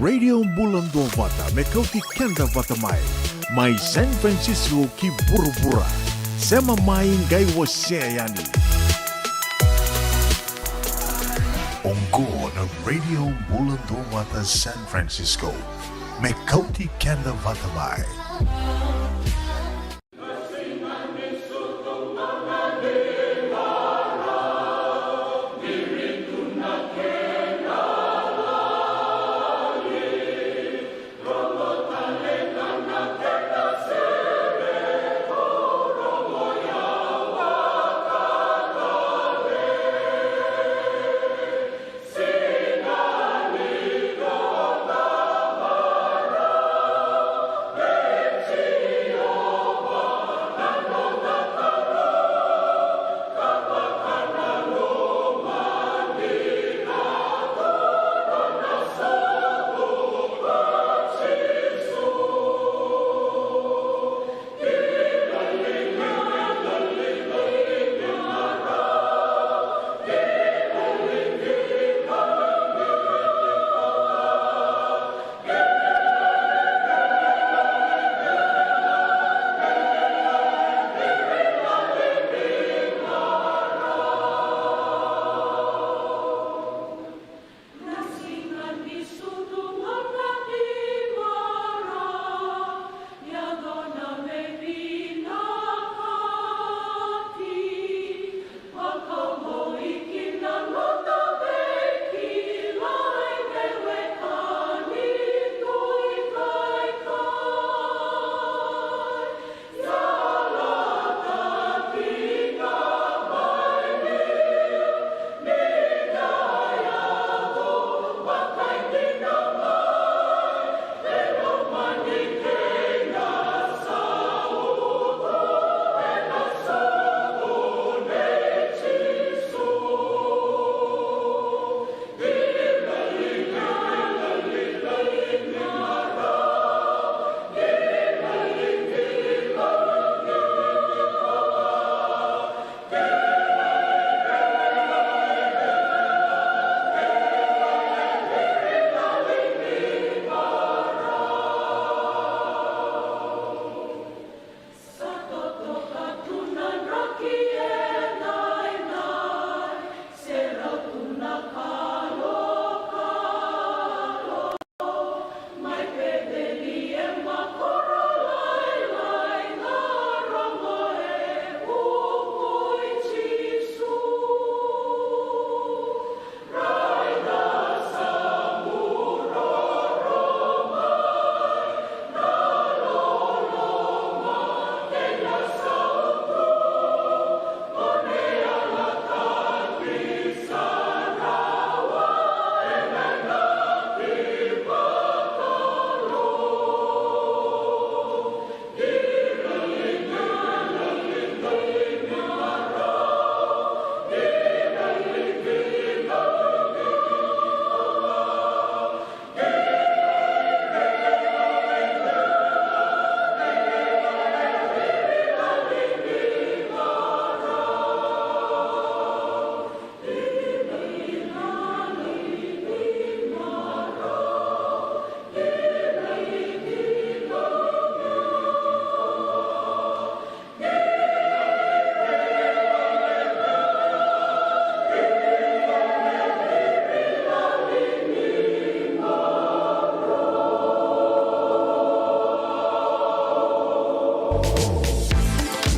Radio Bulando Vata me kauti kenda vata mai San Francisco ki bura-bura sema mai ngai waseyani Ongo na Radio Bulando Vata San Francisco me kauti kenda vata mai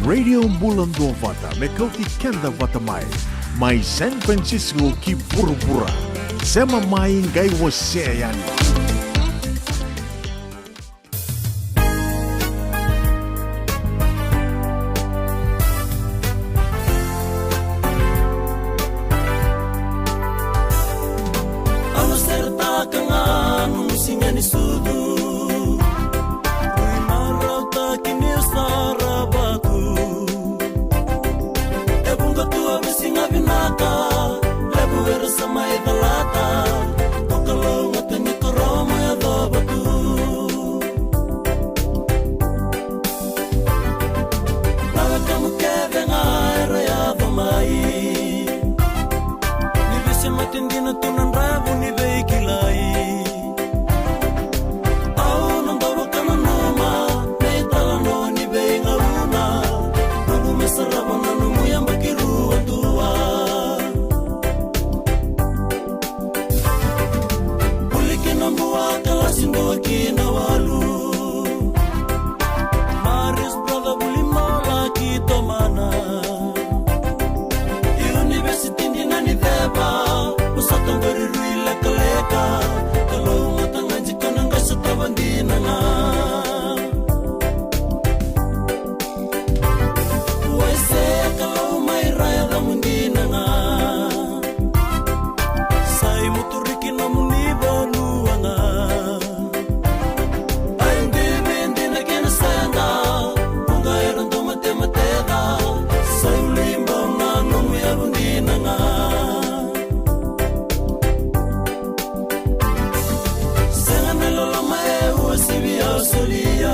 Radio Bulando Vata me kauti kenda vata mai San Francisco ki bura-bura sema mai ngai waseyani seka kalau ngatangan jika nangga setawan dinanga Waise kalau mai raya damun dinanga Sai muturiki namun ni banuanga Ayun bibindi na kinasayanda Punga eran do mate-mateda Sai ulimbaw na numi abun dinanga Solia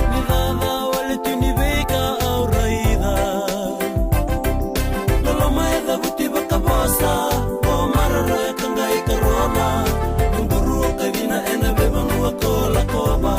ni dada wale tu ni vega au raida lolo maeda buti bakabosa o marara kangai karona nduru kavina ena beba nuwa kola koba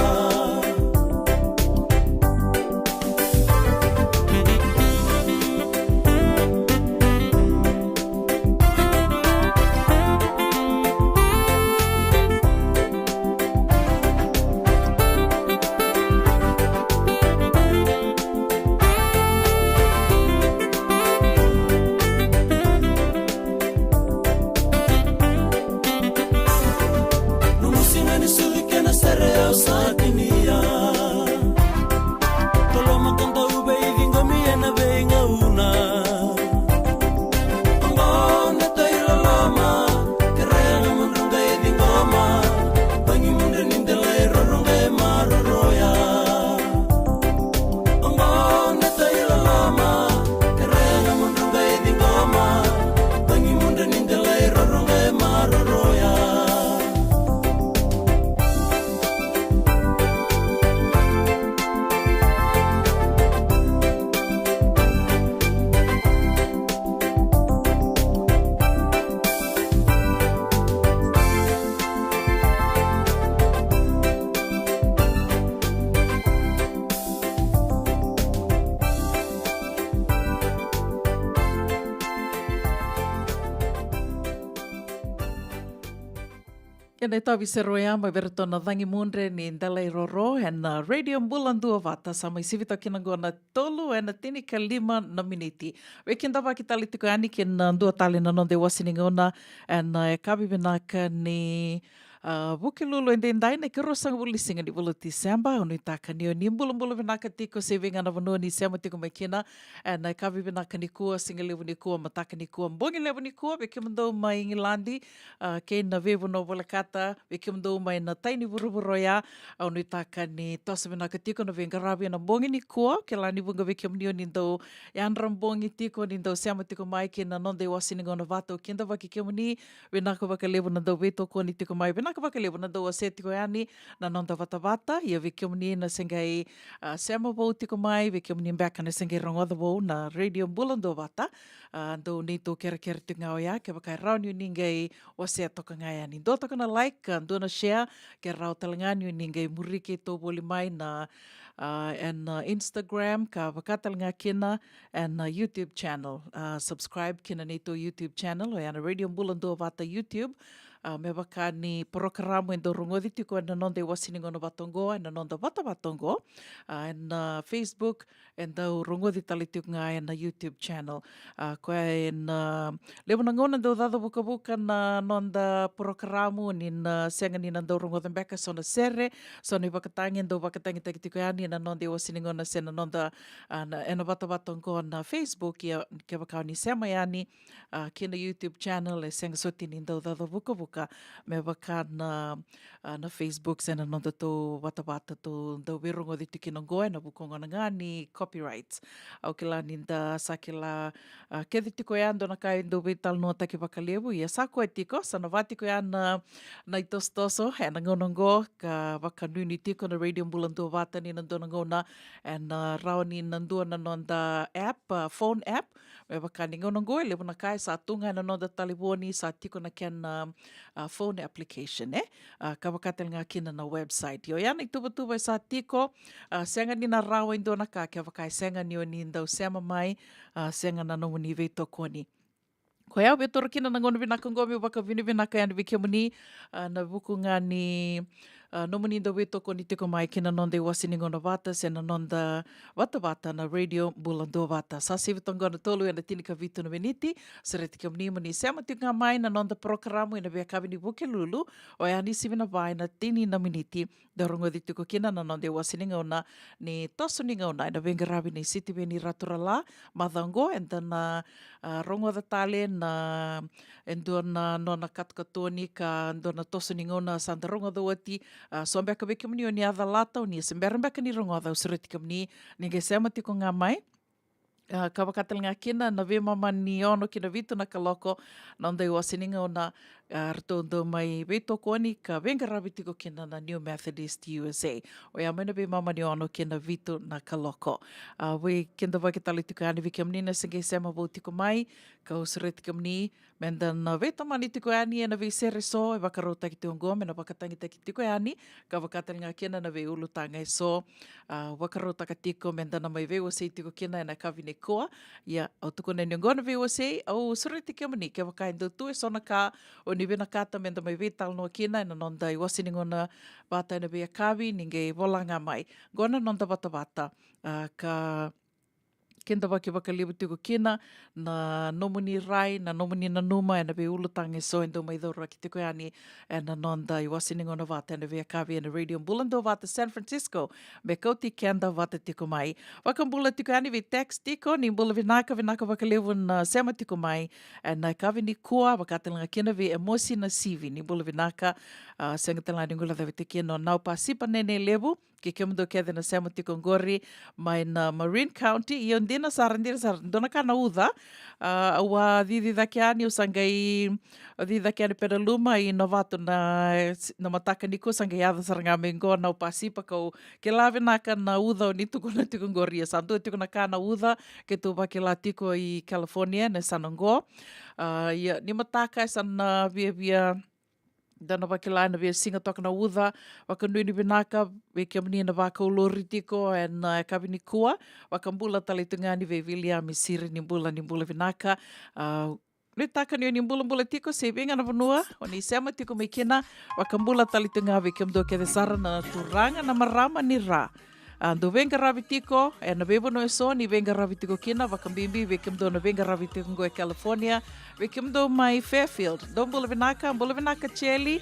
Kena tawi se roia mai vera tona vangi mundre ni ndala i roro and radio mbulandua vata sa mai sivita kina gona tolu and tini ka 5 na miniti. Wekin dawa ki tali tuku ani kina ndua tali na nonde wasini ngona and e kabi binaka ni Buki lulu ende ndai na ke rosanga buli singa ni bulu December unu taka ni oni mbulu binaka tiko sevinga na vanua ni sema tiko makina and na kavi binaka ni kua singa levu ni kua mataka ni kua mbongi levu ni kua beke mando mai Ingilandi ke na vevu no volakata beke mando mai na taini buruburoya unu taka ni tosa binaka tiko na venga rabi na mbongi ni kua ke la ni bunga beke mnio ni ndo yandra mbongi tiko ni ndo sema tiko mai ke na nonde wasini ngona vato kenda waki ke muni binaka waka levu na ndo veto kua ni tiko mai binaka waka levu na ndo ase tiko yani na nonda vata ia veke muni na sengai sema vau tiko mai veke muni mbaka na sengai rongoda vau na radio mbulando vata ndo ni to kera tiko ngao ya ke wakai rau ni ningai wase toka ngai yani ndo toka na like ndo na share ke rau talangani ningai murike to boli mai na and Instagram ka wakatalanga kina and YouTube channel subscribe kina nito YouTube channel o yana radio mbulando vata YouTube me waka ni programa endo rongodi tiko na nonde wasini ngona batongo na nonda vata batongo and Facebook and the rongodi tali tiko nga na YouTube channel ko en levo na ngona do dado buka na nonda programa ni na senga ni na do rongoda beka so na sere so ni wakatangi ndo wakatangi tiko yani na nonde wasini ngona sena nonda na vata batongo na Facebook ya ke waka ni sema yani kina YouTube channel e senga soti ni ndo dado buka me waka na Facebook sena nonda to wata to ndo wirongo di tiki nongoe na bukongo na ngani copyrights au kila ninda sakila kedi tiko ya ndo na kai ndo vital no taki wakalevu ia sako e tiko sana vatiko ya na itostoso e na ngonongo ka waka nuni tiko na radio mbulandu vata ni nando na ngona and rao ni nandua na nonda app phone app me waka ni ngonongo levu na kai sa tunga na nonda taliboni sa tiko na ken phone application ka wakatel nga kina na website yo yan ituba sa tiko senga ni na rawa indo na ka wakai senga ni oni ndau sema mai senga na no ni veto koni ko ya betor kina na ngono binaka ngomi waka vini binaka yan bikemuni na buku nga ni no mani da weto ko ni te ko mai kina non de wasining ona vata se na non da vata na radio Bulandu vata. Sa sivi tongona tolu e na tini ka vitu na veniti, sereti ka mni mani sema tika mai na non da programo e na vea kavi ni buke lulu, o e ani sivi na vai na tini na miniti, da rongo di tuko kina na non de wasining ona ni tosuning ona e na venga ravi ni siti veni raturala, madango, and then rongo da tale na endona nona katkatoni ka endona tosuning ona sanda rongo da wati, so mbeka veke mni o ni adha lata o ni sembera mbeka ni rongo da usureti ka mni, ninge sema tiko ngā mai, ka wakatalinga kina na ve mama ni ono kina vitu na kaloko na ndai wasininga o na ratondo mai veto koni ka venga ravi tiko kina na New Methodist USA. O ia mena ve mama ni ono kina vitu na kaloko. We kenda wake tali tiko ani vike mnina singe sema vau tiko mai, ka usure tiko mni, menda na veto mani tiko ani e na ve sere so, e wakarota ki te ongo, mena wakatangita ki tiko ani, ka wakatalinga kina na ve ulutanga e so, wakarota ka tiko, menda na mai ve wasei tiko kina e na kawine koa, ia au tuko na ngona ve wasei, au usure tiko mni, ke wakaindu tu e sona ka, o ni vena kata menda mai vetal no kina ina nonda I wasining ona vata ina vea kawi ninge volanga mai. Gona nonda vata ka kenda wake wakalibu tiko kina na nomuni rai, na nomuni na numa ina ve ulutange so endo mai dhora ki tiko ani ina nonda I wasining ona vata ina vea kawi ina radio Bulandu vata San Francisco me kauti kenda vata tiko mai. Wakambula tiko ani ve text tiko ni bula vinaka wakalibu na sema tiko mai ina kawi ni kua wakatalanga kina ve emosi na sivi ni bula vinaka sengatala ni ngula dhavi tiki no nau pasipa nene lebu ke kemundo kede na sema tiko ngori mai na Marin County i ondina sarandira dona kana uda awa didi dhakiani usangai didi dhakiani pera luma I novato na mataka niko sangai adha saranga mengo nau pasipa kau ke lave naka na uda o ni tuko na tiko ngori santo tiko na kana uda ke tu wake la tiko I California na sanango ni mataka sana via dana wakila na vea singa toka na uda, wakanui ni vinaka, weke mni na waka ulori tiko, and kawini kua, wakambula talitunga ni vea William Misiri ni bula vinaka, ni taka ni mbula tiko, se venga na vanua, o ni sema tiko mekina, wakambula talitunga weke mdo ke sara na turanga na marama ni ra. Do venga ravi tiko, e na bebo no e so, ni venga ravi tiko kina, wakambimbi, veke mdo na venga ravi tiko ngoe California, veke mdo mai Fairfield, do mbula vinaka cheli.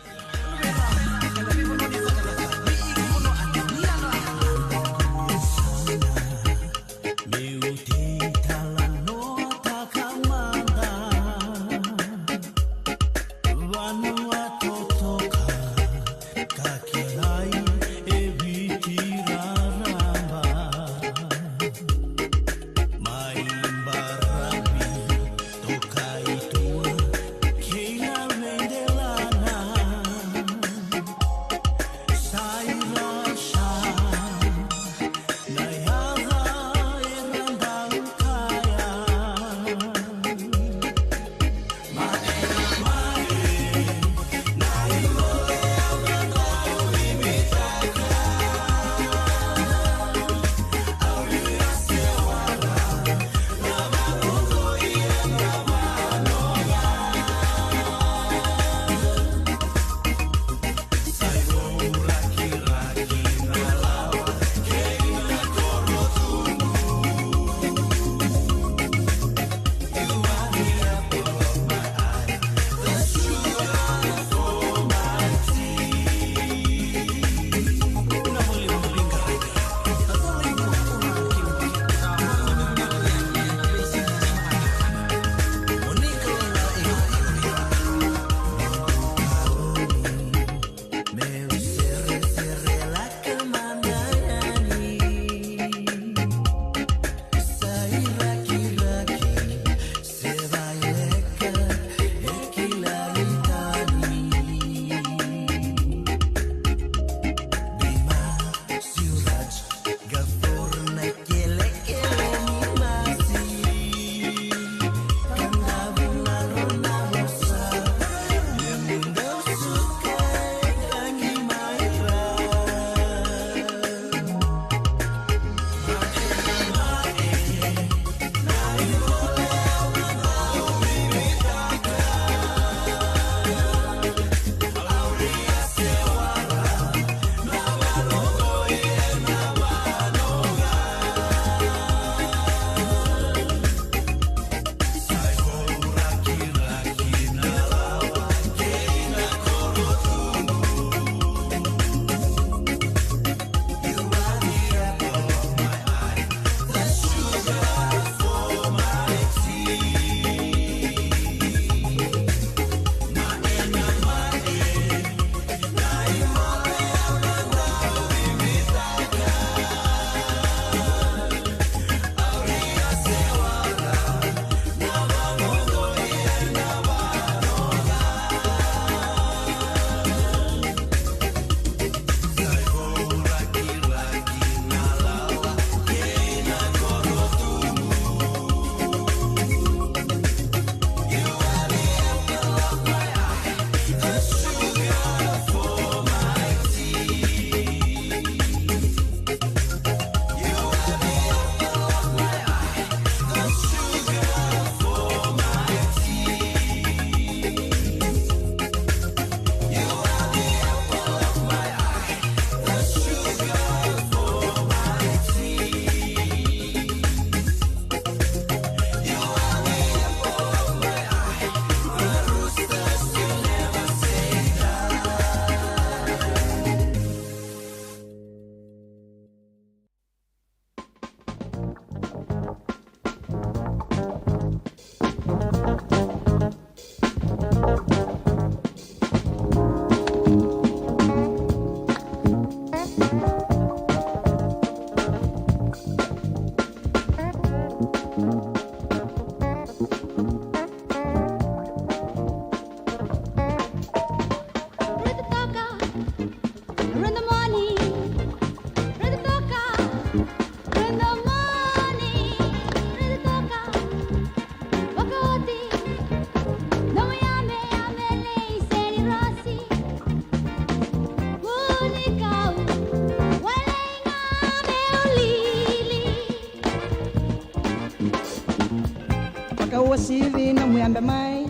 wasivi na muyambe mai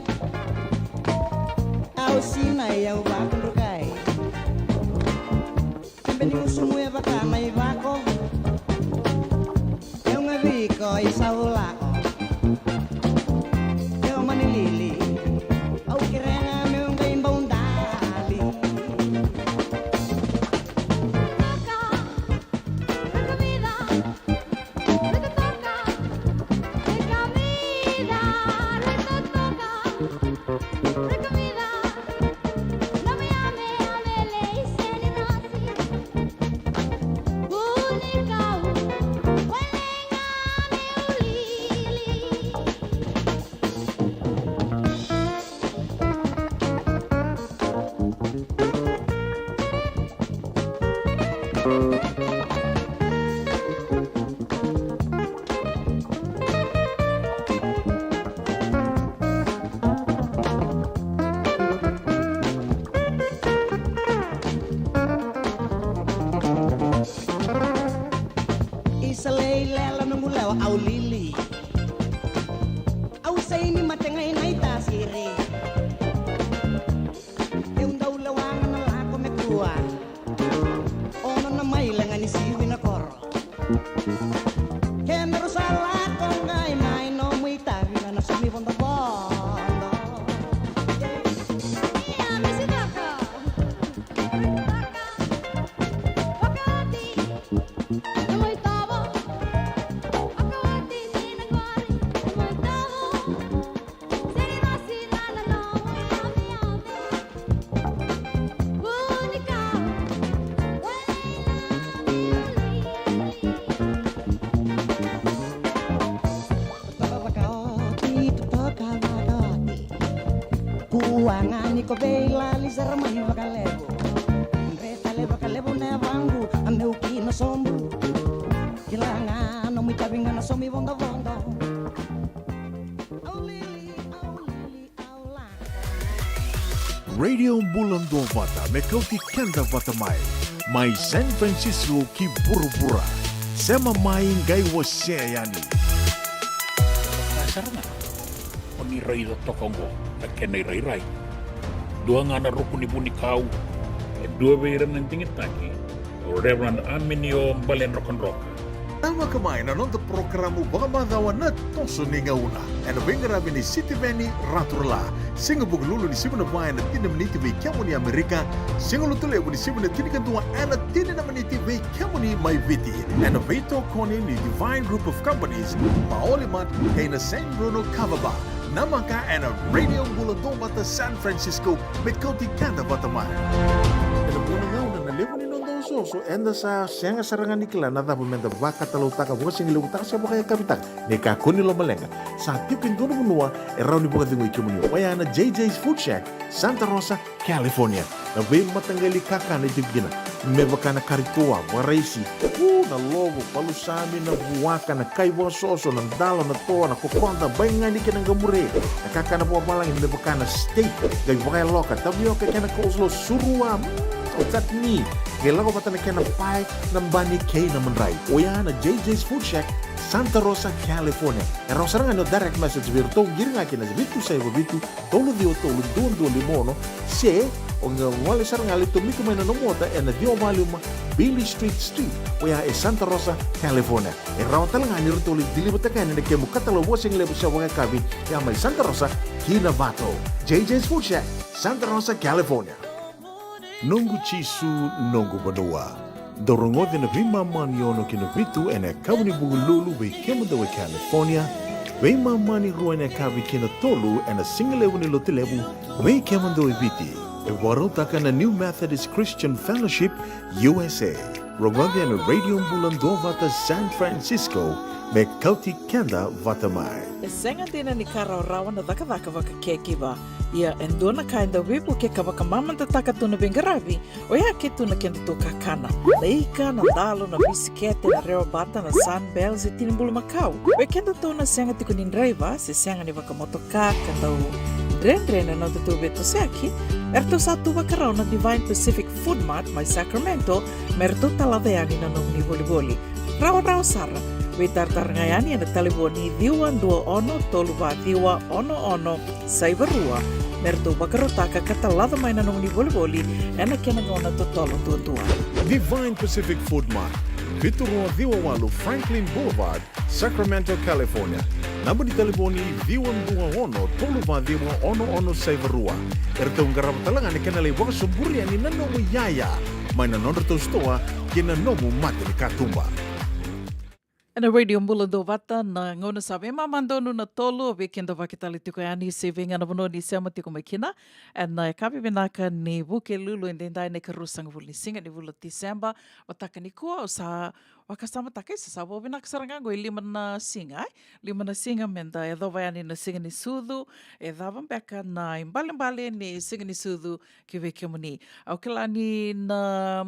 au sina ya uvakundukai Beni usumu ya vakana ivako Eu nga viko isaulako Eu manilili Au kirenga meunga imbaundali Au lili Au saini matengai nai tasiri Eu ndau lawanga na lako me kua Ono na mailanga ni siwi na koro Kena rusala ko ngai nai no muita vina na sumi bondo bondo Ia misi daka Wakati Noi tavo Kuangani ko bela lisar mai vakalebo Reta leva kalebo na vangu ameu kino sombu Kilanga no mi tabinga na somi vondo vondo Au lili au la Radio Bulando Vata me kauti kenda vata mai San Francisco ki burubura sema mai ngai wose yani Sarana oni rai do tokongo na kenai rai dua ngana rukuni buni kau dua beira nanti taki Reverend Aminio Balen Rock Tama kamaina non te programu bagamadhawa na toso ninga una ena venga ni City Veni Raturla singa bug lulu ni sibuna vai na tina meniti ve kiamu ni Amerika singa lutule ni sibuna tina kantua ena tina na meniti ve kiamu ni mai viti ena veito koni ni Divine Group of Companies maolimat kaina San Bruno Kavaba namaka ena Radio Bulando Vata San Francisco met kauti kanda vata mai ena buna ngauna na levo ni so enda sa senga sarangan ikla na dapat menda vaka talau taka buka singi lewu taka siapa kaya kapitak neka kuni lo malenga sa tipin dono menua erau ni buka tingu ikimuni waya na JJ's Food Shack Santa Rosa California na be matanggali kaka na tipgina me baka na karitoa waraisi na logo palusami na buwaka na kaiwa soso na dalo na toa na kokonda bainga ni kena gamure na kaka na buwa malang me baka na steak gai baka loka tabi oka kena coleslaw surua chutney Gelago pata na kena pai ng bani kay na manray. Oya na JJ's Food Shack, Santa Rosa, California. Era sarang ano direct message virto giri nga kina bitu sa iba bitu tolo dio tolo don limono se o nga wale sarang alito miko may nanomota na dio maluma Billy Street. Oya e Santa Rosa, California. Era talang ani rito dilibot ka ni kemo katalo wasing lebo sa mga kabi ya may Santa Rosa, Kinavato. JJ's Food Shack, Santa Rosa, California. Nongu chisu nongu banoa. Dorongo de na vima mani ono kino vitu ene kawni bugululu we kemadawe California. We mani ruane kavi kino tolu ene singlewu ni lotilewu we kemadawe viti. E warotaka na New Methodist Christian Fellowship USA. Rongode ene Radio Bulando Vata San Francisco me kauti kenda vatamai. E senga dina ni karaurawa na daka kekiba. Ia endona kainda wipu ke kawaka mamanta taka tuna bengarabi o ia ke tuna kenda to kakana leika na dalo na bisikete na reo bata na sunbells e tinimbulu makau we kenda tuna senga tikunin driver se senga ni waka motoka kandau dren na to beto seki erto satu wakarau na Divine Pacific Food Mart mai Sacramento merto talaveani na nong ni boli rawa sara We tartarangaiani na telefoni diwa dua ono tolu va diwa ono saivarua. Merto bakarotaka katalada mai na nomini volivoli ena kena ngona totolo tua. Divine Pacific Food Mart, Vitorua Diwawalu Franklin Boulevard, Sacramento, California. Namba di telefoni Diwan 21 Toluva Diwa ono Saivarua. Erta ungarap talangan ni kena lewang sumburi ani nanomu yaya. Mai na nondra tostoa kena nomu mate ni katumba. Na radio mbula do vata na ngona sabe mamandonu na tolo vekenda vakitali tiko yani saving na bono ni sema tiko makina and na kapi benaka ni buke lulu endendai ne karusang vuli singa ni vula December wataka ni kua sa wakasama taka isa sa bo benaka sarangango lima na singa menda e dova yani na singa ni sudu e dava beka na imbale ni singa ni sudu ki vekemuni au kilani na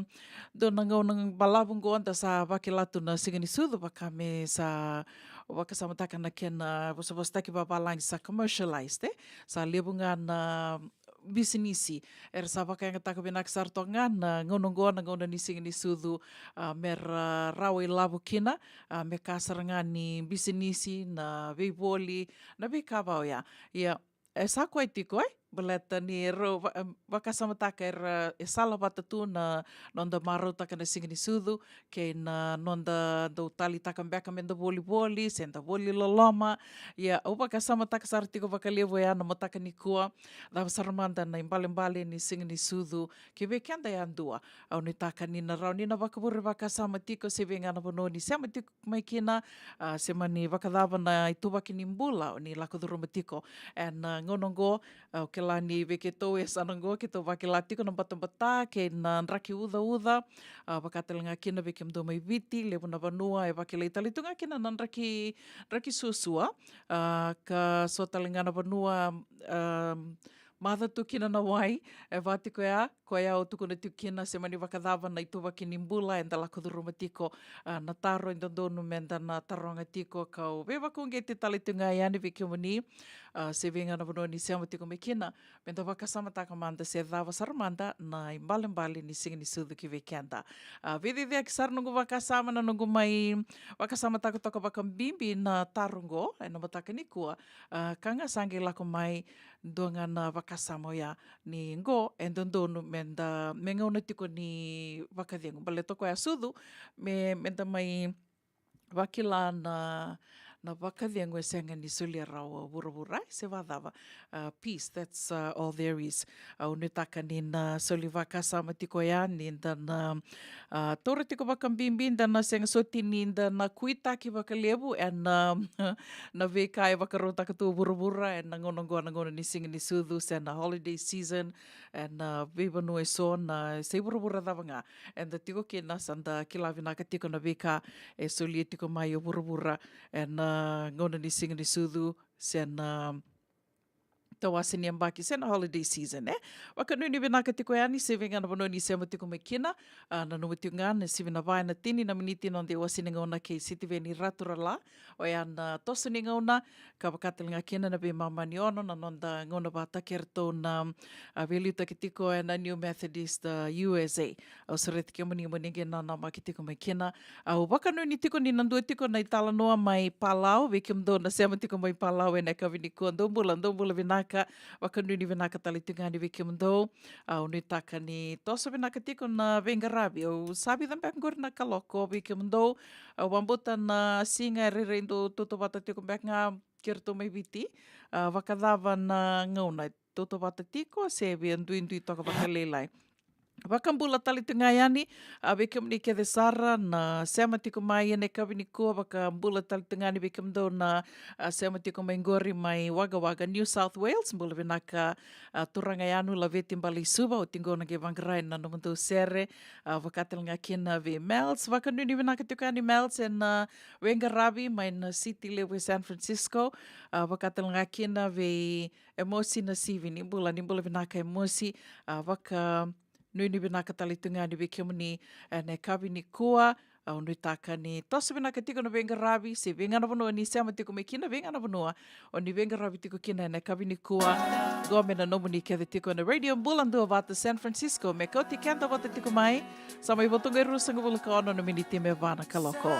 do na ngona balabungo anda sa vakilatu na singa ni sudu vakame sa wakasama taka na kena vos taki babalang sa commercialized sa lebunga na bisinisi sa vaka nga taka benak sartonga na ngonongo na ngona ni singa ni sudu mer rawe labu kina me kasaranga ni bisinisi na veiboli na vekavao ya sa koe tiko baleta ni ro wakasama taka sala batatu na nonda maro taka na singa ni sudu ke na nonda do tali taka mbeka menda voli senda voli loloma o wakasama taka sartiko wakalevo ya na mataka ni kua da saramanda na imbale ni singa ni sudu ke vekenda ya ndua au ni taka ni na rau ni na wakabure wakasama tiko se venga na bono ni sema tiko mai kina sema ni wakadava na itubaki ni mbula ni lakoduruma tiko and ngonongo kelani veke tau e sanango ke tau wakilatiko na batambata ke na raki uda wakatelanga kina veke mdo mai viti levo na vanua e wakilaitalitunga kina na raki susua ka sotalinga na vanua madatu kina na wai e vati koe au tukuna tukina se mani wakadava na ituwa kini mbula e ndalako duruma tiko na taro i ndondonu menda na taronga tiko kau vewa kunge te talitunga i ane vike mani se venga na vanua ni seama tiko me kina menda wakasama taka manda se dhawa saramanda na imbale ni singa ni sudu ki vekenda vede ki sarnungu wakasama na nungu mai wakasama taka toka wakambimbi na tarungo e na mataka ni kua kanga sange lako mai duanga na wakasamo ya ni ngo e ndondonu menda mengauna tiko ni wakadhiangu bale toko ya sudu menda mai wakila na wakadhiangu e senga ni sulia rau vura se vadava peace, that's all there is unitaka ni na suli wakasama tiko ya ni na tora tiko wakambimbi na senga soti ni na kuitaki wakalevu and na veka e wakarotaka tu vura and na ngona ni singa ni sudu se na holiday season and vivanu e so na se vura davanga and the tiko ke nasanda kilavinaka tiko na veka e suli tiko mai o vura and ngona ni singa ni sudu se na tawasini ambaki sena holiday season waka nuni benaka tiko yani se venga na bono ni se matiko mekina na no matinga na se vina vai na tini na miniti no de wasini ngona ke city veni raturala o ya na tosini ngona ka bakatelinga kina na be mama ni ono na nonda ngona bata kerto na velita kitiko na New Methodist USA o seret ke moni moninge na makitiko mekina o waka nuni tiko ni nandu tiko na itala noa mai Palau vekim do na se matiko mai Palau e na ka vini ko ndombula vinaka wakanuni vinaka talitunga ni veke mdo uni taka ni tosa vinaka tiko na vengarabi o sabi dambek ngor na kaloko veke mdo wambuta na singa rirendo toto bata tiko mbek nga kerto mai viti wakadava na ngauna toto bata tiko sebi andui toka wakalelai wakambula talitunga yani veke mni ke sara na sema tiko mai ene kawini kua wakambula talitunga ni veke mdo na sema tiko mai ngori mai waga New South Wales mbula vinaka turanga yanu la veti mbali suba o tingona ke vangrai na nomanto sere wakatelanga kina ve Melts wakanuni vinaka tiko yani Melts en Wengarabi mai na city lewe San Francisco wakatelanga kina ve emosi na sivini mbula vinaka emosi waka nui vinaka talitunga ni veke muni ne kawini kua nui taka ni tosa vinaka tiko na Wengarabi se venga na vanua ni seama tiko me kina venga na vanua o ni Wengarabi tiko kina ne kawini kua gomena nomuni ke tiko na radio Bulandua vata San Francisco me kauti kenta vata tiko mai sama i votunga rusanga vulaka ono na miniti me vana kaloko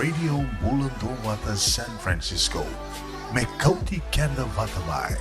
Radio Multistreaming San Francisco. Mekauti Kenda Vatamai.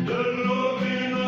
The Lord in a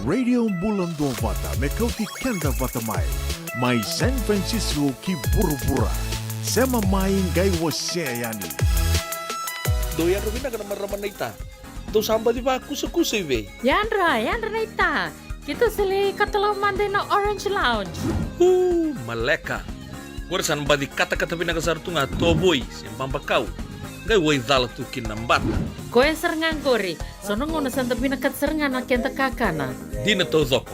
Radio Bulan Dua Vata me kauti kenda vata mai San Francisco ki burubura sema mai ngai wase yani Doyan Robina ka naman raman na ita. Ito samba di ba kusa-kusa iwe? Yanra na ita. Kita sili katalaw manday na Orange Lounge. Maleka. Warasan ba di kata-kata pinakasar tu nga toboy siyang bakaw. Ngay way dala tu kinambat. Koe serengan kori. Sonong una santa pinakat serengan na kenta kakana. Di na to zoko.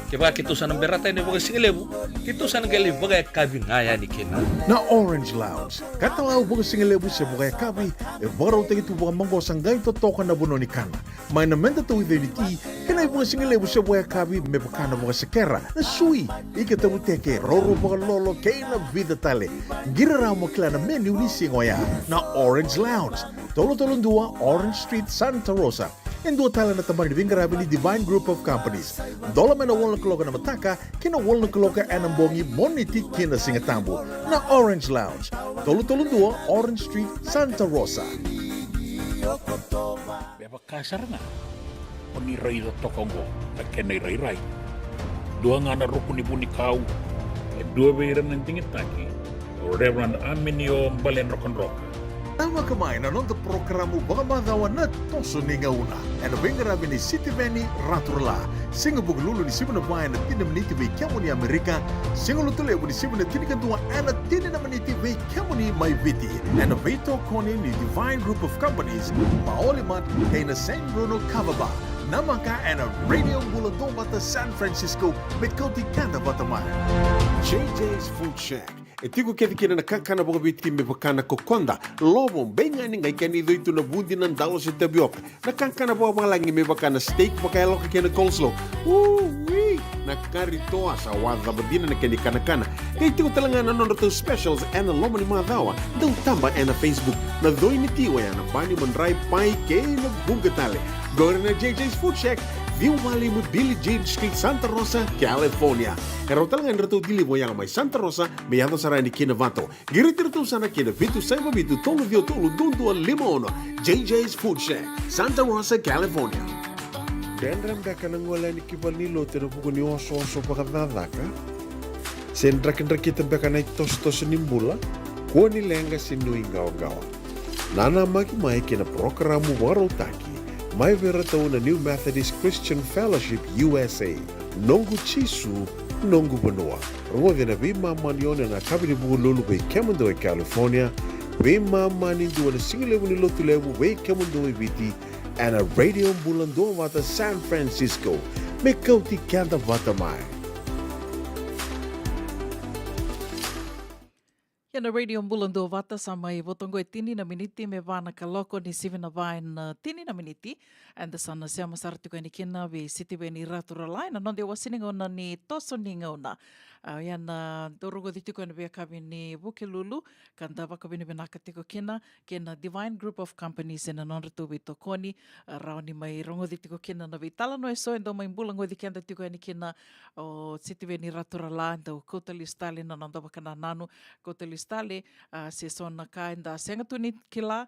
Kaya kita sana berata ini bagai singelebu. Kita sana gali bagai kabin ngaya ni kena. na Orange Lounge katalau buka singelebu se buka kabi baro te tu buka mango sangai to toka na buno ni kana mai na menda to identity kana buka singelebu se buka kabi me buka na buka sekera na sui ike te buteke roro buka lolo keina vida tale gira ramo klana menu ni singoya na Orange Lounge tolo dua Orange Street Santa Rosa en dua tala na tamani vingarabi ni Divine Group of Companies dola mena wala kaloka na mataka kina wala kaloka anambongi moniti kina singatambo na Orange Lounge tolo dua Orange Street Santa Rosa Beba kasar nga. O ni rai do tokongo. Na kenay rai. Dua nga na rukuni buni kau. E dua beiran ng tingit taki. O Reverend Aminio Balen Rock. Tama kamay na nung programo baka madawa na toso ni ngauna. En vengarabi ni City Veni Raturla. Singa buglulu ni Simona Bayan na tinamniti vay kiamo ni Amerika. Singa lutule ni Simona tinikantua ana tinamniti vay kiamo ni may viti. En vayto koni ni Divine Group of Companies. Maolimat kay na San Bruno Cavaba. Namaka and a Radio Bulan Bata San Francisco met Koti Kanda Batamay. JJ's Food Shack. Etigo kena nakakana boga biti me bakana kokonda. Lobo benga ni ngai kani itu na bundi nan dalos sa tabiok. Nakakana boga malangi me bakana steak baka loka kena coleslaw. Wee! Nakarito sa wada badina na kani kana. Kay tigo talanga na nono specials and lomo ni madawa. Daw tamba and Facebook na doi ni tiwa ya na bani mandray pai kay na bugatale. Go na JJ's Food Shack. View Valley mo Billie Jean Street, Santa Rosa, California. Karo talagang rato dili mo yang may Santa Rosa, may ato sa rani kinavato. Giritirto sana kinavitu sa mabitu tolo dio tolo dundu al limono. JJ's Food Shack, Santa Rosa, California. Dendram da kanang wala ni kibal nilo tino puko ni oso pakadada ka? Sendra kita baka na tos nimbula, kuha ni lenga sinuingaw-gawa. Nana magimay kina programo waro taki. Mai vera tau na New Methodist Christian Fellowship USA. Nongu chisu, nongu banoa. Rongo vina vima manione na kabini bugu lulu bei kemando e California. Vima mani dua na singilewu ni lotu lewu bei kemando e viti. And a radio bulan doa vata San Francisco. Me kauti kanda vata mai. Na radio Bulando Vata sa may botongo tini na miniti me vana kaloko ni sivina vain tini na miniti and the sana siya masarti ko ni kina vi City Veni Raturalai na nonde wasiningo na ni toso ningo na yan na dorugo diti ko na biya kabi ni Bukilulu kanda baka binibinakati ko kina Divine Group of Companies na nonde tu bito koni rao ni may rongo diti ko kina na vitala no eso endo may bulango di kenda tiko ni kina o City Veni Raturalai endo kota listali na nonde baka na nanu kota listali se sona ka inda senga tuni kila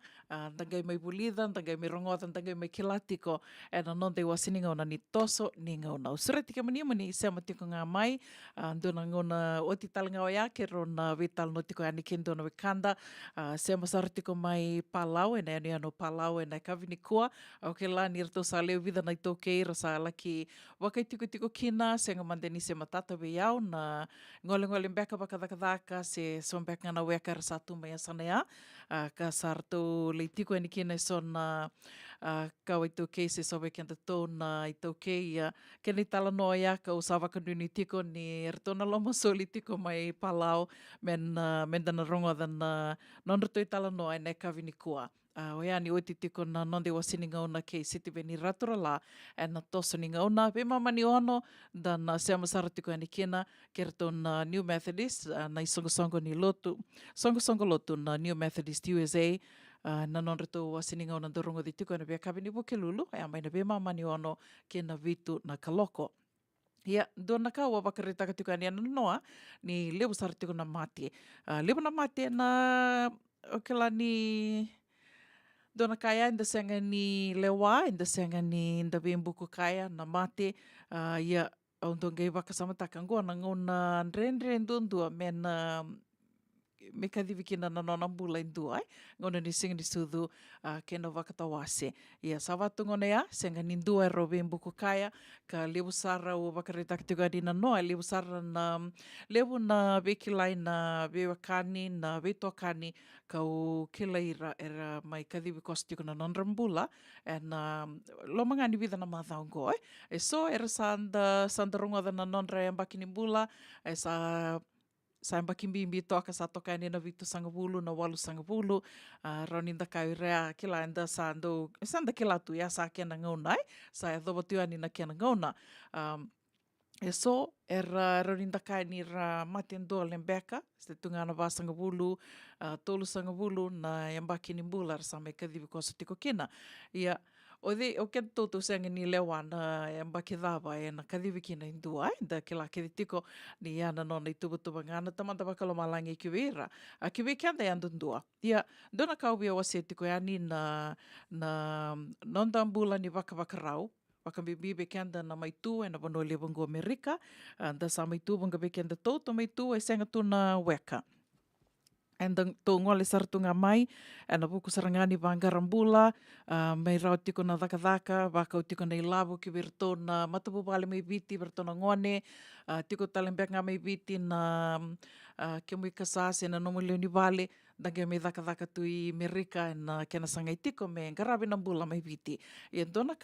tagay may bulidan tagay may rongotan tagay may kilatiko and non de wasininga na ni toso ninga na usreti ka mani isa matiko nga mai ando na ngona otital nga ya kero na vital no tiko ani kendo na kanda se masarti ko mai palau e na no palau e na kavini kua o ke la nirto sa le vida na to ke rasa laki wakai tiko kina senga mandeni se matata be yau na ngole beka baka se son beka na weka satu mai sana ya ka sarto leitiko ni kina son ka ito ke se so beka to na ito ke ke ni tala no ya ka usava ka ni tiko ni ertona lomo solitiko mai palau men dana rongo dan non rto tala no ai ne ka vinikua o ia ni oti tiko na nonde wasininga ona ke City Veni Raturala e na toso ninga ona pe mamani ono dan se amasara tiko ani kena kerto na New Methodist na isongo ni lotu songo lotu na New Methodist USA na non reto wasininga ona dorongo di tiko na bia kabini Bukilulu e amai na pe mamani ono ke na vitu na kaloko. Ia, doon na ka wabakarita ka tiko ani noa ni lebu sar tiko na mati. Lebu na mati na okela ni dona kaya inda senga ni lewa, inda senga ni inda buku kaya na mate, ia untuk gay baka sama takango na ngona ndre ndundua mena me kadhivikina na nona mbula indua, ngona ni singa ni sudhu kena wakatawase. Ia savatu ngona ya, senga ni ndua e robe buku kaya, ka lewu sara o wakaritaki tiga di na noa, lewu sara na lewu na vekilai na vewakani na vetokani ka o kila ira era mai kadhivikosti kuna nonra mbula, and lo mangani vida na mathaungo, e so era sanda rongoda na nonra e mbaki ni mbula, e sa mbakimbi toka sa toka ni na vitu sangavulu na walu sangavulu rauni nda kai rea kila enda sanda kila tu ya sa kena ngaunai sa e dhobo tuani na kena ngauna e so era rauni nda kai ni ra matendo lembeka ste tungana va sangavulu tolu sangavulu na yambaki ni mbula sa me kadhivi kosa tiko kina ia o ke toto senga ni lewa na e mbaki dhava e na kadhivi kina indua da kila kedi tiko ni ana nona i tuba ngana tamanta bakalo malangi kiwira a kiwi kenda ya ndundua ia dona kaubia wase tiko yani na nonda mbula ni waka bibi kenda na maitu e na bono le bongo Amerika da sa maitu bonga be kenda toto maitu e senga tu na weka and tō ngole saratunga mai, ana buku sarangani vangarambula, mai rau tiko na dhaka, wakau tiko na ilavu ki virto na matapu pale mai viti, virto na ngone, tiko talembeka mai viti na kemui kasase na nomu leoni vale, dange mai dhaka tu i Amerika na kena sangai tiko me ngarabi na mbula mai viti. I dona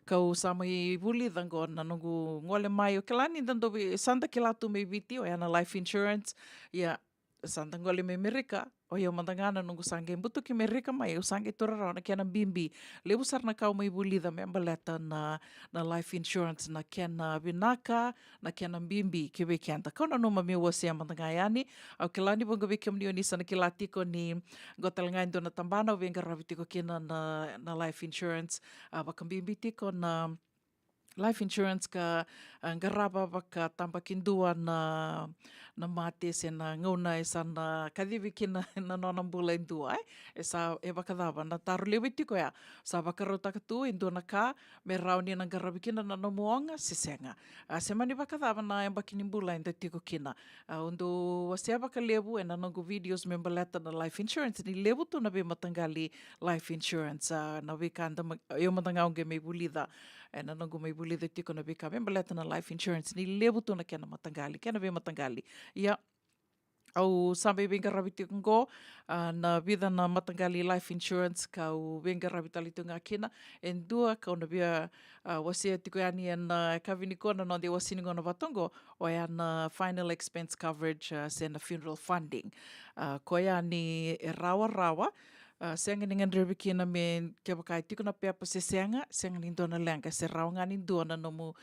kau sama i vuli dhango na nungu ngole mai o kelani dandobi sanda kelatu mai viti o yana life insurance, ia sanda ngole me Amerika, o ia mandangana nungu sange mbutu ki Amerika mai o sange turarau na kena bimbi. Lebu sarna kau mai bulida me ambaleta na life insurance na kena vinaka, na kena bimbi ki wekenda. Kau na numa me wasi a mandangayani, au kelani bunga weke mnio nisa na kila tiko ni gotalangain do na tambana o venga ravi tiko kena na life insurance, wakambimbi tiko na life insurance ka ngaraba waka tambakindua na mate se na ngauna e sana kadhivi kina na nona mbula indua e sa e wakadhava na taru lewe tiko ya sa wakarotaka tu indua na ka me rauni na ngarabi kina na nomuonga se senga se mani wakadhava na e mbakini mbula inda tiko kina undu wase waka lewu e na nongu videos me mbaleta na life insurance ni lewu tu na be matangali life insurance na wikanda e matangaunge me bulida e na nongu me bulida tiko na bika me mbaleta na life insurance ni lewu tu na kena be matangali ia au sampai venga rabi tiko na vida na matangali life insurance kau venga rabi tali tunga kina en dua kau na bia wasia tiko yani na kavini kona no de wasini ngona vatongo o ya na final expense coverage se na funeral funding ko ya ni rawa senga ningan rebikina me ke bakai tiko na pepa se senga ni dona lenga se raunga ni dona no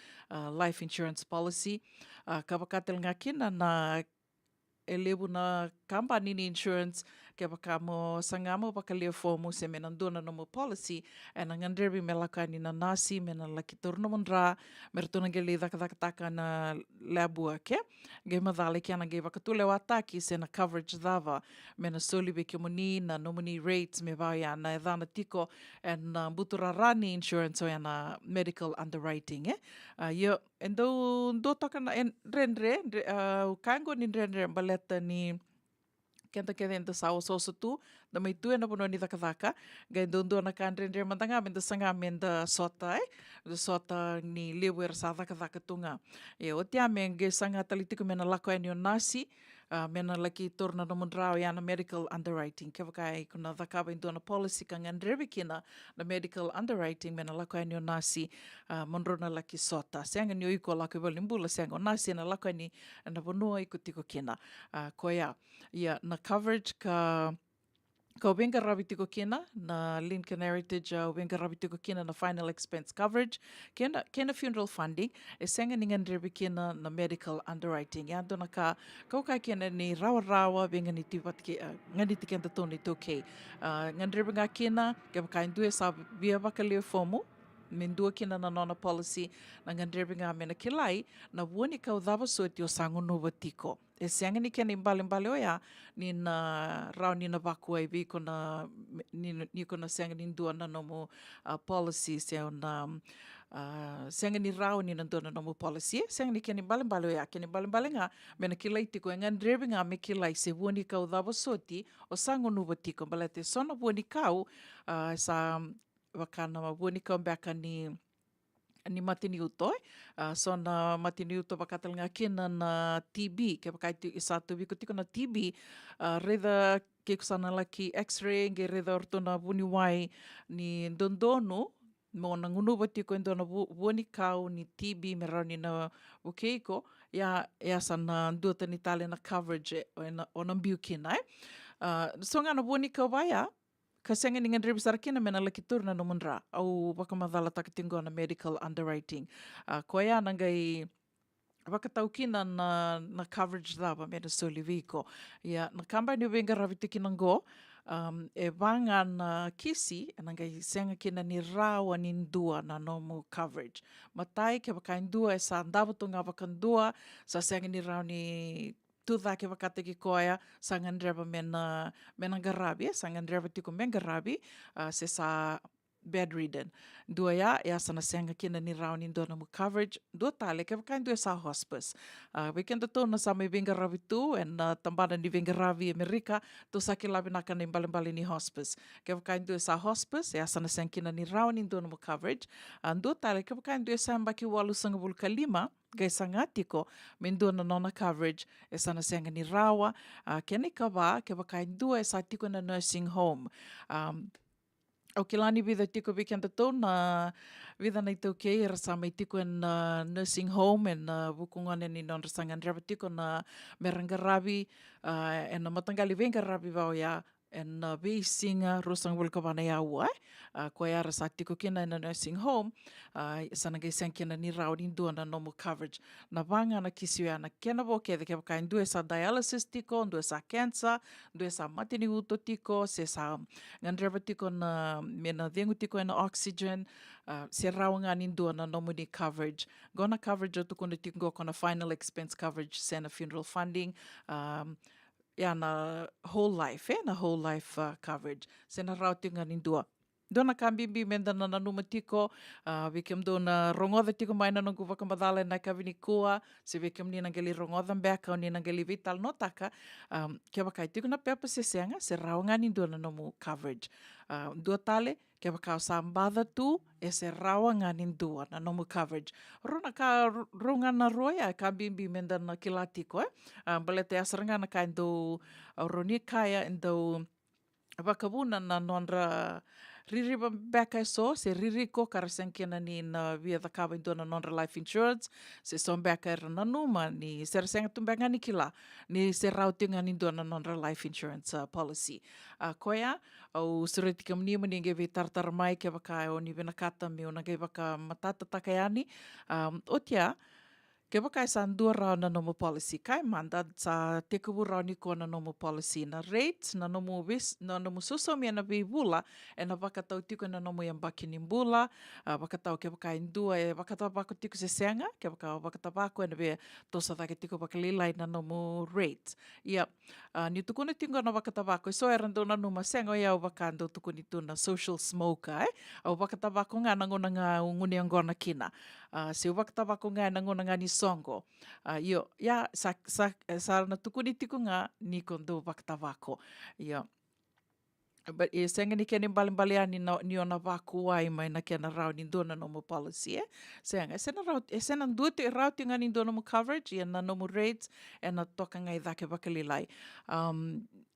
life insurance policy ka bakatel ngakina na elebu na company ni insurance ke baka mo sangamo baka leo fomu se menandona no mo policy and ang andrebi melakani na nasi menalaki turno mondra mertona geli taka na labua ke ge madale ke na ge baka tule wataki se na coverage dava mena soli be ke moni na nomini rates me vai na dana tiko and buturarani insurance o na medical underwriting yo endo toka na rendre kango ni rendre baleta ni kenta kenta sawo soso tu da mai tu na pono ni taka ga dondo na kan rendre mantanga menda sanga menda sota sota ni lewer sa taka tunga e o tia menge sanga talitiko mena lako ni nasi mena laki torna no mondrao ya na medical underwriting ke vakai kuna vakaba indo na policy kanga ndrebikina na medical underwriting mena lako ni nasi monrona laki sota sanga ni iko lako bolimbula sanga nasi na lako ni na pono iko tiko kina koya ya na coverage ka wenga rabi tiko kina na Lincoln Heritage wenga rabi tiko kina na final expense coverage kena funeral funding e senga ningan rebi kina na medical underwriting ya dona ka kauka kina ni rawa wenga ni tipat ngani tikenta toni toke ngan rebi nga kina ke baka indue sa via bakaleo fomu mendua kina na nona policy na ngan rebi nga mena kilai na woni kau dava sueti o sango nova tiko e seanga ni kena imbale oia ni na rau ni na waku ai vi kona ni kona seanga ni dua na nomu policy se ona seanga ni rau ni na dua na nomu policy seanga ni kena imbale oia kena imbale nga me na kilai tiko e ngan drevi nga me kilai se vuani kau dhava soti o sango nuwa tiko bala te sona vuani kau sa wakana vuani kau beka ni matini uto so na matini uto wakatalanga kena na TB ke wakaitu isa tu wiko tiko na TB reda ke kusana laki x-ray nge reda orto na vuni wai ni dondonu mo na ngunu tiko endo na vuani kau ni TB me rauni na ukeiko ya sana duata ni tale na coverage o na mbiukina so nga na vuani kau waya kasenga ni ngandri besar kina mena laki turna no munra au wakamadhala takatingo na medical underwriting. Koia nangai wakatau kina na coverage dhaba mena soli viko. Ia na kamba ni wenga raviti kinango e wanga na kisi nangai senga kina ni rawa ni ndua na nomu coverage. Matai ke wakaindua e sa ndavutunga wakandua sa senga ni rawa ni tuda ke wakate ki koia sangan dreva mena garabi sangan dreva tiko men garabi se sa bedridden dua ya sana senga kina ni round do na coverage dua tale ke wakan dua sa hospice weekend to na sa me venga ravi tu en tambada ni venga ravi Amerika to sa ke labi nakana imbali ni hospice ke wakan dua sa hospice ya sana senga kina ni round do na coverage dua tale ke wakan dua sa mbaki walu sanga bulkalima gai sangatiko mendo na nona coverage e sana senga ni rawa kene kawa ke wakai dua e sa tiko na nursing home o ke lani vida tiko weekend to na vida nei tau kei e rasa mai tiko na nursing home en wukungane ni non rasangan raba tiko na merangarabi en na matangali venga rabi vau ya en singa rosang wilkawana ya ua ko ya rasa tiko kina na nursing home sana gai sang kina ni raudin dua na normal coverage na vanga na kisiwa na kena bo ke ke ka ndu sa dialysis tiko ndu sa cancer ndu sa matini uto tiko se sa ngandreva tiko na mena dengu tiko na oxygen se raunga ni dua na normal coverage gona coverage to kono tiko kona final expense coverage sena funeral funding na whole life na whole life coverage sena routing ni dua dona kambimbi menda na numa tiko vikem dona rongoda tiko mai na nungu wakamadala na kavini kua se vikem ni nangeli rongoda mbeka o ni nangeli vital notaka ke wakai tiko na pepa se senga se raunga ni dua na nomu coverage dua tale ke wakau sambada tu e se raunga ni dua na nomu coverage rona ka ronga na roya kambimbi menda na kilatiko balete asaranga na kain do roni kaya endo wakabuna na nonra ririba beka so se ririko karasenkina ni na via the kaba indona nonra life insurance se son beka na numa ni sersenga tumbenga ni kila ni se routinga ni dona nonra life insurance policy koya o suretika mni mni nge vitartar mai ke baka o ni benakata mi ona ge baka matata takayani otia ke baka sa dua rau na nomo policy kai manda sa tekubu rau ni ko na nomo policy na rates na nomo suso mi na bula e na baka tau tiko na nomo yang baki ni bula baka tau ke baka indua e baka tau bako tiko se senga ke baka tau bako e na be tosa take tiko baka lilai na nomo rates ni tuku na tingo na baka tau bako so e rando na numa senga ia o baka ando tuku ni tu na social smoker o baka tau bako nga nangona nga nguni angona kina se o baka tau bako nga nangona nga ni songo sa na tuku ni tiku nga ni kondo waktawako but senga ni kene balimbaliani ni ona waku ai mai na kena rau ni dona no mo policy senga sena dute routing ani dona mo coverage na no mo rates na toka ngai dake bakalilai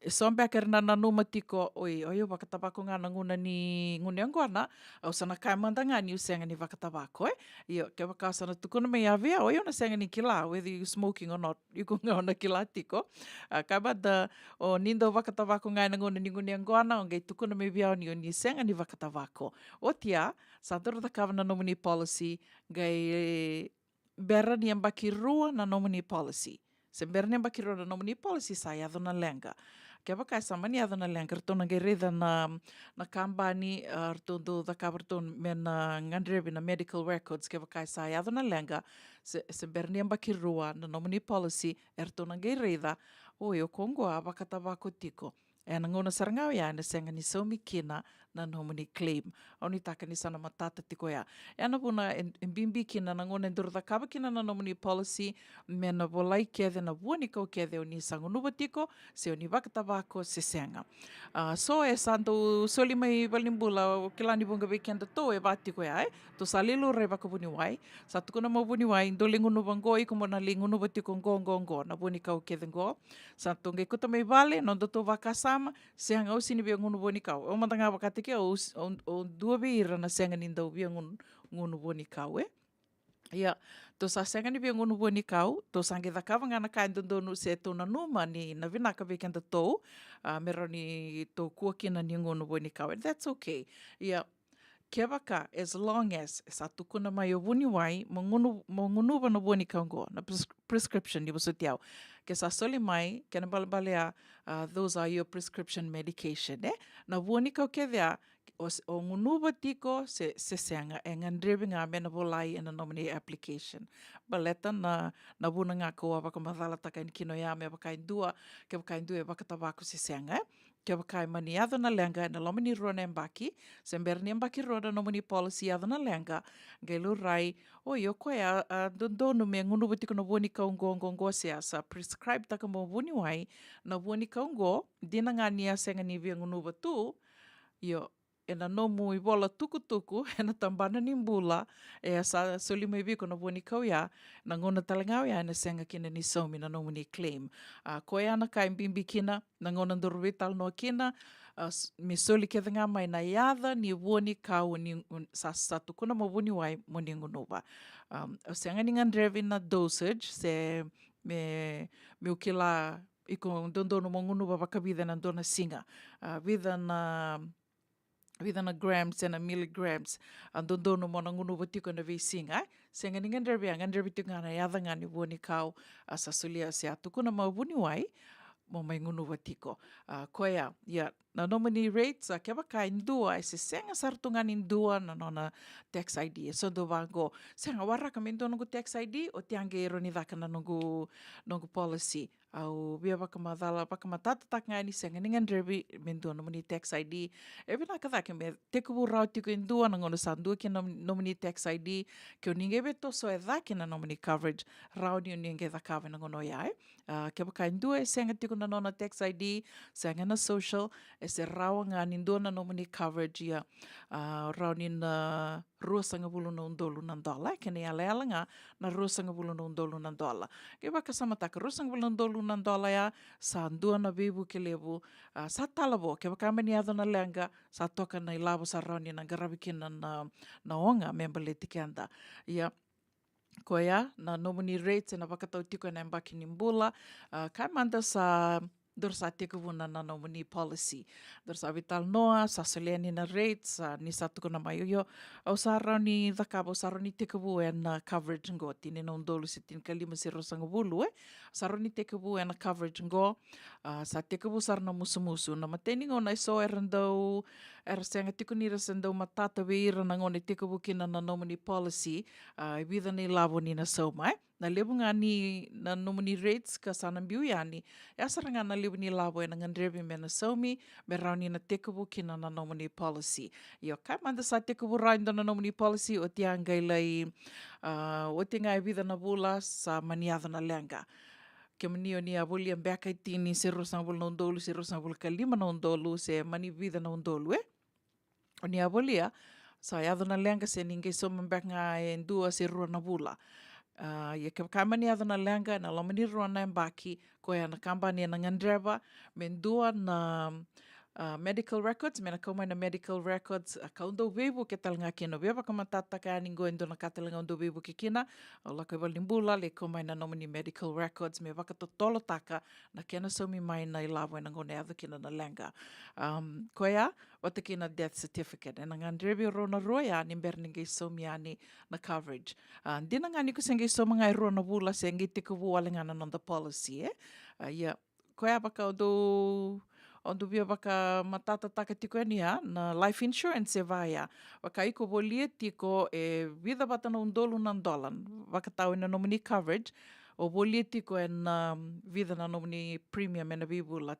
so back na numa tiko oi wakatabako nga nguna ni ngune ngona au sana kai mandanga ni senga ni wakatabako ke waka sana tuku na me avia na senga ni kila whether you smoking or not you ko nga kila tiko kabada o nindo wakatabako nga nguna ni ngune ngona ngai tuku na me via ni senga ni wakatabako otia sa dor da kavana no ni policy gai bera ni ambaki rua na no ni policy se bera ni ambaki rua na no ni policy sa ya dona lenga Kia wakai sa mani adana lenga rtona ngai reda na kambani rtondo da kabarton men ngandrebi na medical records kia wakai sa adana lenga se berni ambaki rua na nominee policy rtona ngai reda o yo kongo a wakata wako tiko. E na ngona sarangau ia na senga ni saumi kina na nominee claim. Oni taka ni sana matata tiko ia. E ana puna bimbi kina na ngona enduro da kaba kina na nominee policy me na volai kede na vuani kau kede o ni sangunuba tiko se o ni wakata wako se senga. So e santo soli mai walimbula o kilani bunga weekend to e watiko ia to sa lilo re wakabuni wai. Sa tukuna mabuni wai ndo lingunuba ngo i kumona lingunuba tiko ngo na vuani kau kede ngo. Sa tonge kuta mai vale no to wakasama seanga o sini bia ngunu boni kau. O matanga wakatike o dua beira na seanga ni ndau bia ngunu boni kau Ia, to sa senga ni bia ngunu boni kau, to sange da kava ngana kai ndondonu se tona numa ni na vinaka vekenda tou, mero ni to kuakina ni ngunu boni kau. And that's okay. Ia, kia waka, as long as sa tukuna mai o wuni wai, mo ngunu wana boni kau ngo, na prescription ni waso tiao. Ke sa soli mai, ke na balbalea, those are your prescription medication, Na wuni kau ke dea, o ngunuba tiko se seanga e ngandrebi ngā mena volai in a nominee application. Baleta na wuna ngā koa waka mathala taka in kino ia me waka indua, ke waka indua e wakata waku se seanga, Ke waka mani adana lenga na lomini rona mbaki, se mberni mbaki rona nominee policy adana lenga, gailu rai, o yo koe a dondonu me ngunuba tiko na wuni kaungo se asa prescribe taka mo wuni wai, na wuni kaungo, dina ngā nia senga ni via ngunuba tu, yo, e na nomu i wola tukutuku, e na tambana ni mbula, e a sa soli mai viko na wani kau ia, na ngona talangau ia na senga kina ni saumi na nominee claim. Koe ana kai mbimbi kina, na ngona ndoruwe tal noa kina, me soli ke ngā mai na iada ni wani kau ni sa tukuna ma wani wai mo ni ngunuba. O senga ni ngandrevi na dosage, se me ukila iko dondono mo ngunuba wakawida na dona singa. Vida na grams and a milligrams ang dondono mo na ngunu tiko na visinga senga ningan derbi tiko nga na yada nga ni woni kau sa sulia se atuko na mabuni wai mo may ngunu tiko koya ya na nominee rates kia baka indua se senga sarto nga indua na nona tax ID so do vango senga waraka mendo nungu tax ID o tiange ero ni daka na nungu policy au bia baka matata tak nga ni senga ningan derbi mendo nominee tax ID ebi na kadake me tekubu rau tiko indua na ngono sandu ki nominee tax ID ki o ninge beto so e daki na nominee coverage rau ni o ninge dakave na ngono iai kia baka indua e senga tiko na nona tax ID senga na social e se rau nga nindua na nominee coverage ia rau ni na $2.50 na dola kene ala nga na $2.50 na dola kia baka samataka $2.50 na dola ia sa ndua na bibu ke lebu sa talabo kia baka mani ado na lenga sa toka na ilabo sa rau ni na garavikina na onga member le tikenda ia Koe ia, na nominee rates e na wakatau tiko na mbaki ni mbula, kai manda sa dorsa teko vuna na nominee policy. Dorsa vital noa, sa soleni na rates, ni sa tuko na maioio, au sa rau ni dhakabo, sa rau ni teko vu e na coverage ngo, tine na undolu si tine kalima si rosanga vulu sa rau ni teko vu e na coverage ngo, sa teko vu sa na musu, na mateni ngo na iso erandau, senga tiko ni rasandau matata veira na ngone teko vu kina na nominee policy, vida ni lavo ni na sauma, na lebu nga ni na nominee rates ka sana biu yani e asara nga na lebu ni labo e na ngandrebi me na saumi me rau ni na tekubu kina na nominee policy io kai manda sa tekubu rau na nominee policy o tia ngailai o tia ngai vida na bula sa maniada na lenga ke mani o ni a buli ang beka itini se rosang bul na undolu se rosang bul kalima na undolu se mani vida na undolu o ni a buli sa iado na lenga se ninguém soma mbek nga e ndua se rua na bula ia ke kamani adana lenga na lomani rona mbaki ko ya na kambani na ngandreva mendua na medical records mena koma na medical records kaundo vebu ke talanga kino beba kama tata ka ningo endo na katalanga ndo vebu ke kina ola ko limbula le koma na nomini medical records me vaka tolo taka na kena somi mai na ilawa na ngone ado kina na lenga ko ya wata kina death certificate na ngandrebi rona roya ni berninge somi ani na coverage dina ngani ko senge so mga rona bula senge tiko walinga na the policy ia ko ya baka do o dubia baka matata taka tiko ania na life insurance e vai a. Waka iko volia tiko e vida bata na undolu na dolan. Waka tau ina nomini coverage, o volia tiko e na vida na nomini premium e na bibula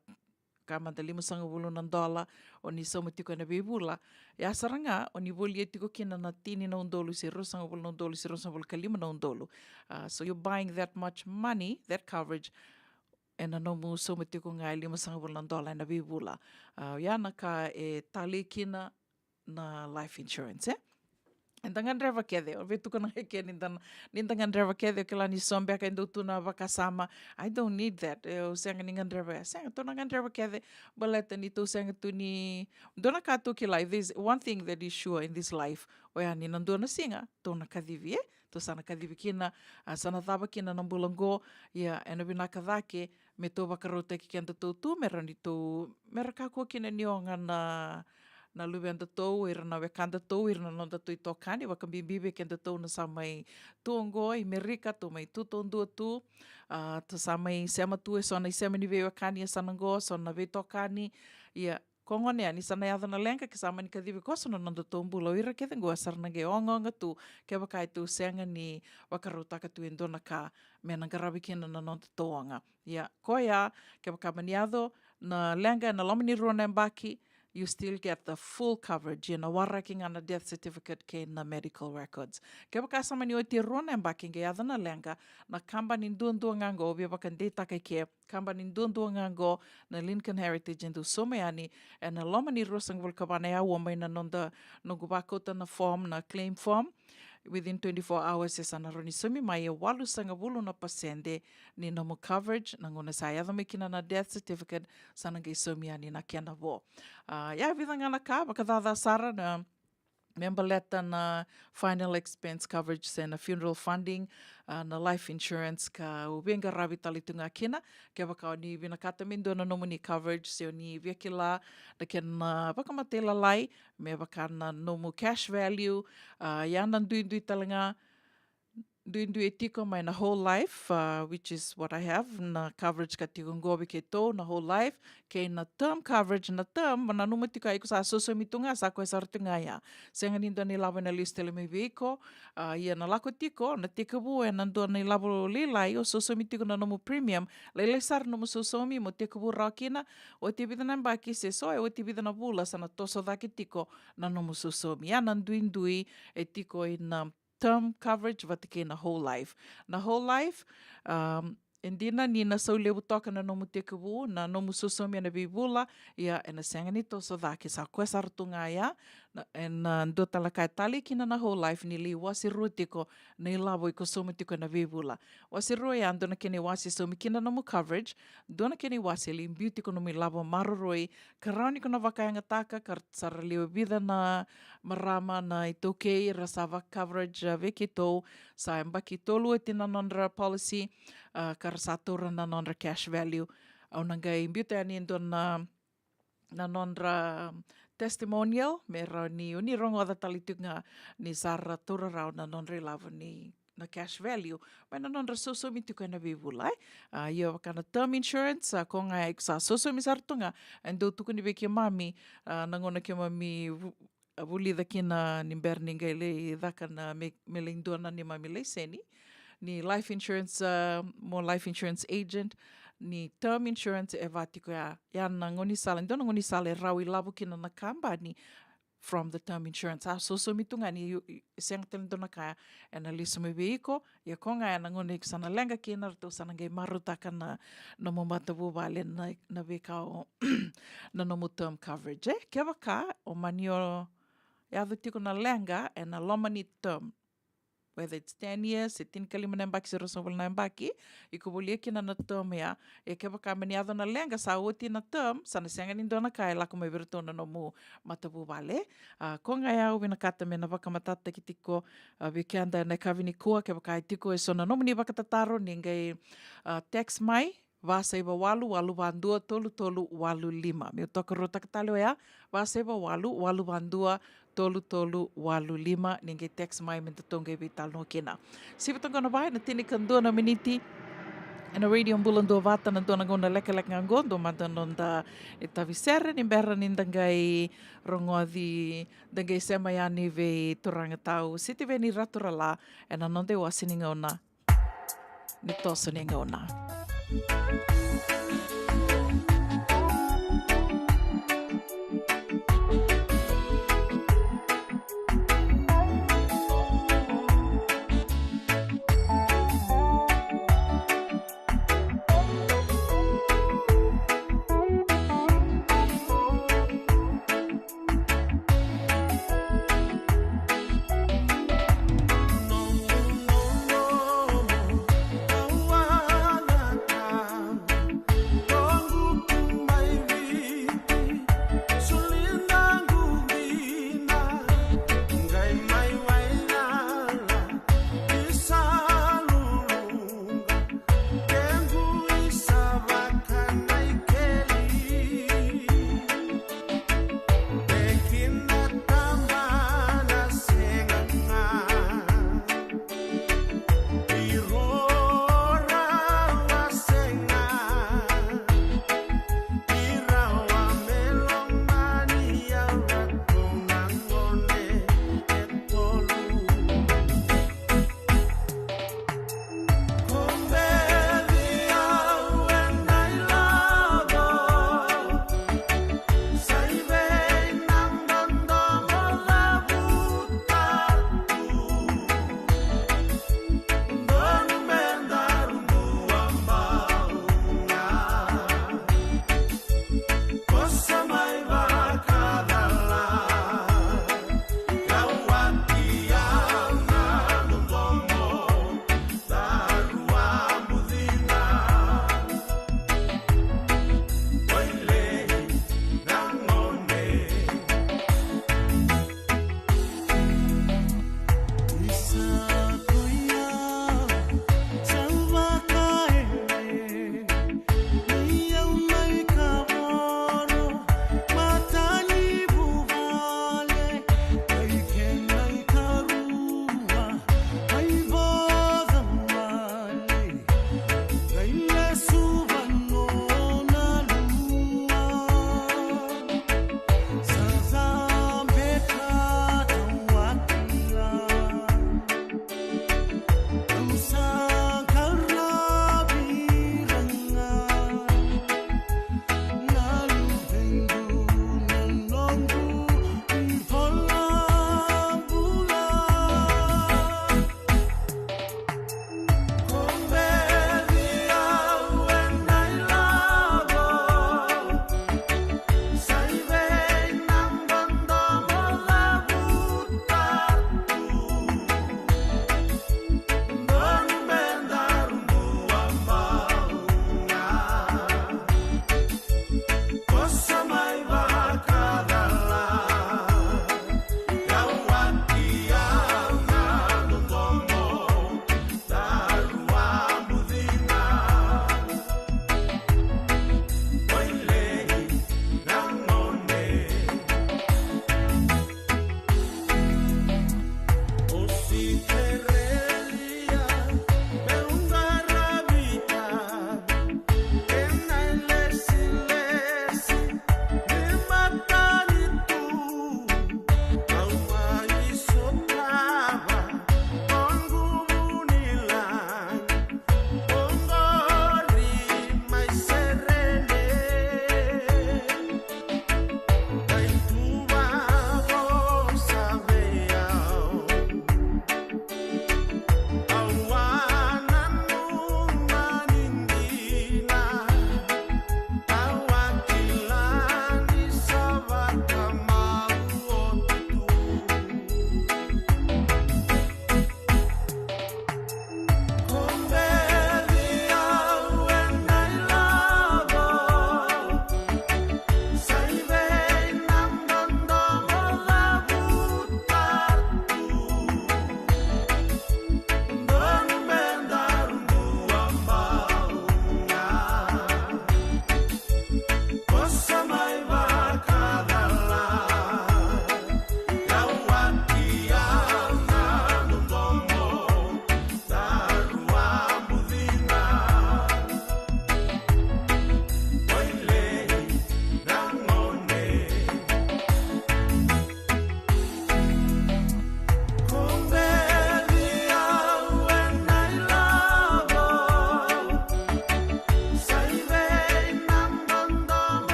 ka manda $5,000 o ni soma tiko na bibula. E asaranga, o ni volia tiko kina na tini na undolu si $2,000 na undolu si $2,500 na undolu. So you're buying that much money, that coverage, e na nomu soma tiko ngai $5,000 na bibula. Iana ka e tali kina na life insurance, eh? And tangan driver kede, o vetu kana heke ni tangan driver kede ke la ni sombe ka ndo tuna vakasama. I don't need that. O senga ningan driver, senga to nangan driver kede, baleta ni to senga tu ni dona ka to ki life. There's one thing that is sure in this life. O ya ni nandona singa, to na kadivi, eh? To sana kadivi kina, sana taba kina na bulango, ya ena bina kadake, me to vakarota ki kenda tu mera ni to, mera kako kina ni o ngana na luwe anda tau, ira na wekanda tau, ira na nonda tu i tokani, waka bibibe kenda tau na sa mai tuongo, i Merika, tu mai tutondua tu, tu sa mai sema tu e sona i sema ni ve wakani e sanango, sona ve tokani, ia, kongone ani sana yada na lenga ke sama ni kadive koso na nonda tau mbula, ira ke tengo asarna ge ongonga tu, ke wakai tu senga ni wakarutaka tu endona ka, me na garabi kena na nonda tau anga. Ia, koia, ke wakamaniado, na lenga na lomani ruana mbaki, you still get the full coverage, you know, waraking on a death certificate ke na medical records. Ke baka sama ni o te rona embaking ke adana lenga, na kamba ni ndua ngango, obia baka ndeta ke kamba ni ndua ngango na Lincoln Heritage ndu someani, e na loma ni rosang vulkabana ya wama ina nonda nungubakota na form, na claim form, within 24 hours e sana roni sumi mai e walu sanga vulu na pasende ni nomu coverage na ngona sa yadha mekina na death certificate sana ngai sumi ani na kiana vo. Ya vida ngana ka baka dada sara na member letter na final expense coverage se na funeral funding na life insurance ka ubenga rabi talitunga kina ke baka ni vina kata mindo na nomu ni coverage se ni vekila na ken baka matela lai me baka na nomu cash value ya na ndui talanga ndui tiko mai na whole life, which is what I have, na coverage ka tiko ngobi ke tō, na whole life, ke na term coverage, na term, na numa tiko ai ko sa soso mitunga, sa koe sartunga ia. Senga nindo ni lavo na listele me veiko, ia na lako tiko, na tiko bu, e nando ni lavo lilai, o soso mitiko na nomu premium, lele sar nomu soso mi, mo tiko bu rakina, o te vida na mbaki se soe, o te vida na bula, sa na toso dake tiko, na nomu soso mi. Ia na ndui e tiko i na term coverage watake na whole life. Na whole life, endina ni na sau lewu toka na nomu te kawu, na nomu susomi na bibula, ia e na senga ni toso dhake sa koe sartunga ia, e na ndo talakai tali kina na whole life ni li wasi rua tiko na ilavo i ko somu tiko na bibula. Wasi rua ia ndo na kene wasi somi kina nomu coverage, ndo na kene wasi li imbiu tiko nomu ilavo maroroi, karau niko na wakayanga taka, kar sara lewa vida na marama na i toukei rasava coverage veke tau, sa mbaki tolu e tina nondra policy, kar satura na nondra cash value, au nangai imbiu te ani ndo na nondra testimonial, me rau ni rongo da talitunga ni sara tura rau na nondra ilavo ni na cash value, mai na nondra soso mi tuka na bibula, ia wakana term insurance, ko ngai sa soso mi sartunga, ando tuku ni veke mami, na ngona ke mami vulida kina ni berninga le dhaka na melindona ni mami le seni, ni life insurance, more life insurance agent, ni term insurance e vatiko ya na ngoni sala, ndona ngoni sala e rau I lavu kina na kamba ni from the term insurance. So mitunga ni seng telindona kaya e na liso me veiko, ia konga e na ngoni sana lenga kina rato sana ngai marutaka na nomo matavu vale na vekao na nomo term coverage. Kia waka o manio e adu tiko na lenga e na loma ni term. Whether it's 10 years, 75 mbaki, 0.9 mbaki, I ko volia kina na term ia, e ke waka mani ado na lenga sa oti na term, sana senga ni dona kai lako mai virtona no mu matavu vale. Ko ngai au vina kata me na waka matata ki tiko, vike anda na kawini kua, ke waka I tiko e sona no mani waka tataro, ni ngai tax mai, Vasaiva walu, walu vandua, tolu walu lima. Me toka rota katalo ya, Vasaiva walu, walu vandua, tolu walu lima. Ninge text mai me tonga i vital no kena. Siva tonga na vai, na tini kandua na miniti, na radio bulan dua vata na tuana gona lek ngangon do mata nonda itavisere ni berra ni dangai rongoadi dangai semayani ve turanga tau siti ve ni raturala na nonde wasini ngona ni toso ni ngona. Oh,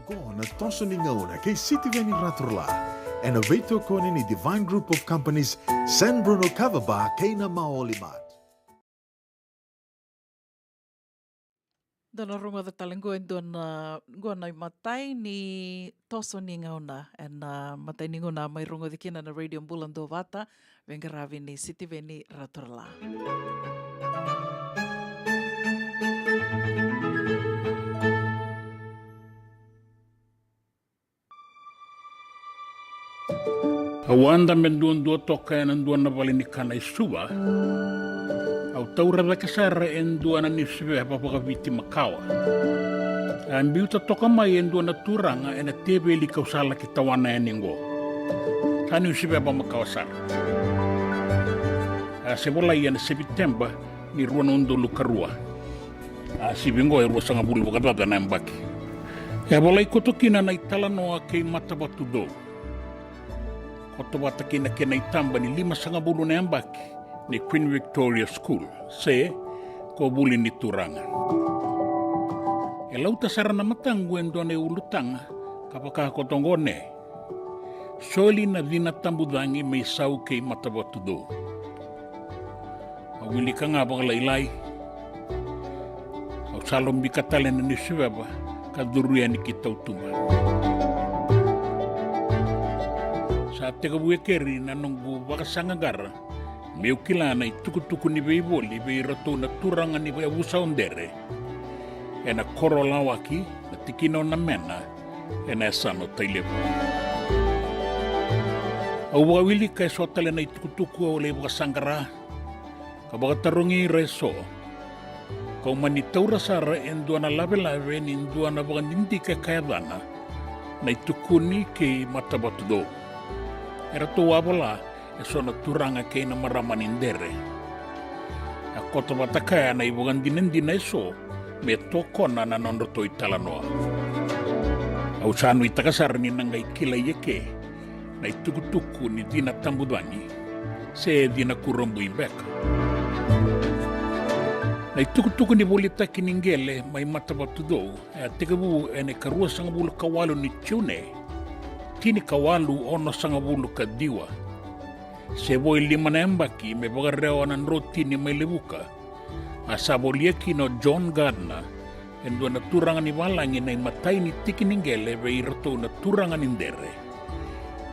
go na toso ni ngauna kay City Veni Raturla. And a veto ko ni Divine Group of Companies San Bruno Cavaba kay na maolimat. Dona runga da talengo en dona gona matai ni toso ni ngauna en matai ni nguna mai runga di kina na radio bulan do vata venga ravi ni City Veni Raturla. Awanda menduan dua toka en dua na valini kana isuwa. Au taura da kasara en dua na nisiwe hapa paka viti makawa. Ambiuta toka mai en dua na turanga en a tebe li kausala ki tawana en ingo. Tani usiwe hapa makawa sara. Sebola iana September ni ruana undo lukarua. Sibingo e rua sanga bulu wakatata na mbaki. Bola ikotokina na italanoa kei matabatu do. Kotobata kina kena itamba ni 5 sanga bulu na mbaki. Ni Queen Victoria School, se ko buli ni turanga. Lauta sarana matangu endone ulutanga, kapaka kotongone. Soli na vina tambudangi may sau kay matabatudo. Awili ka nga bang laylay. Aw salong bikatalen na ni Sibaba, kaduruyan ni kita utuma. Sa tegabuwe keri na nung bubakasangagara, meu kilana i tukutuku ni beiboli bei rato na turanga ni bei abusa ondere. E na korola waki na tikino na mena e na esano tailepo. Au wawili ka esotale na i tukutuku o lebo kasangara. Kabaga tarungi reso. Kau manitaura sara endua na lave-lave ni endua na baga nindi ka kayadana na itukuni ke matabatudo. E rato wabola e sona turanga kei na maramanindere. A kota watakaya na ibugan dinendina eso, me tokona na nonroto italanoa. Au sanu itakasar ni nangai kila yeke, na itukutuku ni dina tambudani, se dina kurombu imbeka. Na itukutuku ni bolita kiningele mai matabatudo, e tegabu ene karua sangabulu kawalu ni tune, tini kawalu ono sangabulu kadiwa. Se voi 5 na mbaki me bagarreo anan roti ni may lebuka. Asabolieki no John Gardner endua na turangan ni walangi na matay ni tikiningele be irato na turangan indere.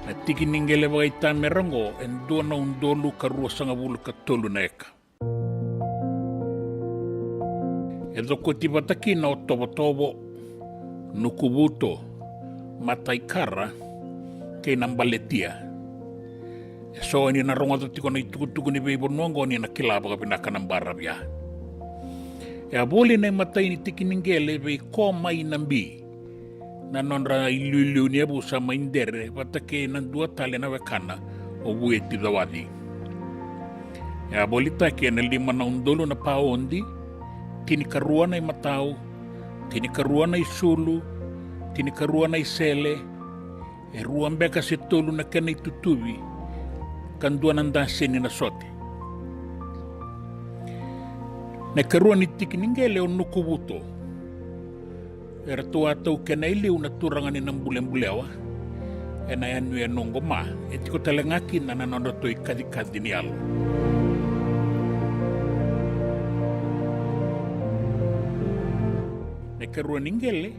Na tikiningele bagay tamerango endua na undolu karua sangabulu katolu na eka. Edo kotibataki na otobo-tobo nukubuto matay kara kay nambaletia. So ini na rongo tiko na itukutuku ni bebo nongo ni na kilaba ka pinaka ng barabya. Ya boli na matay ni tikiningele be ko may nambi. Na nonra ilulu niya bu sa maindere patake ng 2 tali na wekana o buweti dawadi. Ya boli take na 5 na undolo na paondi, tinikaruan ay mataw, tinikaruan ay sulu, tinikaruan ay sele, ruang beka si tulu na kanay tutubi, kanduan ang dasin ni nasote. Nakaruan ni tikiningele o nukubuto. Erto ataw kanailiw na turangan ni ng buleng-bulewa. E na yan yung nonggoma. E tiko talangakin na nanonotoy kadikad ni alo. Nakaruan ningele.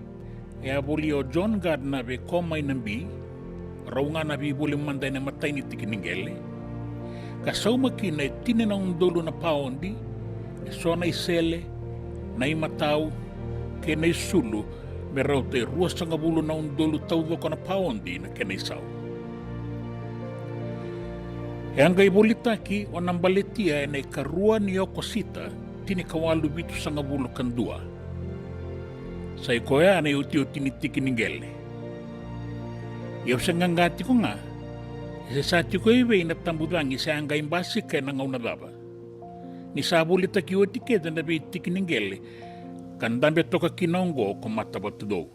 E abuli o John Gardner be komay nambi. Raunga na bibuli manday na matay ni tikiningele. Kasaw makina itinin ang dolo na paondi, so na isele, na imataw, kaya na isulu, meraw tayo ruwas ang abulo na ang dolo tawdo ko na paondi na kaya na isaw. E ang gaibolitaki o nambaletia na ikarua niyo kosita, tinikawalu bito sa abulo kandua. Sa ikoya na iutiyo tinitikiningele. Iyaw sa ngangati ko nga, sa sati ko iwe inatambudangi sa angay imbasik kaya nangaw na daba. Ni sabulit ak iwa tikeda na bitikiningele, kandambe toka kinongo kung matabatudo.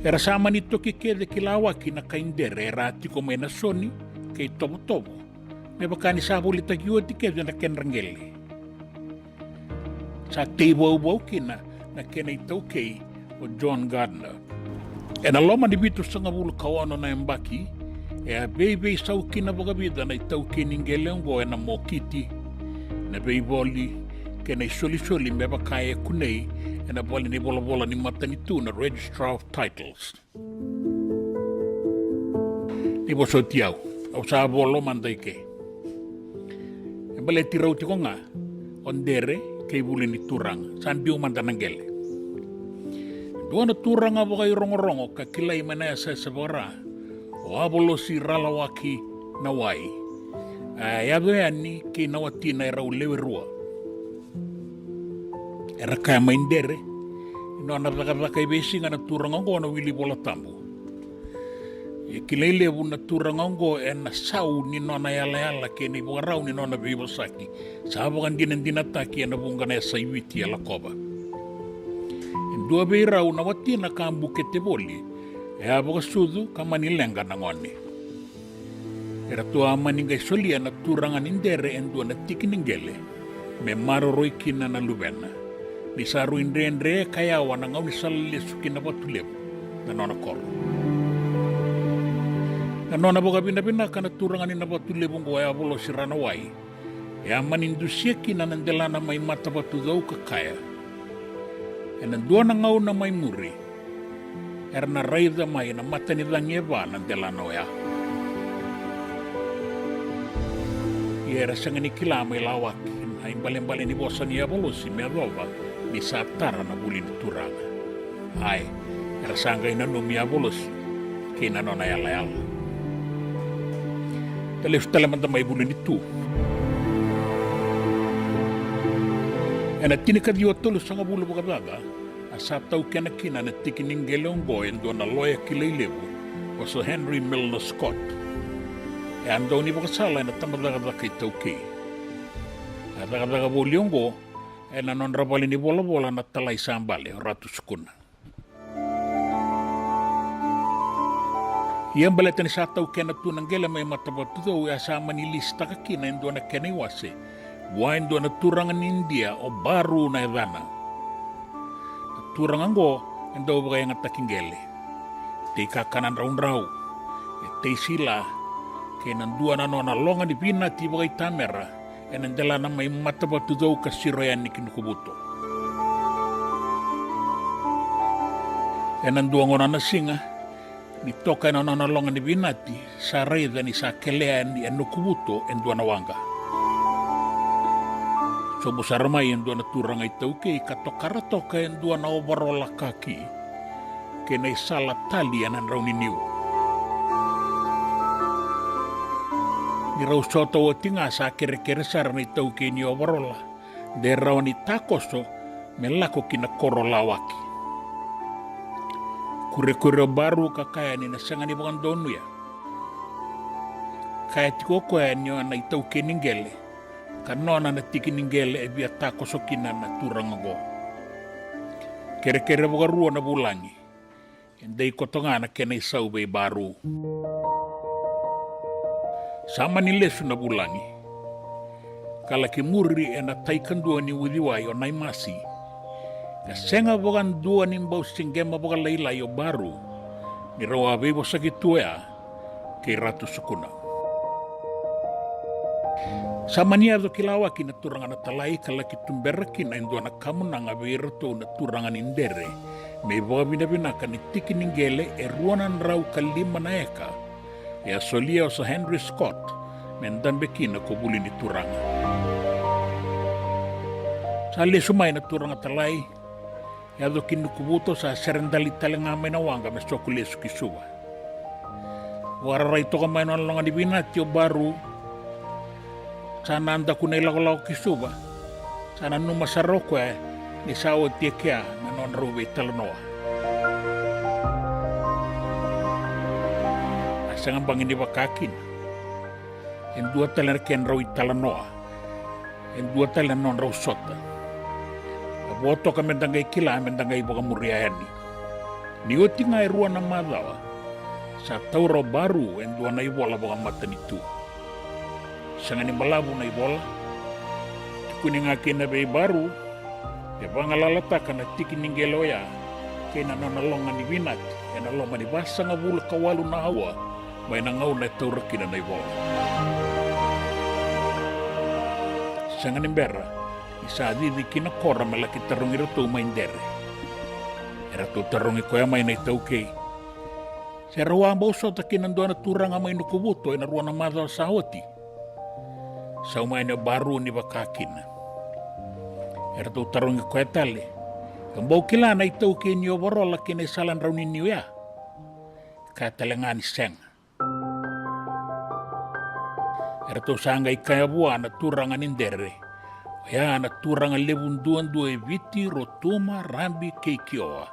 Era sama nito kikeda kilawa kinakaindere erati ko may nasoni kay tobo-tobo. May baka ni sabulit ak iwa tikeda na kenrangele. Sa tibaw-baw kina, na kena i taukei o John Gardner. E na loma ni bitu sanga vulu kawana na embaki, e a bei sau kina wakavida na i taukei ningele ongo e na mokiti, na bei voli kena i soli meba kaya kunei, e na voli ni bola ni matani tu na Registrar of Titles. Ni boso tiau, au saa volo mandai ke. E bale tirau tiko nga, ondere kei vuli ni turang, san biu mandanangele. Duana turanga wakai rongo ka kilai mana sa sabara, o abolosi ralawaki na wai. Yawe ani ki nawatina e rau lewe rua. E raka maindere, ino ana waka i besinga na turanga ngo na wili bola tambu. E kilai lewu na turanga ngo e na sau ni nona yala ke ni bukarau ni nona bibosaki. Sahabakan dinataki e na bungana e saiwiti ala koba. Dua beirau na watina kambu kete boli, e aboka sudu kamanilenga na ngoni. Era tua maningai solia na turanga nindere endua na tikiningele, me maroroi kina na lubena. Ni saru indre kaya wana ngau ni salile sukina watulebu, na nona koro. Na nona boka bina kana turanga ni na watulebu ngo e abolo sirana wai, e amanindusia kina nandelana mai mata watu dau kakaya. E na dua na ngau na mai muri, era na raida mai na matani dangi e vana delana oea. I era sanga ni kilama i lawaki, na imbale ni bosa ni abolosi me adova, ni satara na buli ni turanga. Ai, era sanga ina numi abolosi, ke ina nona yala. Tale manda mai buli ni tu. E na tinika diwa tolu sanga bulu bukadada, a sa tau kena kina na tikiningele ongo e ndo na loya kilailewu, o so Henry Milner Scott. E ando ni bakasala e na tamadagada kay tau kei. A dagadaga buli ongo, e na non rabali ni bola na talay sambale, o ratu sukuna. Iyan baleta ni sa tau kena tunanggele may matabatudo, e asama ni lista ka kina endo na kena iwase, wain doa na turangan India o baru na edana. Na turangan go, endo bagay ang atakingele. Te kakanan raun-rau, e te sila, kaya nandua na no na longa di pina ti bagay tamera, e nandala na may matabatu daw kasiroyan ni kinukubuto. E nandua ngo na nasinga, ni toka na longa di pinati, sa reda ni sa kelea ni enukubuto, endua na wanga. So busarmai yang dua na turang ay tauke katokara-toka yang dua na obarola kaki kena salat tali anan raw niniw. Ni raw soto o tinga sa kere-kere sar na tauke ni obarola de raw ni takoso melako kina korolawaki. Kure-kure baru kakaya ni nasanga ni bakan donu ya. Kaya tikoko ya niyo na itauke ningele. Kanona na tikiningele e bia tako sokina na turangago. Kere-kere boga rua na bulangi. Endai kotonga na kena isau bei baru. Sama ni lesu na bulangi. Kala ke muri e na taikan dua ni udiwai o naimasi. Na senga boga dua ni mbau singgema boga lailai o baru. Ni rawa bebo sakituea ke ratu sukuna. Sama niya do kilawaki na turangan na talay kalaki tumberaki na indo na kamunang abirato na turangan indere. May baga binabinaka ni tikiningele e ruanan raw kalima na eka. E asolia o sa Henry Scott mendambeki na kubuli ni turangan. Sa ali sumay na turangan talay e do kinukubuto sa serendali talangamay na wanga mesokulesu kisuwa. Wararay to kamay na lang ni binati o baru sana anda kunay lako kisuba. Sana numasaroko ni sao tiekea na non rubi talanoa. Asang bangin di bakakin. En dua talan ken raw talanoa. En dua talan non raw sota. Aboto ka mendangay kila mendangay boga muriani. Ni oti nga ruan na madawa. Sa tauro baru en dua na ibola boga matanitu. Sanga ni malabu na ibola. Kuning akin na bay baru, E vangalalata kana tiki ningelo ya kena nanalonga ni winat e nalonga ni basanga vula kawalu na hawa mai na ngau na taurakina na iwola. Sanga ni mbera isa adidi kina kora malaki tarungi rato maindere. E rato tarungi koya mai na itau kei. Se rawa ambauso ta kinandua na turanga mai nukubuto e na ruana madha sa hoti. Sa umay na baru ni bakakina. Era tu tarungi koe tale. Kambau kila na itau ke ni overola kene salan rauni niu ya. Ka talengani senga. Era tu sanga ikaya bua na turanga nindere. Ya na turanga lebunduan dua viti rotuma rambi keikioa.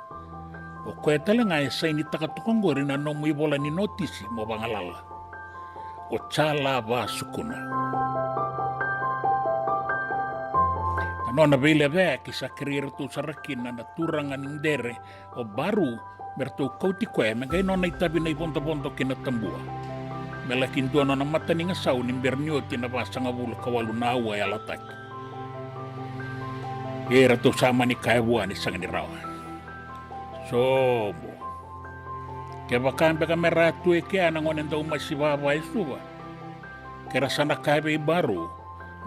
O koe talenga e saini takatokongori na nomu ibola ni notisi mo bangalala. O chala va sukuna. Nona vile vea ki sa krier tu sarakina na turanga nindere o baru bertu kauti koe mengai nona itabi na ibonto-bonto kina tambua. Melakin dua nona mata ni ngasau ni bernioti na basanga bulu kawalu na awa ya lataki. Era tu sama ni kaibua ni sanga ni rawa. Sobo. Ke bakambe kamera tu e ke anangon enda umasiwawa isuwa. Kera sana kaibe baru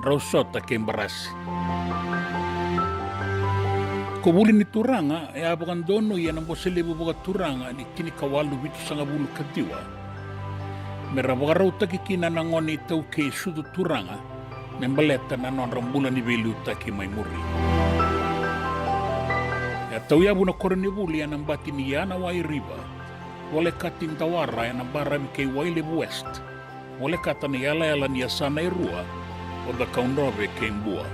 rausota ke embarasi. Kubuli ni turanga e abakan dono ya namboselebu boga turanga ni kini kawalu bitu sanga bulu katiwa. Mera boga rauta kikina nangoni tau ke sudu turanga membaleta na non rambula ni velu taki mai muri. Ya tau ya buna koroni buli ya nambati ni yana wai riba. Wale katin tawara ya nambara mike wailebu west. Wale kata ni yala ni asana irua o da kaunrobe ke imbua.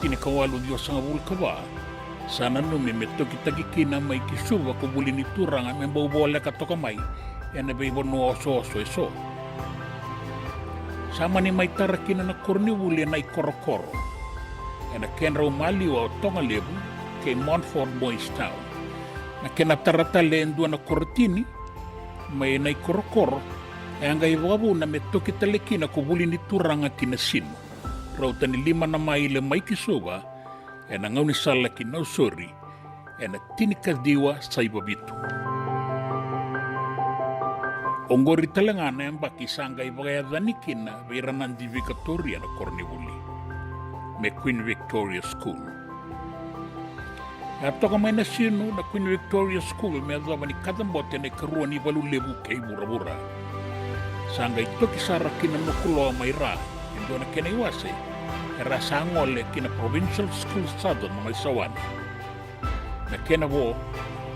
Tini kawalu dio sanga bulu kawa. Sana numi me toki taki kina mai kisuwa ko buli ni turanga me mbau bole katoka mai. Yana beibo no oso eso. Sama ni mai tarakina na korni buli na ikorokoro. Yana kenra umali wa tonga lebu ke Montfort Boys Town. Na kena tarata le endua na korotini mai na ikorokoro. Anga iwabu na me toki talekina ko buli ni turanga kina sino. Rauta ni 5 na maile mai kisoba e na ngauni sala ki nausori e na tinika diwa sa ibabitu. Ongori talangana yang baki sanga ibagaya dhanikina veiranan di Victoria na Cornivuli me Queen Victoria School. E aptoka mai na sino na Queen Victoria School me adhava ni katambote ne karua ni valu lebu kei bura-bura. Sanga itoki sara kina nukuloa mai ra dona kena iwase era sangole kina Provincial School Southern mai sawan na kena wo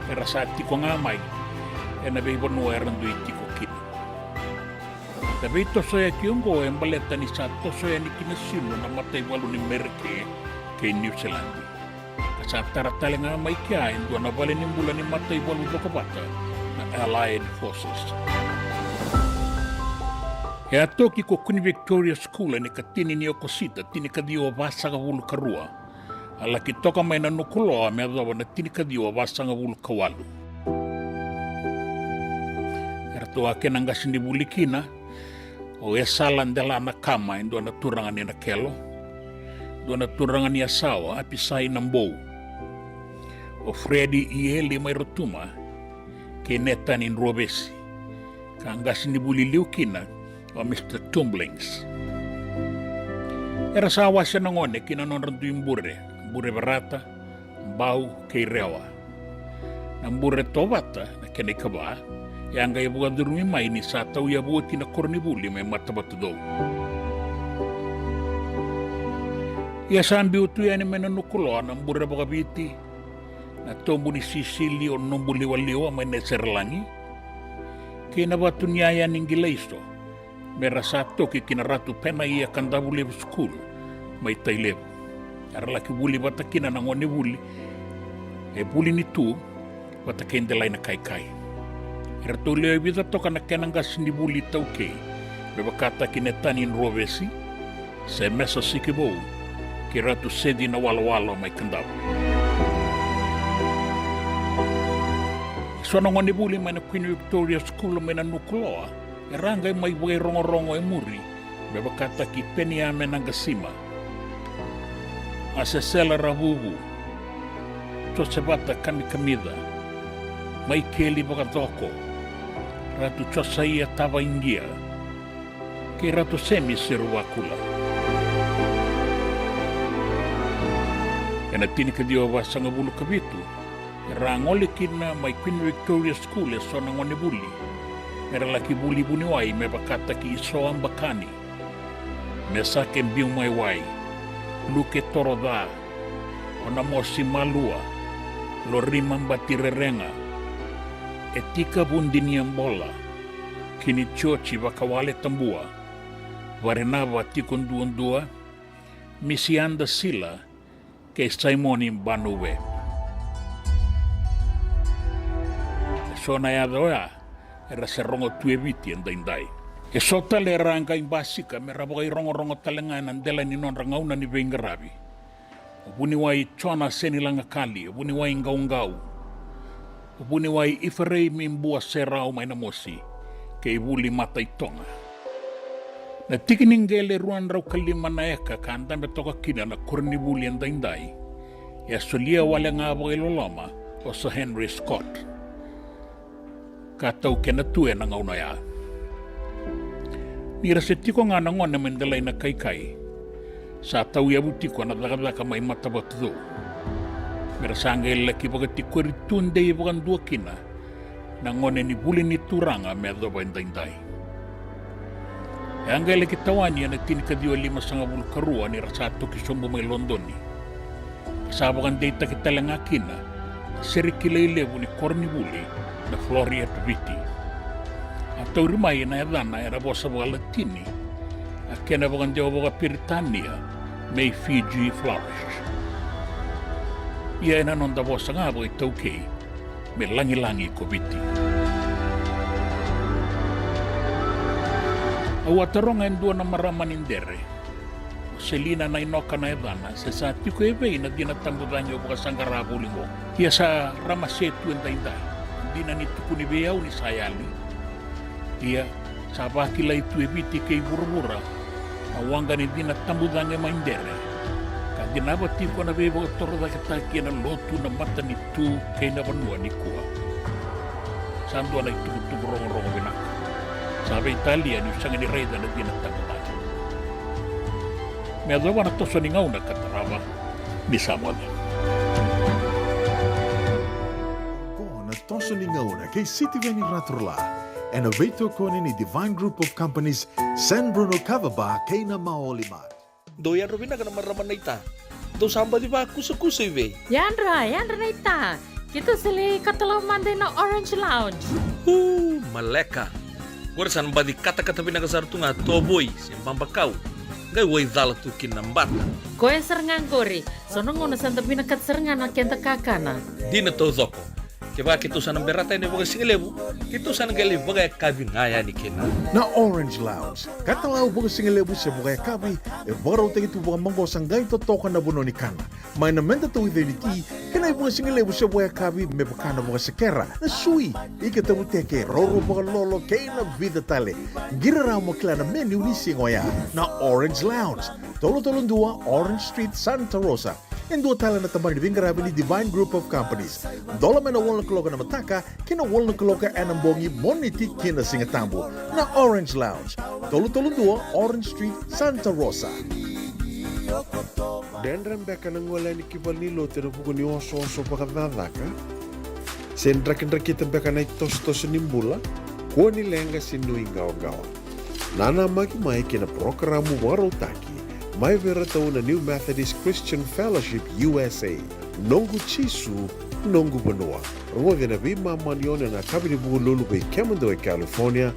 era sa tiko ngamai ena beibo no era ndu tiko kina da beito soya kiongo embaleta ni sa to soya ni kina sino na matai walu ni merke ke New Zealand sa taratale ngamai kia endo na vale ni mbula ni matai walu dokabata na Allied Forces. E a toki ko Queen Victoria School ni ka tini ni okosita, tini ka dio vasanga vulu karua. Ala ki toka mai na nukuloa me adhawa na tini ka dio vasanga vulu kawalu. Era toa kena ngasindi bulikina, o e salan dela na kama endo na turanga ni na kelo. Do na turanga ni asawa apisai na mbou. O Freddy ieli mai rotuma, ke neta ni nrobesi. Ka ngasindi buliliukina, o Mr. Tumblings. Era sa wasya nangone kina non randu imbure barata, mbau kei rewa. Nambure tovata na kene kaba, yanga ibuga durumi mai ni sa tau ya buat kina kornibuli me matabatu dou. Ia sambi utu ya ni mena nukuloa nambure bagabiti, na tombu ni sisili o nombuli waliwa mai neserlangi, kina batu nyaya ningilaiso, mera sato ki kina ratu pena ia kandabu levu school mai tailevu. Aralaki buli bata kina na ngone buli. E buli ni tu bata kendelai na kai kai. Era to leo vida toka na kenangas ni buli tauke. Beba kata kine tani nrovesi. Se mesa sikibou. Ki ratu sedi na wala mai kandabu. So na ngone buli mai na Queen Victoria School mai na nukuloa. E ranga mai buai rongo-rongo e muri. Beba kata ki peni ame nangasima. Asesela ravuvu, tosebata kamikamida, mai keli bakatoko, ratu chosaia tava ingia, ke ratu semi seruakula. Kena tini kadio wasanga bulu kabitu, rangoli kina mai Queen Victoria School e sona ngone buli, mera laki buli buniwai me bakata ki iso ambakani, me sake mbiu mai wai, luke torodha, ona mosi malua, lo rimamba tirerenga, etika bundini ambola, kini chochi wakawale tambua, varenava tikonduondua, misi anda sila, ke Simoni Banuwe. Sona ya doa, era serongo tueviti endaindai. E sota le ranga imbasika me rabogai rongo talenga nandela ni non rangauna ni vengarabi. Ubuni wai chona seni langa kali, ubuni wai ngau. Ubuni wai iferei mimbua serau maina mosi, ke ibuli mata itonga. Na tikiningele ruan rau kalima na eka ka andambe toka kina na kornibuli endaindai. Ya solia wale ngabogai loloma o Sir Henry Scott. Ka tau kena tue na ngauna ya. Nira se tiko ngā nangone mendelai na kai. Sa tau ia butiko na daka mai matabatu. Mera sanga ila ki baga tiko ritunde i baga ndua kina. Na ngone ni buli ni turanga me adoba indaindai. E anga ila ki tawani ana tini ka diwa 5 karua ni rasa toki sombo mai Londoni. Sa baga ndeita ki talenga kina. Serikila ilevu ni korni buli na Floria Taviti. Atau rimai na edana era bosa boga Latini, a kena boga ndeo boga Piritania, may Fiji flourish. Ia ena non da bosa nga boga taukei, me langi ko biti. Au ataronga endua na maramanindere, o selina na inoka na edana, se sa tiko ebe na dina tambudanyo boga sangarabu lingo. Ia sa ramasetu endaindai, dina ni tukuni beau ni sayali. Ia sa bakila itu ebiti kei burubura awanga ni dina tambudange maindere ka dina bati ko na bebo torda kita kina lotu na mata ni tu kei na banua ni kua sandu na itu rongo binak sabe Italia ni sanga ni reida na dina tambudange me adoba na toso ni ngauna katarava ni samada Ko na toso ni ngauna kei City Veni Ratrola. En een weto koning die Divine Group of Companies San Bruno Cavaba Keina Maolimat. Do yan robina ka na maraman na ita. Do samba di ba kusa-kusa iwe. Yandra na ita. Kita sili katalaw mande na Orange Lounge. Maleka. Gorsan ba di kata-kata pinakasar tu nga toboy simpang bakaw. Ngay way dala tu kinambata. Koe serengan kori. Sonong ngono santa pinakat serengan na kenta kakana. Di na to zoko. Kaya kita sana berata ini bagai singlebu, kita sana gali bagai kabi ngaya ni kena. Na Orange Lounge, kata lau bagai singlebu se bagai kabi, baru tegi tu bagai manggo sanggai to toka na bono ni kana. Mai na menta tu identiti, kena bagai singlebu se bagai kabi me bakana bagai sekera. Na sui, ika tabu teke roro bagai lolo keina vida tale. Gira ramo klana menu ni singoya. Na Orange Lounge, tolo-tolong 2 Orange Street, Santa Rosa. En dua tala na tamari vingarabi ni Divine Group of Companies. Dola mena wolna kaloka na mataka, kina wolna kaloka anambongi moniti kina singatambo. Na Orange Lounge, tolo-tolo 2 Orange Street, Santa Rosa. Dendram beka nang wala ni kibal ni lo tero buko ni oso pakadadaka. Sen drakin beka na tos nimbula, ko ni lenga sinu ingaw-gawa. Nana mai kina programu waro taki. Mai vera tau na New Methodist Christian Fellowship USA. Nongu chisu, nongu banua. Rungo vina vima manione na kabini bugu lulu bei kemundo e California.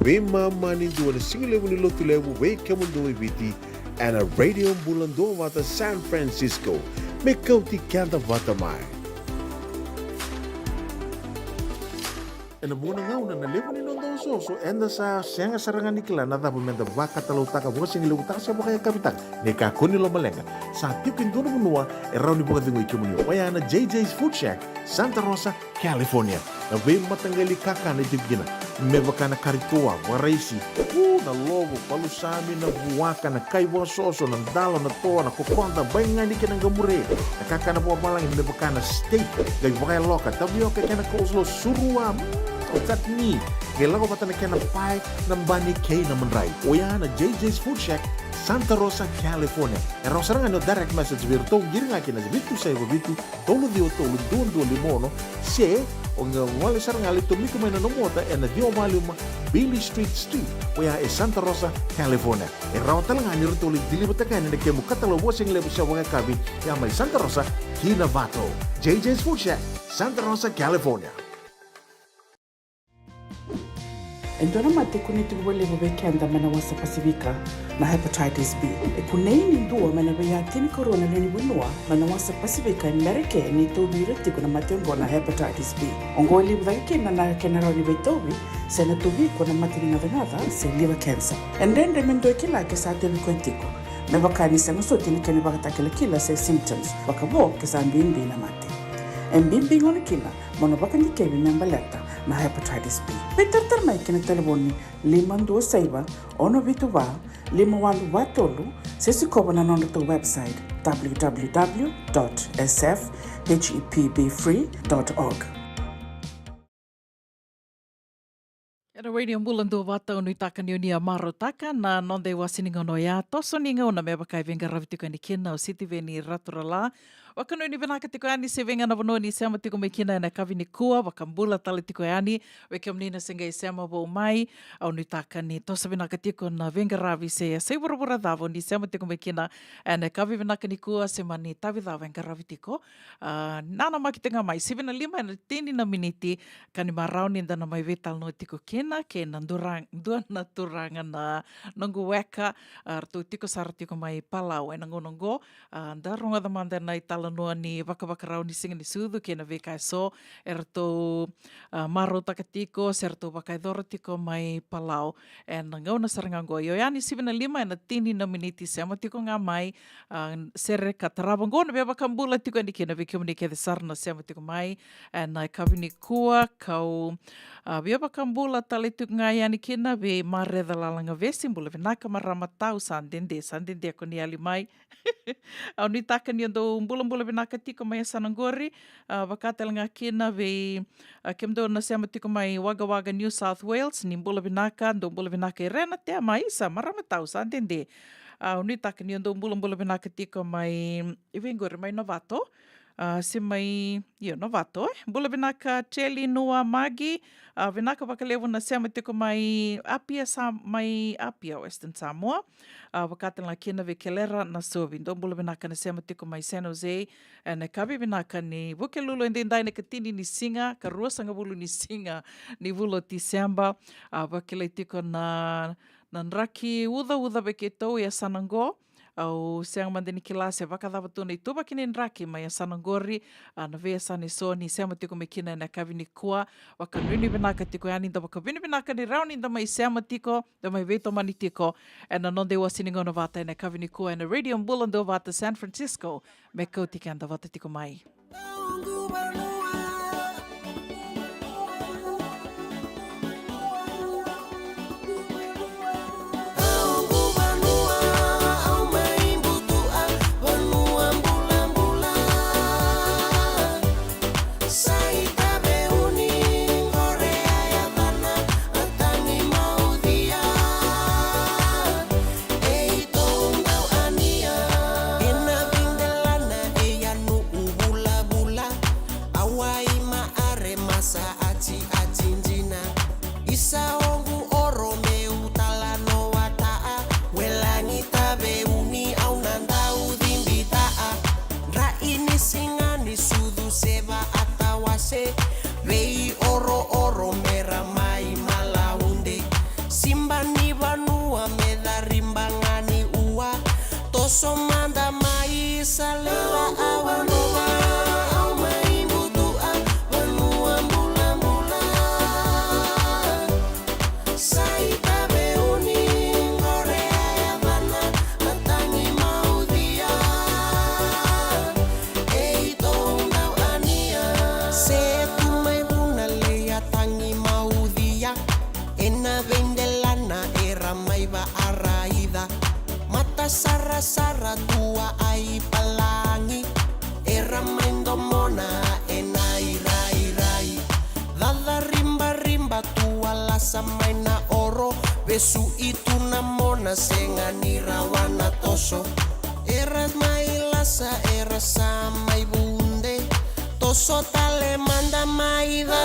Vima mani dua na singilevu ni lotu levu bei kemundo e viti. And a radio bulando vata San Francisco. Me kauti kanta vata mai. En een mona ngau na levu ni nondo so enda sa sianga sarangan ikila na dapat menda baka talau taka buka singi lu taka siapa kaya kapitang neka kuni lo malenga sa tiukin dono menua erau ni buka dingo ikimuni waya na JJ's Food Shack Santa Rosa California na be matanggali kaka na jibgina mebakana karitua waraisi na logo palusami na buwaka na kaiwa soso na dalo na toa na kukonda bayangani ka ng gamure na kaka na buwa malang mebakana steak gay wakay loka tabio kaya na kauslo surua o tatni gay lago pata na kaya na pie ng bani kay na manray oya na JJ's Food Shack Santa Rosa, California. Era sarang ano direct message virtual giring akin na bitu sa bitu tolo dio tolo don limono se o nga wala sarang ali to miko may nanomota na dio maluma Billy Street oya e Santa Rosa, California. Era talang ani rutuli dilibata kan na kemu katalo bosing lebo sa mga kabi ya may Santa Rosa, Kinavato. JJ's Food Shack, Santa Rosa, California. Endona mate kuniti wale wekenda mana wasa Pasifika na hepatitis B. Kuneini ndua mana weyatini corona leni winua mana wasa Pasifika Amerike ni tobi reti kuna mate na hepatitis B. Ongo libu dhake na kenara ni betobi sena tobi kuna mate ni nada se liver cancer. And then remendo kila ke sa tebi kwentiko. Me bakani sa ngusoti ni kene bakata kila se symptoms bakabo ke sa mbimbi na mate. Mbimbi ngona kila mono bakani kebi membaleta na hepatitis B. Peter mai kena telefoni 526 ono vituva 51 sesi koba na nonda to website www.sfhepbfree.org. Era radio Mulando wata unu taka ni unia maro taka na nonde wasiningono ya toso ninga una meba kai venga ravitiko ni kina o siti veni raturala. Wakano ni venaka tiko yani se venga na vono ni sema tiko me kina na kavi ni kua wakambula tali tiko yani weke mnina senga sema bo mai au ni taka ni toso venaka tiko na venga ravi se se burabura davo ni sema tiko me kina na kavi venaka ni kua sema ni tavi davo venga ravi tiko nana makitenga mai 7:05 na tini na miniti kani marau ni ndana mai vetal no tiko kina ke na duana turanga na nongo weka tu tiko sar tiko mai palau e nango da ronga da manda na itala noa ni wakawakarau ni singa ni sudu ke na veka so erto maro takatiko serto wakaidoro tiko mai palau e nango na sarangango yo yani 7:05 e na tini na miniti sema tiko nga mai sere katarabongo na beba kambula tiko ni ke na veka mni ke de sarna sema tiko mai e na kavini kua kau beba kambula tali tuk ngai ani kina ve mareda lalanga vesi mbula venaka maramatau sandende ako ni ali mai au ni taka ni ando mbula venaka tiko mai sanangori vakatelanga kina ve kemdo na sema tiko mai Wagga New South Wales ni mbula venaka irena te mai sa maramatau sandende au ni taka ni ando mbula venaka tiko mai ivengori mai Novato si mai Novato mbula venaka Cheli Noa Magi venaka wakalevu na sema tiko mai Apia Western Samoa wakatala kina ve kelera na sovi ndo mbula venaka na sema tiko mai San Jose na kabi venaka ni vukelulu endendai na katini ni singa karua sanga bulu ni singa ni vulo Disemba wakele tiko na nraki uda beke tau ya sanango au seang mandeni kilase vakadava tuna i tuba kini nraki mai a sanangori na vea sane so ni seama tiko me kina na kavini kua wakanuni vinaka tiko yani da wakavini vinaka ni rauni da mai seama tiko da mai veto mani tiko na nonde wa siningo na vata na kavini kua na radio mbulando vata San Francisco me kautika anda vata tiko mai. iva araida mata sarra sarra tua ai palangi era maindo mona e nai rai rai dada rimba rimba tua lasa maina oro besu itu na mona sengani rawana toso eras mai lasa eras samai bunde toso tale manda mai da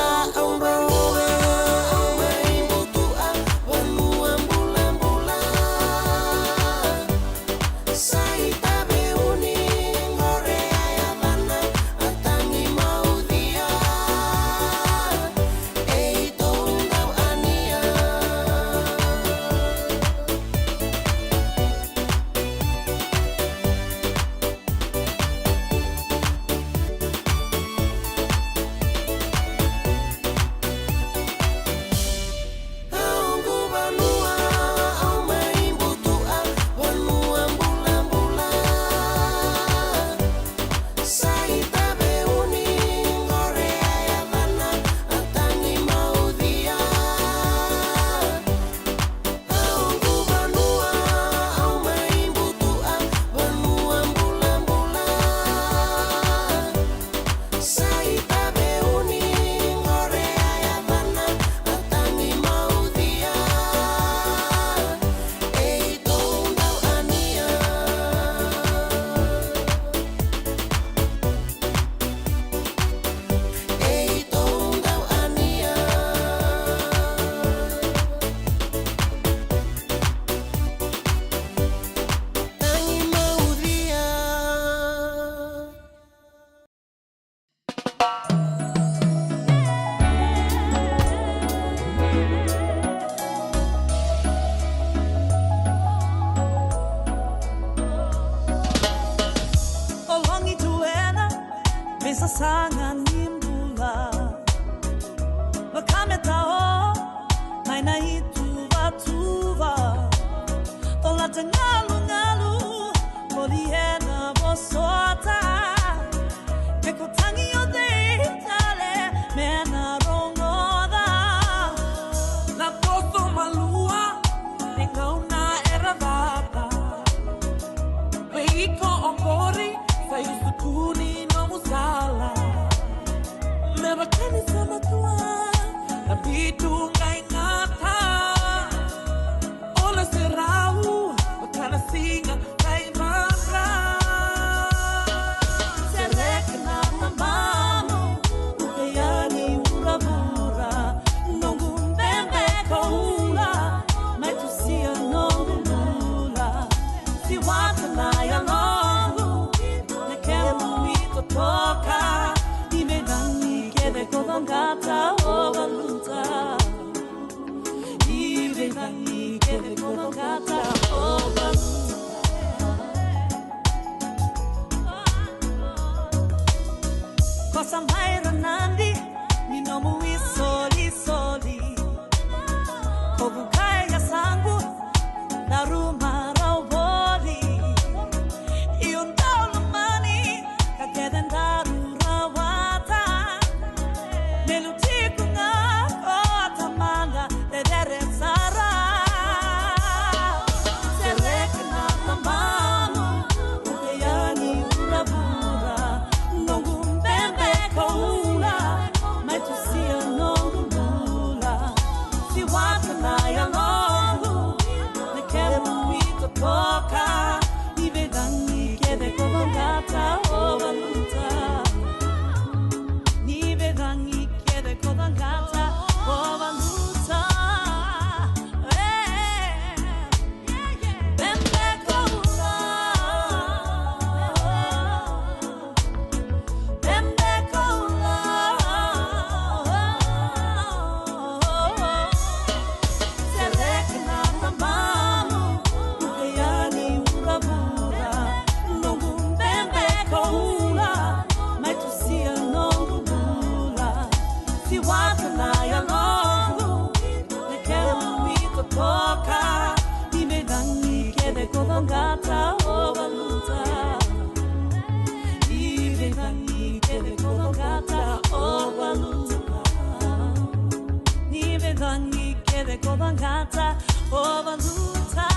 Ni vedani che de codangata o valuta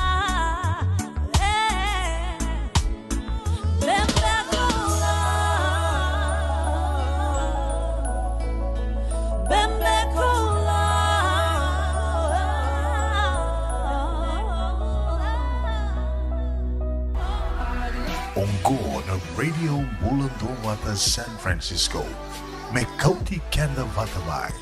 Ongo na Radio Mulanto Wata San Francisco. Me kauti kenda vatamai.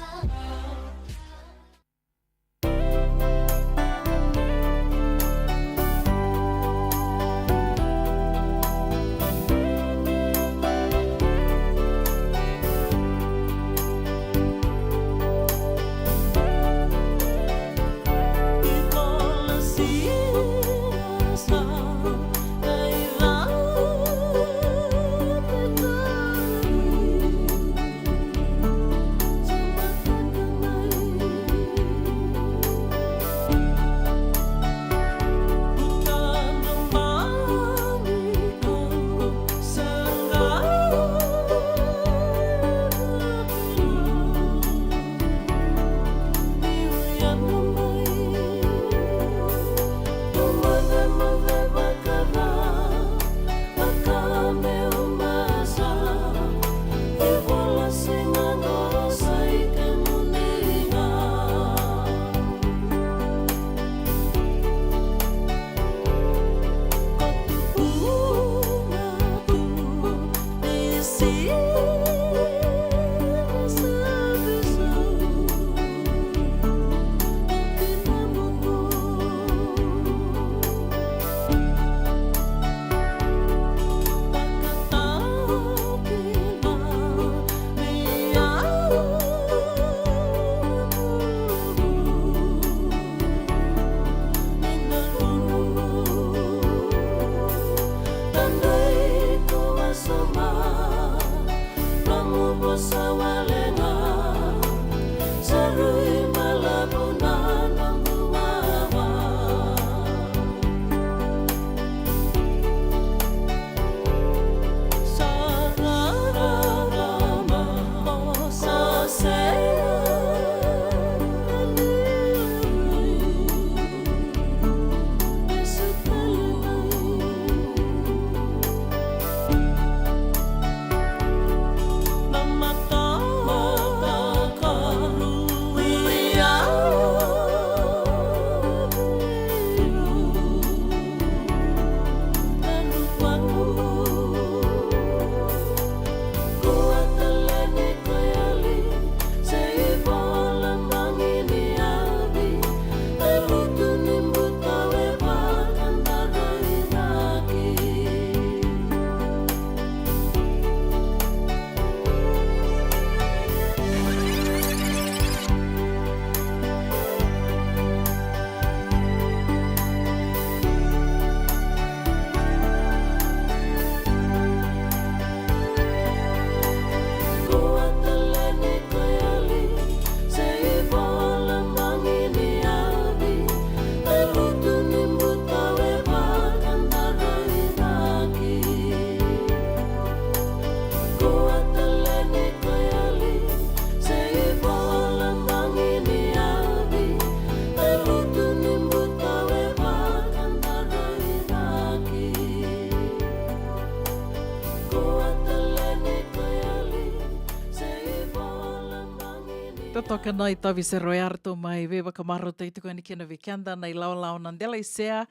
Toka nai tavi se roi arto mai wewa kamaro te tuku ani kena vikenda nei lau nandela i sea.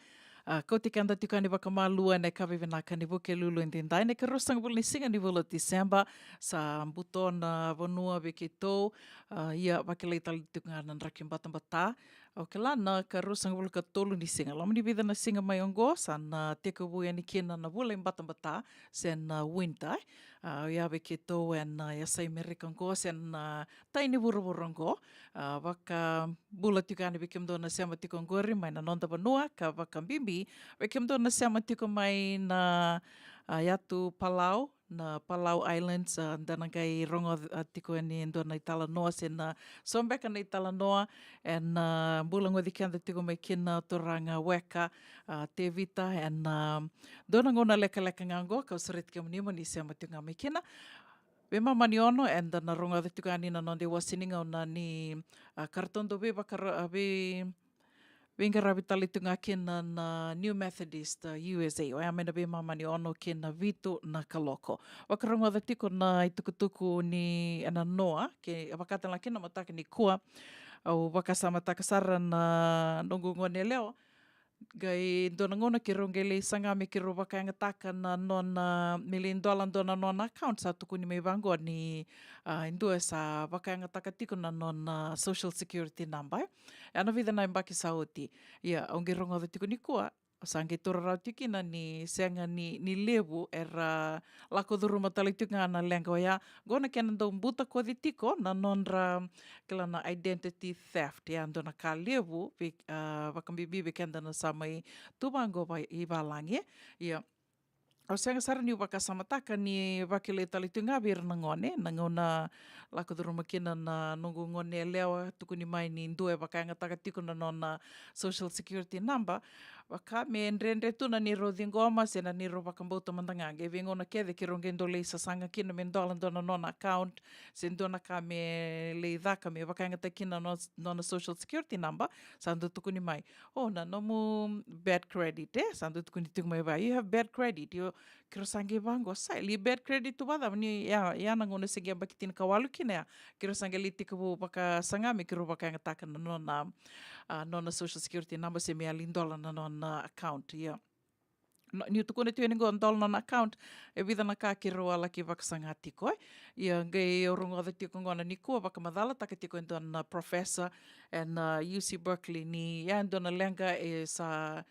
Ko te kanda tuku ani wakamalua nei kawe vina ka ni wuke lulu in tendai nei ka rosanga bulu ni singa ni wula December sa mbuto na vanua wiki tō ia wakelei tali tuku ngana nraki mbatambata. O ke lana ka rosanga bulu ka tolu ni singa. Lamani vida na singa mai ongo sa na teka wui ani kena na wula in mbatambata sen winter. Ia wiki tō en ia sai American go sen taini wurawarongo. Waka bula tuku ani wiki mdona seama tuku ngori mai na nonda vanua ka waka mbimbi. Wiki mdona seama tuku mai na iatu Palau, na Palau Islands, danangai rongo tiko ni ndona i Talanoa sen sombeka na i Talanoa en bula ngodi kanda tiko mai kina toranga weka te vita en dona ngona leka ngango ka usarit ke munimo ni seama tuku mai kina. Ve mamani ono en na rongo tiko ani na nonde wasininga ona ni kartondo ve Venga rawi tali tunga kena na New Methodist USA. O ea mena be mamani ono kena Vito na Kaloko. Wakarongo da tiko na i tukutuku ni ana noa. Ke wakatala kena mataka ni kua. Au wakasama takasara na nongo ngone leo. Gai dona ngona ki ronge le sanga me ki ro wakaanga taka na nona $1 million dona nona account sa tukuni me vango ni indua sa wakaanga taka tiko na nona social security number. Ana vida na mbaki sa oti. Ia, onge rongo tiko ni kua. Sange tora rau tikina ni senga ni lewu era lako duru matali tika na lenga ya gona kena do mbuta ko di tiko na nonra kila na identity theft ya dona ka lewu wakambibi bekenda na samai tubango ba ibalangi ya o senga sara ni waka samataka ni wakile tali tunga bir na ngone na ngona lako duru makina na nungu ngone lewa tukuni mai ni ndue wakanga taka tiko na nona social security number waka me enrendre tuna ni ro dingoma sena ni ro wakambauta mandangange vingona kede ki rongendo le sasanga kina me ndola dona nona account sen dona ka me le dhaka me wakanga takina nona social security number sandu tukuni mai na nomu bad credit sandu tukuni tuku mai vai you have bad credit you kira sange vango sai li bad credit tu wada ni ya na ngona sege bakitin kawalu kina kira sange li tiku baka sangame kira baka ngataka na nona social security number se me $1 na nona account ni tu kone tueni go $1 nona account e vida na ka kira wala ki vakasanga tiko ia ngai orongo da tiko ngona ni kua baka madala taka tiko na professor and UC Berkeley ni ya ndona lenga sa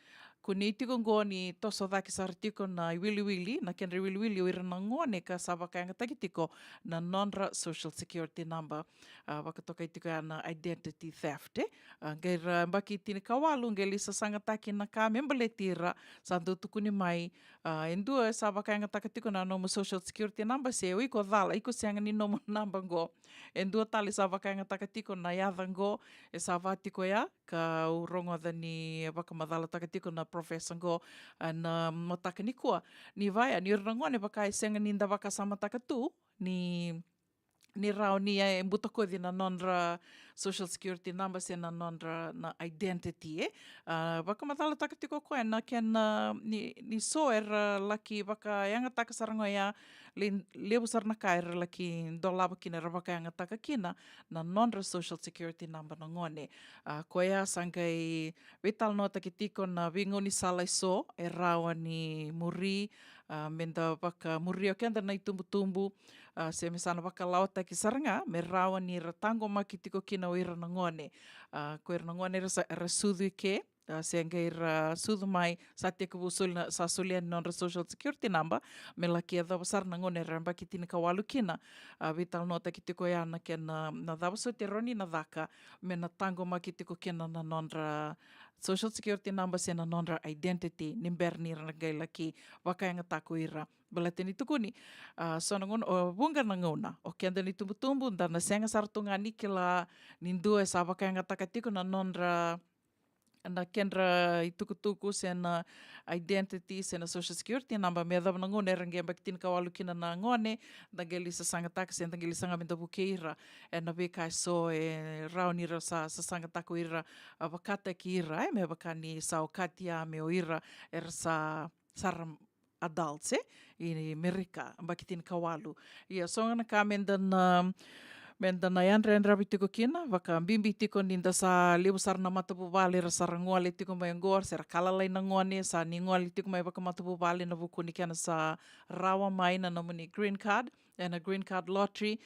kuni tiko ngoni toso daki sa tiko na wili na kenre wili o irana ngone ka sa wakanga taki tiko na nonra social security number wakatoka tiko na identity theft ngai mbaki tini kawalu ngai lisa sanga taki na ka membaletira sa ndo tukuni mai endua sa wakanga taka tiko na nomo social security number se o iko dhala iko sianga ni nomo number go endua tali sa wakanga taka tiko na yadhango sa vatiko ya ka urongo da ni wakamadhala taka tiko na professor go na mataka ni kua ni vai ni rangone baka senga ninda baka sama taka tu ni rao ni mbuta ko na nonra social security number se na nonra na identity baka matala taka tiko ko na ken ni so laki baka yanga taka sarango ya lebu sarna kai laki dolaba kina baka yanga taka kina na nonra social security number na ngone ko ya sangai vital no taki tiko na vingo ni sala so rao ni muri menda baka muri o kenda na tumbu se mesana baka lauta ki saranga me rawa ni ratango makitiko kina o ira na ngone ko ira na ngone ra sudu ke se ngai ra sudu mai sa te ku sa sulian non social security number me la ki da basar na ngone ra mbaki tina kawalu kina vital nota kitiko ya na ken na da baso te roni na daka me na tango makitiko kina na non social security number se na non identity nimberni ra ngai laki wakanga taku ira bala teni tukuni so nangon o bunga nangona o kenda ni tumbu da na senga sartunga nikila nindua sa wakanga takatiko na nonra na kendra i tuku sena identity sena social security number me da ngone range baktin kawalu kina na ngone da geli sa sanga tak sen geli sanga menda bukeira na be kai so rauni ra sa sanga tak ira vakata ki ira me bakani sa okatia me o ira sa saram adults in Amerika bakitin kawalu so ngana ka menda na yan ren rabi tiko kina waka bimbi tiko ninda sa libu sar na matapu bali ra sarangua le tiko mai ngor sera kalalai na ngone sa ni ngoli tiko mai waka matapu bali na buku ni kana sa rawa mai na namuni green card and a green card lottery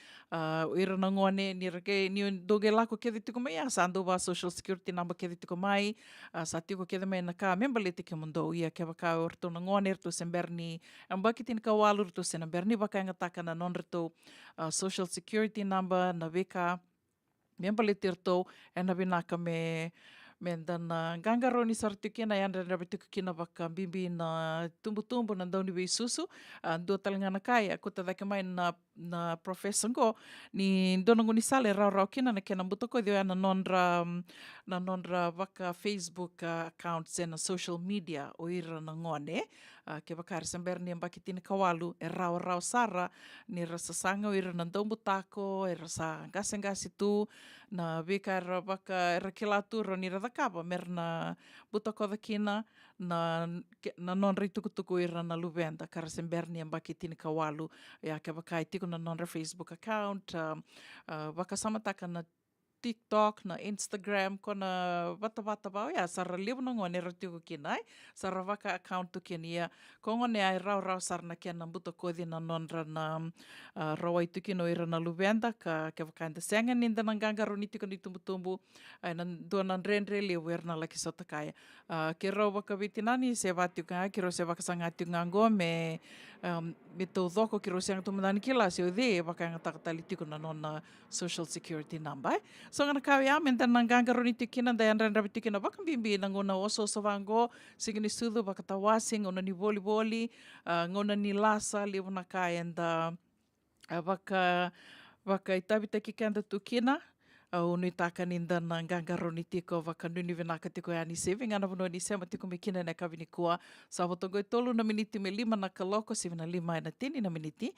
ira na ngone ni rake ni doge lako kedi tiko mai sa ando ba social security number kedi tiko mai sa tiko kedi mai na ka member le tiko mundo ia ke waka orto na ngone rto semberni ambaki tin ka walu rto semberni waka ngataka na non rto social security number na veka member le tirto na binaka me na gangaro ni sartuki na yan rabi tiko kina baka bimbi na tumbu na daw ni susu do talanga na kaya ko tadaka mai na professor go ni donongo ni sale rau kina na kena buto ko dio na nonra baka Facebook account na social media o ira na ngone ke baka sember ni mbaki tin kawalu rau sara ni rasasanga o ira na dombu tako rasa gasi tu na bika baka rakilatu ro ni kapa merna buta ko kina na non tuku ira na luvenda kara semberni ambaki tini kawalu ya ke bakai tiko na non Facebook account baka samataka na TikTok, na Instagram, kona wata bau ia, sara liwana ngone ratiuku kinai, sara waka account tu kinia, ko ngone ai rau sarna kia na buta kodi na nonra na rawai tuki no ira na luwenda, ka wakainda senga ninda na ngangaro ni tika ni tumbu, ai na dua na renre le werna laki sotakaya. Ke rau waka vitinani, se watu ka ki ro se waka sanga atu ngango me tau dhoko ki ro se anga tumadani kila se o dhe waka anga takatali tiku na nona social security number. So ngana kawi a menta na ngangaro ni tikina da yanran rabi tikina waka bimbi na ngona oso sawango sigini sudu waka tawasi ngona ni voli ngona ni lasa liwana ka enda waka itabita ki kanda tukina unu taka ninda na ngangaro ni tiko waka nuni vinaka tiko ya ni saving ana vano ni sema tiko me kina na kawini kua sa hotongo i tolu na miniti me 5 na kaloko 7 na 5 na tini na miniti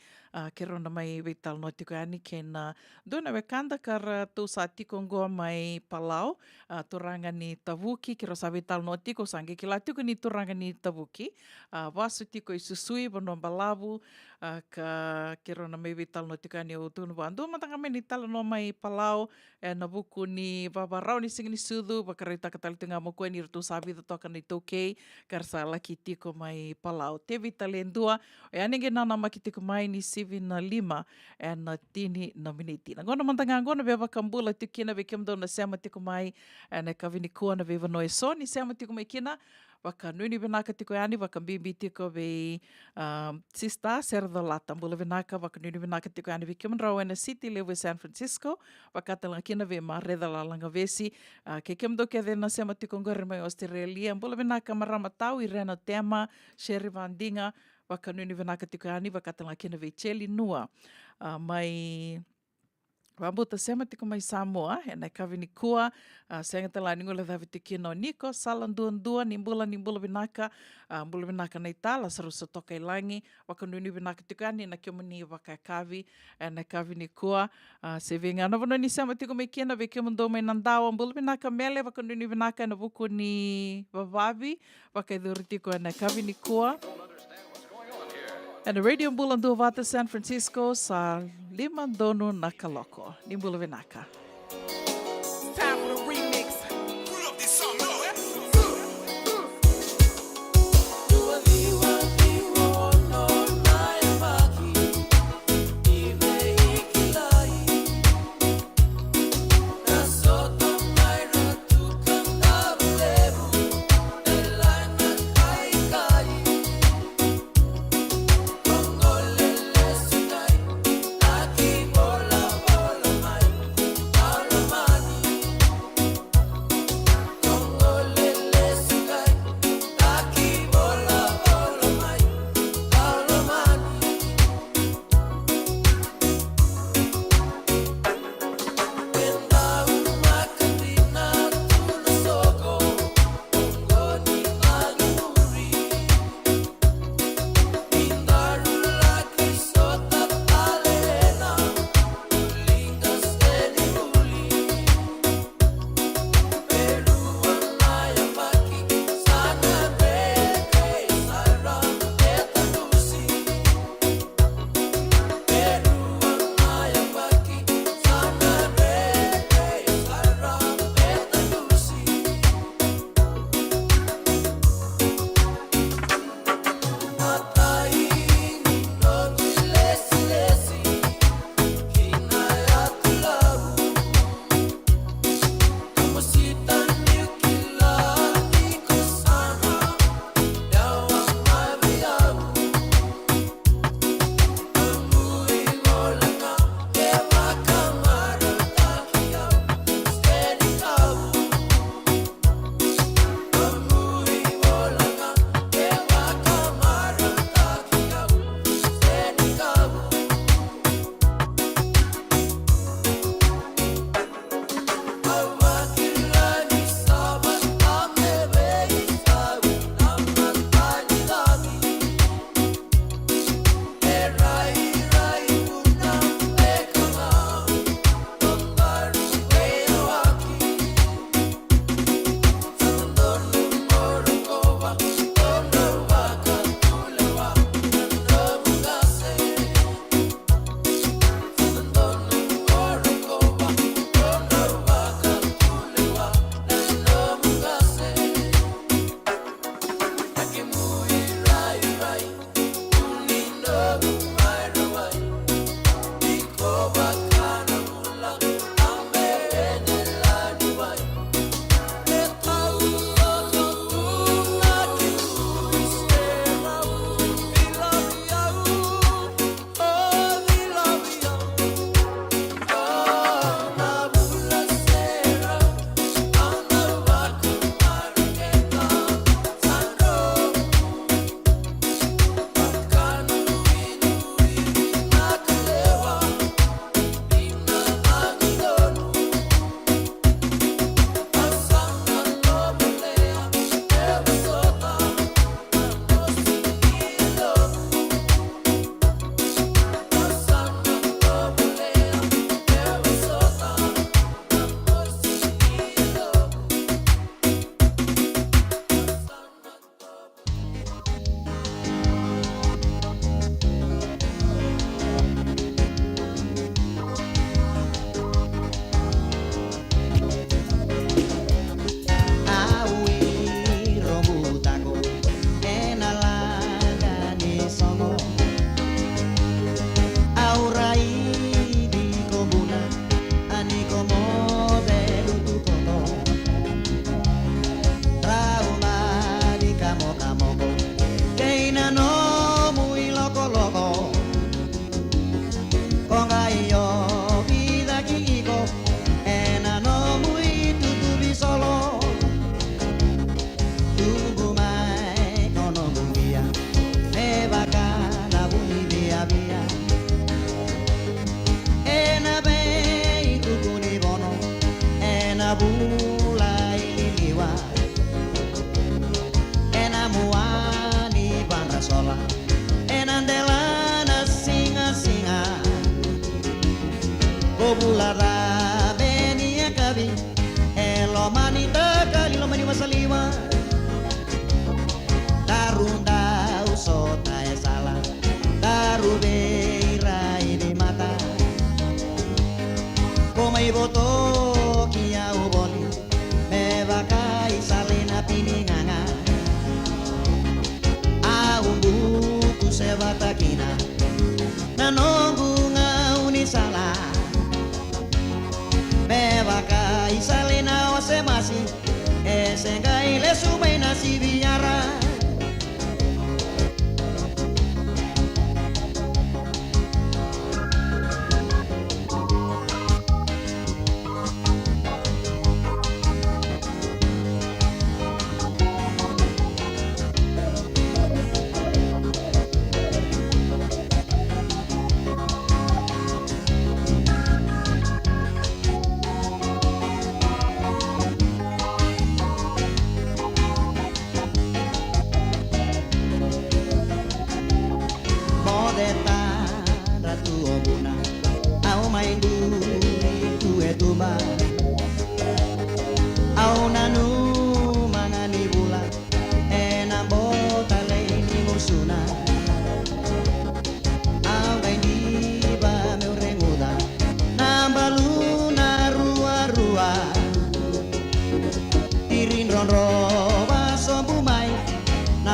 kero na mai weital no tiko ya ni kena dona we kanda kara tu sa tiko ngoa mai palau turanga ni tavuki kero sa weital no tiko sange kila tiko ni turanga ni tavuki wasu tiko i susui bono balabu ka kero na mai weital no tiko ya ni o tunu bandu matanga me ni tala no mai palau na buku ni wawarau ni singini sudu wakarai takatali tunga mokua ni rutu sabi toka ni toukei karsa laki tiko mai palau. Te vita lendua, e anenge nana maki tiko mai ni 7 na 5 e na tini na miniti. Na ngona mantanga ngona bewa kambula tukina ve kemdo na sema tiko mai e na kawini kua na vewa noe so ni sema tiko mai kina waka nuni vinaka tiko yani waka mbimbi tiko ve sista Serra Lata mbula vinaka waka nuni vinaka tiko yani ve kemdo na city lewe San Francisco waka talanga kina ve mareda la langa vesi ke kemdo ke na sema tiko ngore mai Australia mbula vinaka marama tau i rena tema Sherry Vandinga waka nuni vinaka tiko yani waka talanga kina ve cheli nua mai Wambuta sema tiko mai Samoa, e nai kawini kua, senga tala ni ngula dhavi tiki no Niko, salan duan nimbula vinaka nei tala, sarusa toka ilangi, waka nuni vinaka tiko ani, na kiomani waka kavi, e nai kawini kua, se venga na vano ni sema tiko mai kina, ve kiomundo mai nandawa, mbula vinaka mele, waka nuni vinaka na vuku ni vavavi, waka idhuri tiko e nai kawini kua, and the radio mbula ndu vata San Francisco sa 5 donu na kaloko. Ni mbula vinaka. Time for the remix. Pull up this song, no, eh?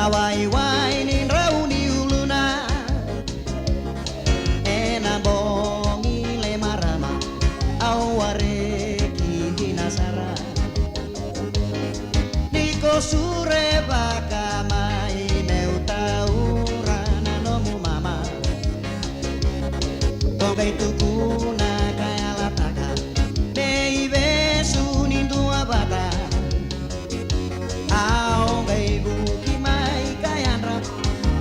Awai wai nin rauni uluna Ena bongi le marama Aware ki nasara Niko sure baka mai meu taurana no mu mama Togai tukuna kaya lataka Baby sunin tua bata Au gai buki mai kayanra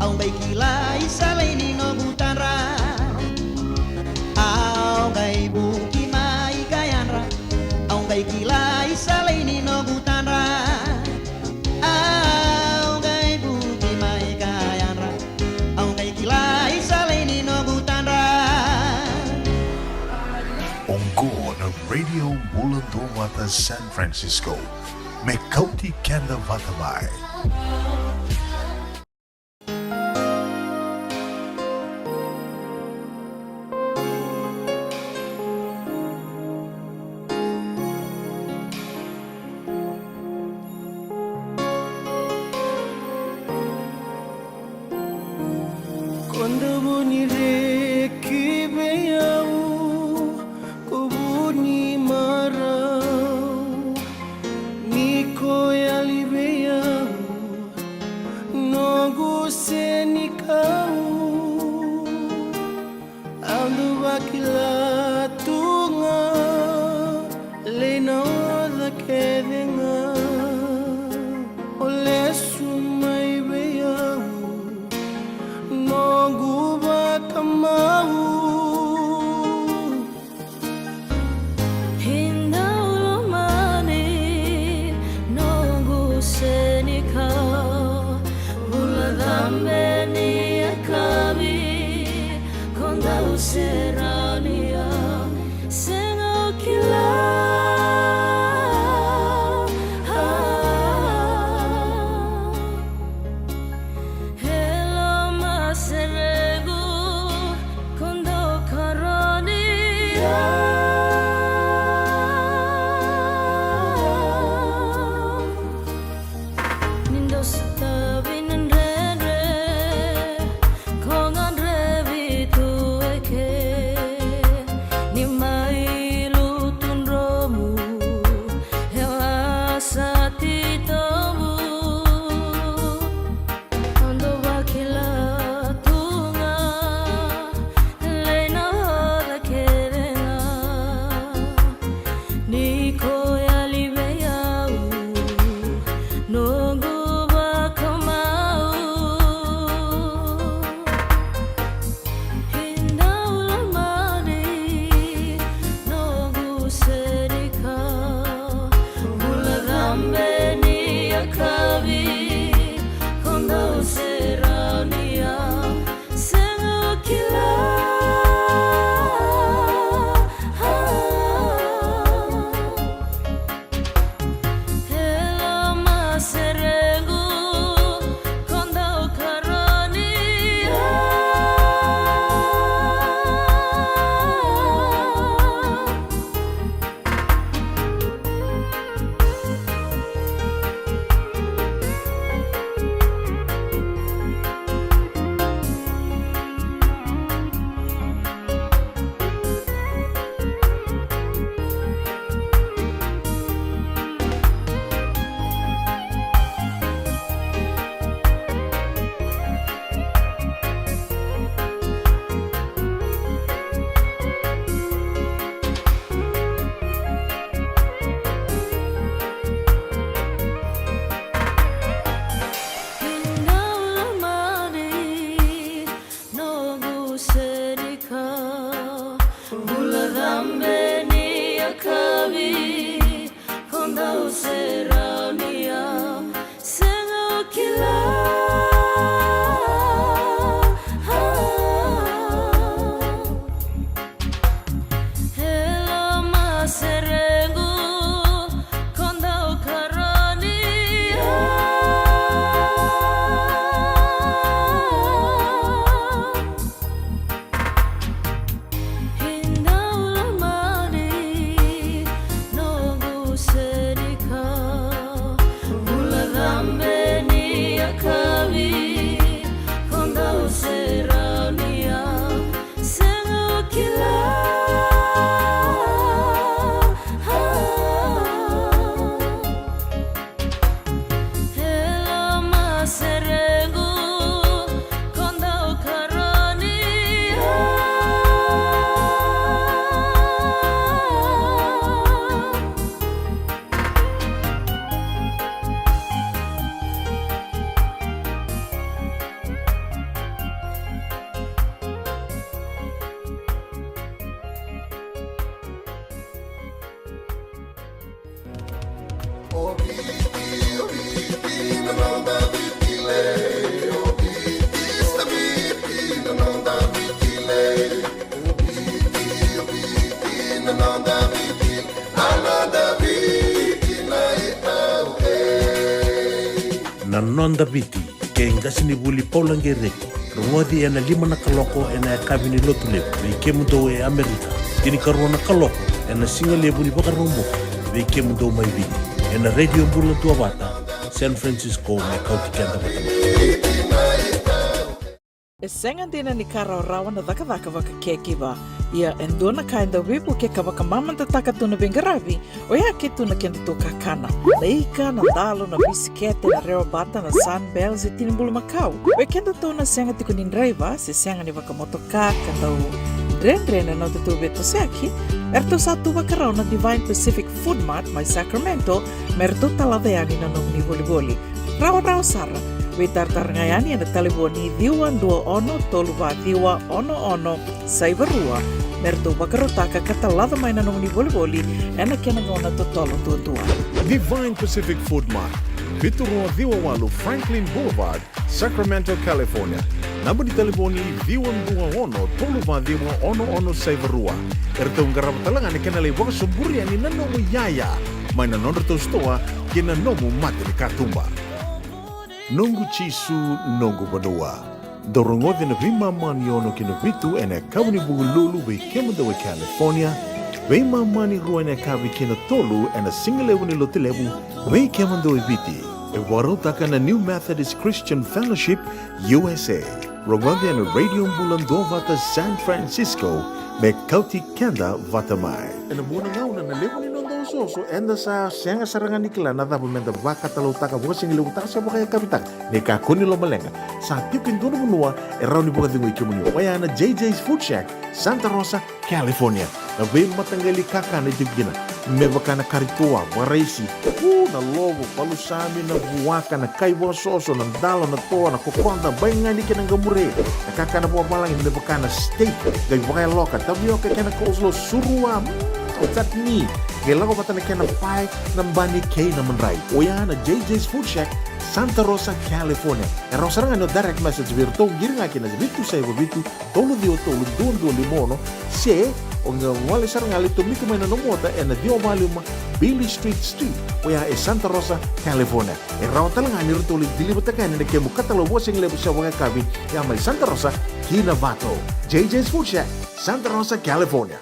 Au gai kila isale ni no butanra Au gai buki mai kayanra Au gai kila isale ni no butanra Au gai buki mai kayanra Au gai kila isale ni no butanra Ongo na Radio Mulandu Wata San Francisco. Mekauti Kenda Vatamai. Quando bunire que venham, kubuni marau, niko yali venham, nogu senikau, andu bakila tunga, lena da kedenga, ole sumai venham. Nogu bakamau Hindau mani nogu senika Hula dambe ni akabi Kondau serani Nanonda viti ke ngasini buli paulangereko rongodi ena lima na kaloko ena kabini lotule ve kemudo e Amerika tini karona kaloko ena singa lebu ni baka romo ve kemudo mai vini ena radio mbula tua bata San Francisco me kauti kenda batama E senga dina ni kara rawa na daka waka kekiwa. Ia endona kainda wipu ke kawaka mamanta taka tuna bengaravi. O ia ke tuna kenda tō kakana. Na ika, na dalo, na bisikete, na rewa bata, na sunbells e tini bulu makau. We kenda tōna senga tiko ni nreiva, se senga ni waka motoka, kandau Ren no te tō beto seaki. Erto satu wakarau na Divine Pacific Food Mart mai Sacramento, merto talaveani na nong ni voli. Rawa sara. We tartarangayani na telefoni diwa 21 saivarua merto bakarotaka katalada mai na nong ni voli ena kena ngona totolo tua. Divine Pacific Food Mart, Vitorua Viwawalu Franklin Boulevard, Sacramento, California. Namba di telefoni 21 saivarua. Erto ngarabatalanga ni kena le waka suburi ani nanomu yaya. Mai na nonro stoa kena nomu mate ni katumba. Nungu chisu nungu badua. Dorongode na vima mani ono kina vitu ene kawani bugululu we kemuda we California. Vima mani rua ene kawi kina tolu ene singalewu ni lotilewu we kemuda we viti. E warotaka na New Methodist Christian Fellowship USA. Rongode ene radio mbulando vata San Francisco me kauti kenda vata mai. Ene muna ngauna na lewu ni so enda sa senga sarangan nikla na dapat menda vaka talau taka buka singilu utaka sa buka kapitak neka kuni lo malenga sa tipin dono menua erau ni buka dingo ikimuni waya na JJ's Food Shack Santa Rosa California na be matangali kaka na tibgina me baka na karitua waraisi na lobo palusami na buwaka na kaibo soso na dalo na toa na kokonda bainga ni kena gamure na kaka na buwa balang me baka na steak gai buka loka tabioka kena kozlo surua Otat ni, gelago bata na kena pai nambani kay naman rai. Oya na JJ's Food Shack, Santa Rosa, California. Erau sarang ano direct message virto giring akin na bitu sa iba bitu tolo dio tolo duon limono se o nga wale sarang ali tumiko may nanomota na dio valuma Billy Street. Oya e Santa Rosa, California. Erau talang ani rutuli dilibata kan na kemu katalo wasing lebu sa waka kabi ya may Santa Rosa, Kinavato. JJ's Food Shack, Santa Rosa, California.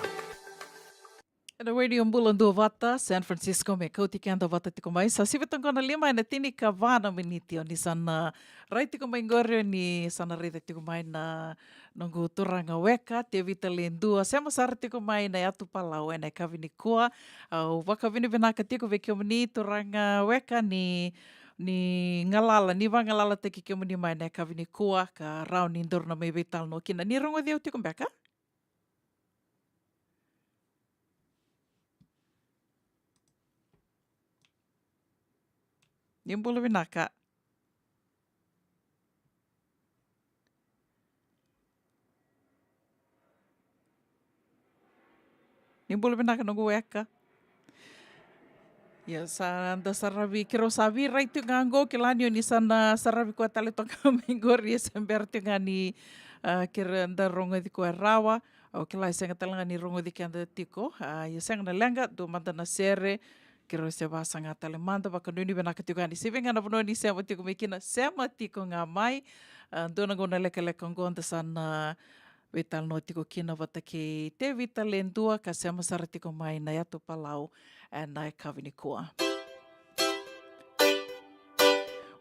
Na radio mbulando vata San Francisco me kauti kenda vata tiko mai sa sivitang kona lima na tini kavana minitio ni sana rai tiko mai ngoryo ni sana rita tiko mai na nongu turanga weka te vita lendua sema sara tiko mai na yatu palau ena kavini kua waka vini vinaka tiko vekio mani turanga weka ni ngalala ni va ngalala te kikio mani mai na kavini kua ka rau ni ndor na mai vital no kina ni rongo dio tiko mbeka Nimbulu vinaka. Nimbulu vinaka nungu weka. Ya anda sarabi kiro sabi right tu ngango kilanyo ni sana sarabi ko tali to kamingor ya sember tu ngani kira anda rongo di ko rawa o kilai senga talanga ni rongo di kanda tiko ya senga na lenga do manda na sere kiro se basa nga tale manda baka nuni bena katigani sivenga na bono ni sema tiko mekina sema tiko nga mai dona gona leka ngonda sana vital no tiko kina vata ke te vital lendua ka sema sara tiko mai na yato palau na kavini kua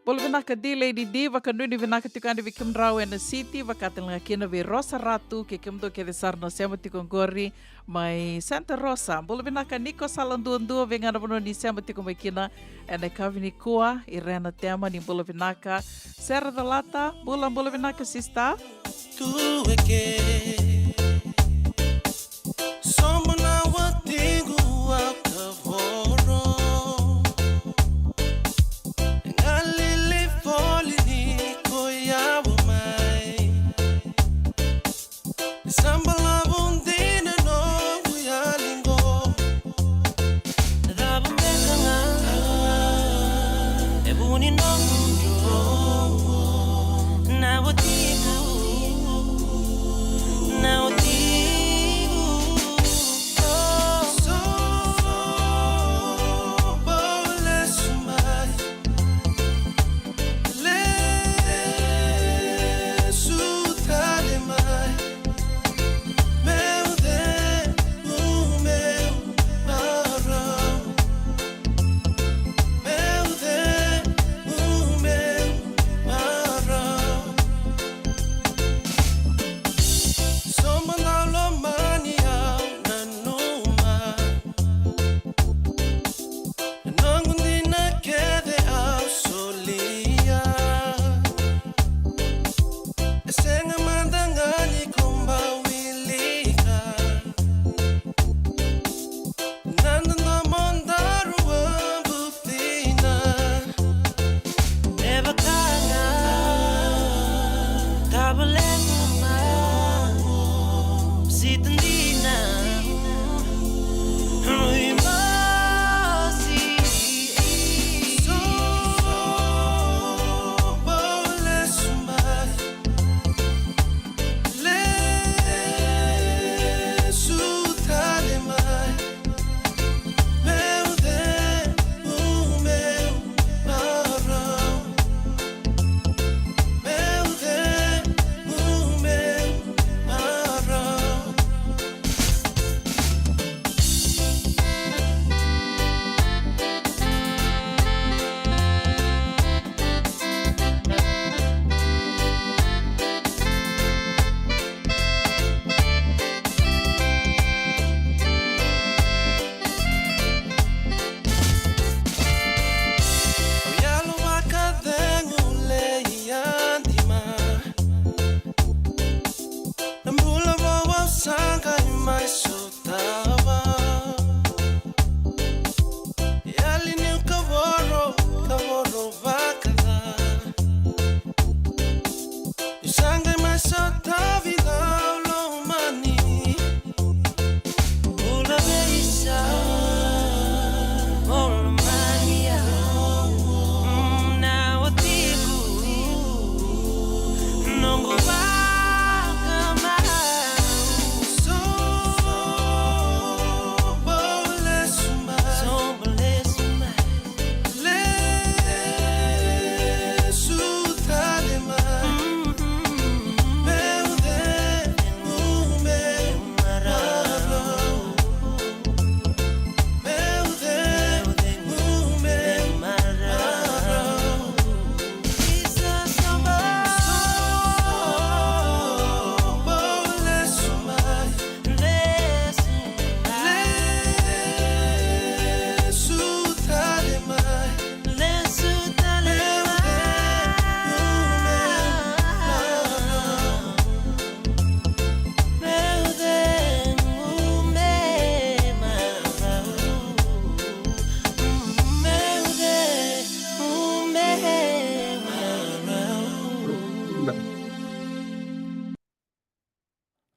Bolo vinaka di Lady D, vaka nuni vinaka tikandi vikim rau na city, vaka telanga kina vi Rosa Ratu, ke kimdo ke desar no sema tikongori, mai Santa Rosa. Bolo vinaka Nico Salanduandua, vengana bono ni sema tikomekina, na kavini kua, irena tema ni bolo vinaka. Serra da Lata, bolo vinaka sista. Tu eke, somo na watingu wakavoro.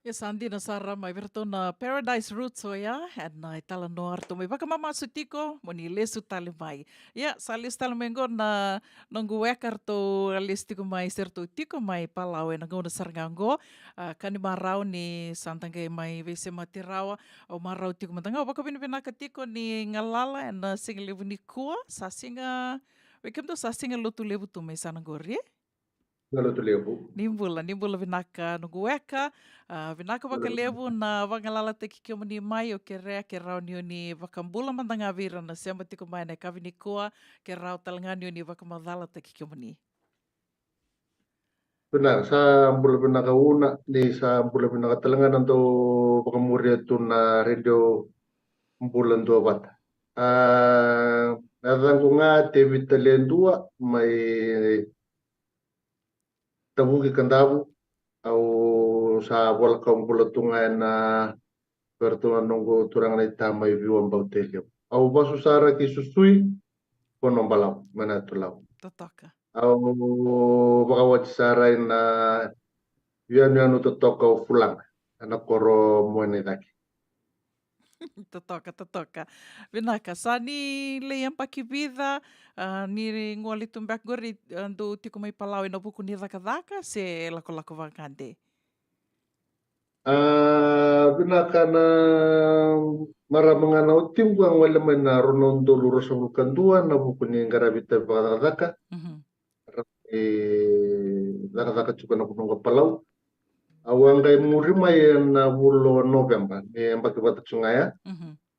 Ia sandina sara mai verto na Paradise Roots o ia, na itala no arto mai waka mama sutiko, mo ni lesu tale mai. Ia, sa lesu tale mai ngo na nongu wekar to lesu tiko mai serto tiko mai palau e na ngona sarangango, kani marau ni santangai mai vese matirawa, o marau tiko matanga, o waka bina ka tiko ni ngalala e na singa levu ni kua, sa singa, wekem to sa singa lotu levu tu mai sanangori, Ngalo tu lebu. Nimbula vinaka nugueka, vinaka wakalevu na wangalala te kikio mani mai o ke rea ke rau ni ni wakambula mandanga vira na sema tiko mai na kawini koa ke rau talangani ni wakamadala te kikio mani. Benar, sa bula ka una ni sa bula ka talangan to pakamuria tu na radio bulan dua bata. Nadang ko nga te vitalen dua may tabuki kandabu au sa bola kaum bula tunga na pertuan nunggu turang na itamay viwan bautelio. Au basu sara ki susui kono balau mana tulau. Totoka. Au bakawat sara na vian totoka o fulang ana koro moene daki. Totoka. Vinaka, sa ni leiam pakivida, ni ngoli tumbak gori do tiko mai palau ina buku ni daka se lako vangande. Binaka na maramanga utim ko ang wala man na ronondo luro sa kandua na buku ni garabita pakadaka. Daka chupa na kunong palau. Awang kay muri may na bulo November ni ang pagkibatak sungaya.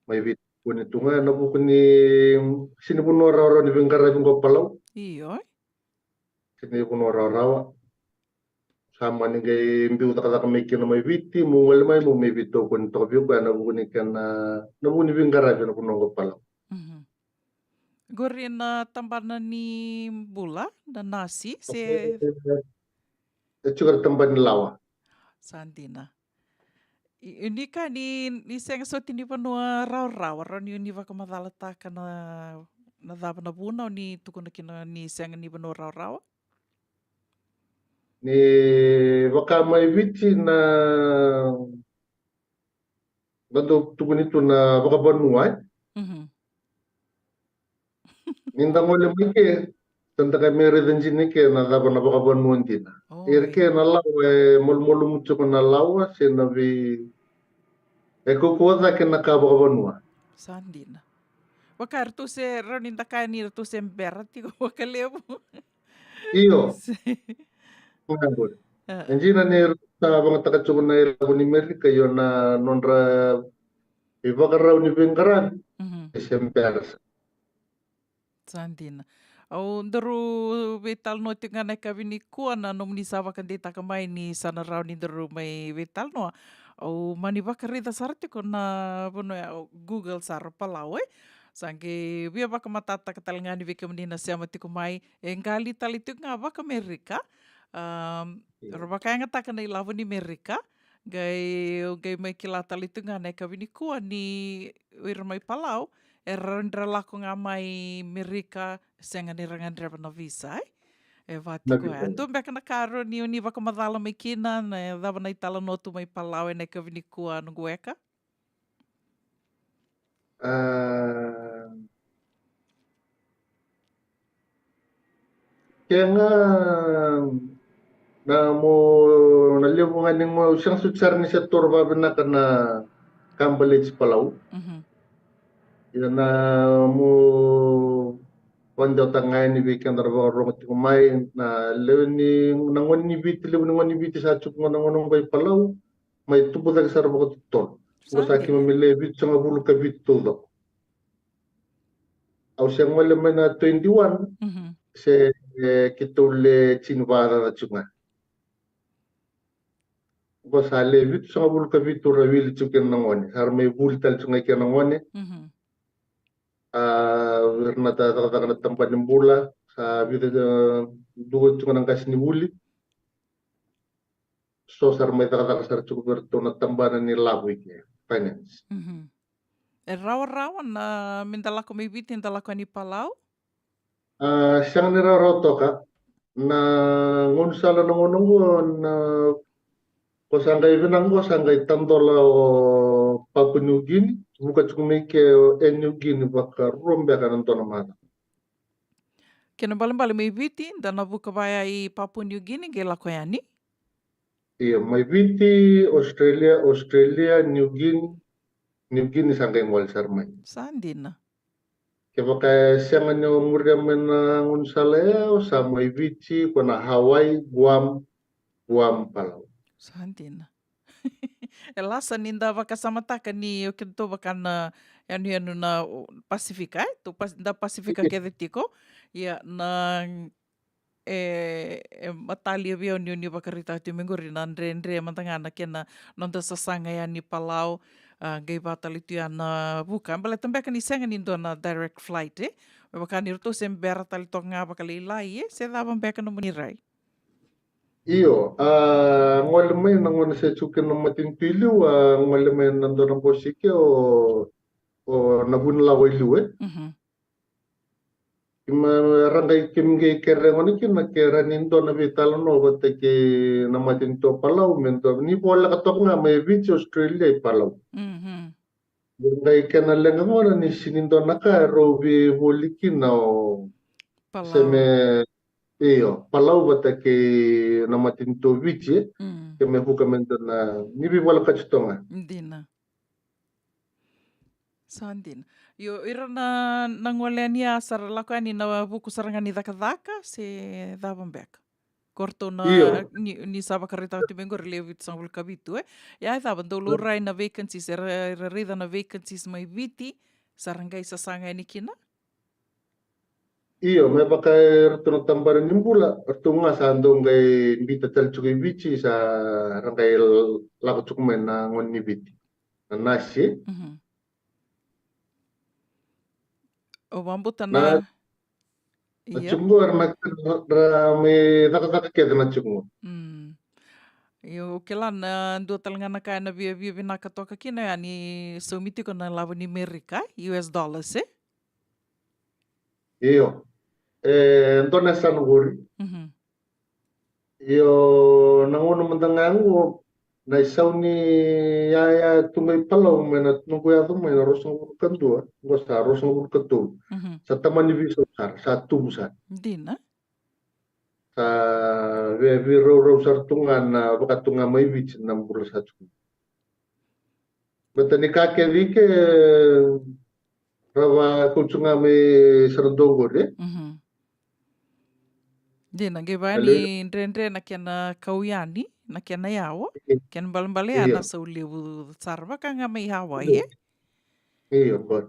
May bit ko ni tunga na buku ni sinipuno raw ni garabing ko palau. Iyo. Sinipuno raw. Sama ni kay imbiu taka may kino may biti mo wala may bito ko nito biyo ka na buni ka na buni bingarabi na kunong ko pala. Gori na tambana ni bula na nasi se Chugar tamban lawa. Sandina. Ini ka ni senga so tini panua raw ni ni waka madala taka na daba na buna o ni tukuna kina ni senga ni panua raw. Ni baka may biti na bato tukun ito na baka banuay. Nindang wala may ke tanda kay may redensin ni ke na daba na baka banuan din. Irke na lawa mulmulu mucho ko na lawa sinabi kukuha ta kin nakabaka banua. Sandina. Waka tu se roninda kaya ni tu se mbera tiko waka levo. Iyo. Mangabot. Nandiyan na sa mga taga-tsuko na ilabo ni Amerika yun na nonra ibagaraw ni Bengkaran. Sempers. Sandina. Au ndaru vetal no tinga na kavini kua na nomni sawa kandita kamai ni sana raw ni ndaru may vetal no. Au mani bakarida sarati ko na bono Google sar palau Sangke via baka matata katalangani vika menina siama tiku mai engali talitu nga baka Amerika. Robaka nga taka na ilawo ni Amerika. Gay may kilata litu nga na kavini kua ni wira may palau. Rendra lako nga may Amerika senga ni rangandra na visa vati ko ando beka na karo ni uni baka madala may kina na dava na itala notu may palau na kavini kua no gueka. Kaya nga na mo nalibungan ng mo siyang sutsar ni sa turba na ka na kambalits palau. Yan na mo pandaw tangay ni Vikan Darabang Rongot kumay na ni nangon ni biti sa chuk mo nangon bay palau may tubo dag sa rabot ton. Ko sa ki mamile bit sa ngabulu ka bit todo. Aw siyang malaman na 21 se kitule chinwara na chunga. Ko sa levit sa ngabulu ka bit to rawil chuken nangon. Har may bultal chunga ka nangon. Nata na tempat ng bola sa vida dugo chunga ng kas ni buli. So sar may taka sar chuko to na tambanan ni laboy ke finance. Rawa na mindala ko may bitin dala ko ni palau. Siyang niraroto ka na ngon sala na ngon na ko sangai vinang ko sangai tandola o Papua New Guinea muka chukumike New Guinea baka rumbe kanan tona mana. Kena bale mai viti, dana vuka vai ai Papua New Guinea ge lako yani. Iya, mai viti Australia, New Guinea sangai ngwal sarmai. Sandina. Ke baka siangan nyo muria mena ngon sala ya o sa mai viti kona Hawaii, Guam Palau. Sandina. E lasa ninda wakasamataka ni o kito wakana anu na Pasifika, da Pasifika ke tiko, ia na matali via ni wakarita tu minguri na andre mantangana kena nonda sasanga ya ni Palau, gai batali tu ana buka, bale também ni senga ni na direct flight wakani roto sem bera tali tonga bakali lai se dava mbeka no munirai. Iyo, ngole mai na ngone se chuke na matin piliu, ngole mai na ndona bosike o nabun la wailu Ima rangai kimge kere ngone ki na kera nindo na vitala no bate ke na matin to palau mento ni bola katok nga mai beach Australia I palau. Rangai kena lenga ngone ni sinindo na ka robi boliki na o seme iyo palau bate ke na matin to beach ke me huka mento na ni bi bola kachitonga. Dina. Sandin. Yo ira na ngole ni asar lako ani na buku saranga ni daka se davambek. Korto na ni saba karita tu mengor levit sang kabitu Ya dava dolo rai na vacancies rida na vacancies mai viti sarangai sasanga ni kina. Iyo, me pakai retono tambaran nimbula, retunga sa andong gay bita tal chuki bici sa rangay lako chukumen na ngon ni biti. Na nasi. O bambuta na iya. Chungo na me daka keda na chungo. Yo kela na dua talangana kaya na via vinaka toka kina ani somiti ko na lawa ni Amerika, US dollars Iyo. Entone san guri. Iyo nangono mentangangu na isaw ni yaya tungay palau mena nunggu ya tu mena rosong urukan dua, gosta rosong urukan tu. Sa taman ni biso sa tumsa. Dina. Sa viro sartungan na bakatunga may beach na mula sa chuk. Bata ni kake dike rawa kunsunga may sarandongo de. Dina gevani ndrendre na kena kauyani na kena yawa ken balambale ana sa ulevu sarva kanga mai hawa Iyo god.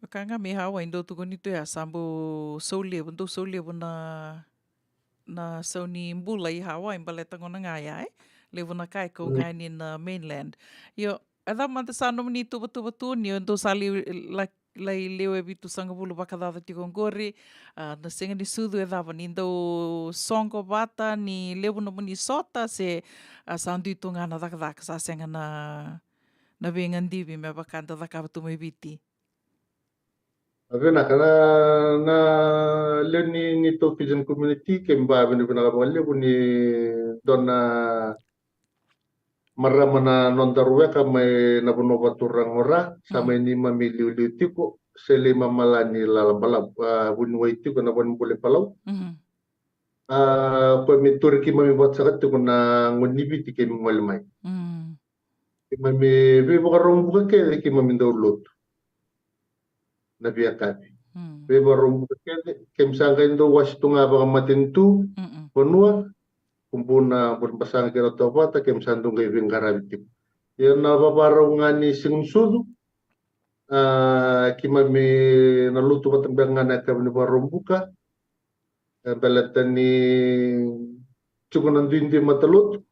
Kanga mai hawa indo tu gonito ya sambo sa ulevu ndo sa ulevu na sauni mbula I hawa imbale tangona ngaya levu na kai ko ngani na mainland. Yo ada manta sano ni tu ni ndo sali lai lewe bitu sanga bulu bakadada ti kongori na senga ni sudu dava ni ndo songo bata ni lewu na muni sota se sandu itu ngana daka sa senga na vengan divi me bakanda daka tu mai biti. Avena kana na leni ni to pigeon community kemba bini bina kabali buni dona maramana nondarwe kamay nabuno baturang ora sama ini mamiliu tiko sele mamalani lalabalab bunway tiko na bun bule palau pemitur ki mami buat sakat tiko na ngonibi tike mingolmay mami be bakarong buka ke ki mami ndolot na biakabi be bakarong buka ke kem sangka indo was tunga baka matintu ponua kumpuna berpasang kira topa ta kem sandung kay vingkarabitip. Yan na babaraw nga ni singsudu kima mi naluto patambang nga na kami barumbuka balatan ni cukunan dindi matalut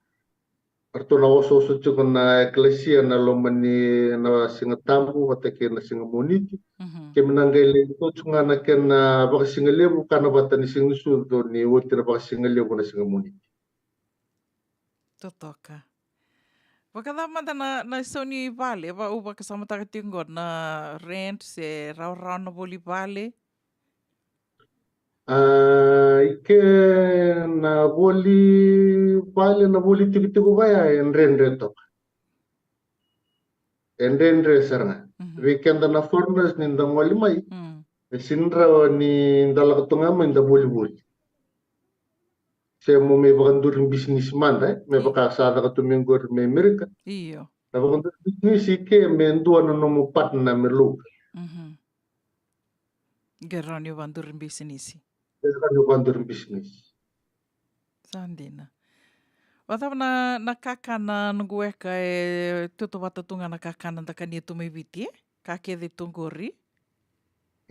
arto na oso cukun na eklesia na loman ni na singatambu watake na singamuniti kem nanggay lento cunga na ken na baka singalebu kana batan ni singsudu ni uti na baka singalebu na singamuniti. Totoka. Wakadamada na soni vale, uba kasama takatingod na rent se rau na boli vale. Ike na boli tiku-tiku baya enrendre tok. Enrendre saranga. Weekend na foreigners ni ndangoli mai. Sinra ni ndala katungama inda boli-boli. Saya mau me bakandur bisnis mana, me bakasada katuminggur me Amerika. Iyo. Na bakandur bisnis ike me ndua na nomo partner me lu. Gerani bandur bisnis. Gerani bandur bisnis. Sandina. Watava na kakana ngueka e tuto watatunga na kakana takani tu me viti, kake de tungori.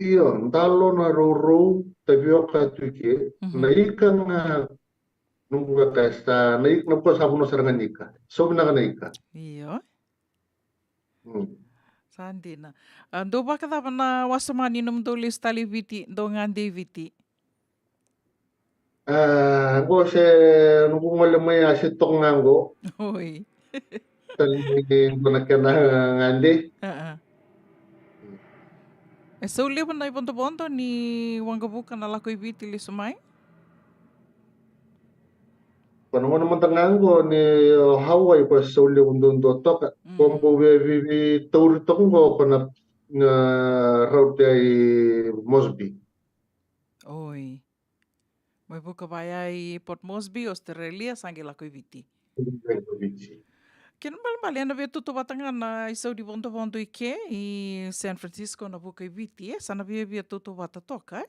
Iyo, ndalo na roro tabioka tuike, na ika nga nunga kasta, na ika na buka sabuno sarangan ika. Sobi na ika. Iyo. Sandina. Do baka tava na wasamani num do listali viti, do ngande viti. Go se nungu ngole mai ase tok ngango. Oi. Tali ngona kena ngande. E sau lewa na bondo ni wangabuka na lako viti le sumai? Panahon naman tangango ni Hawaii pa sa uli undo toka. Kombo vi tauri tongo ko na route ay Mosby. Oi. Mai buka vai ai Port Moresby, Australia, sange lako viti. Kena bali ana ve tuto batanga na isau di bondo ike i San Francisco na buka viti, sana via tuto bata toka,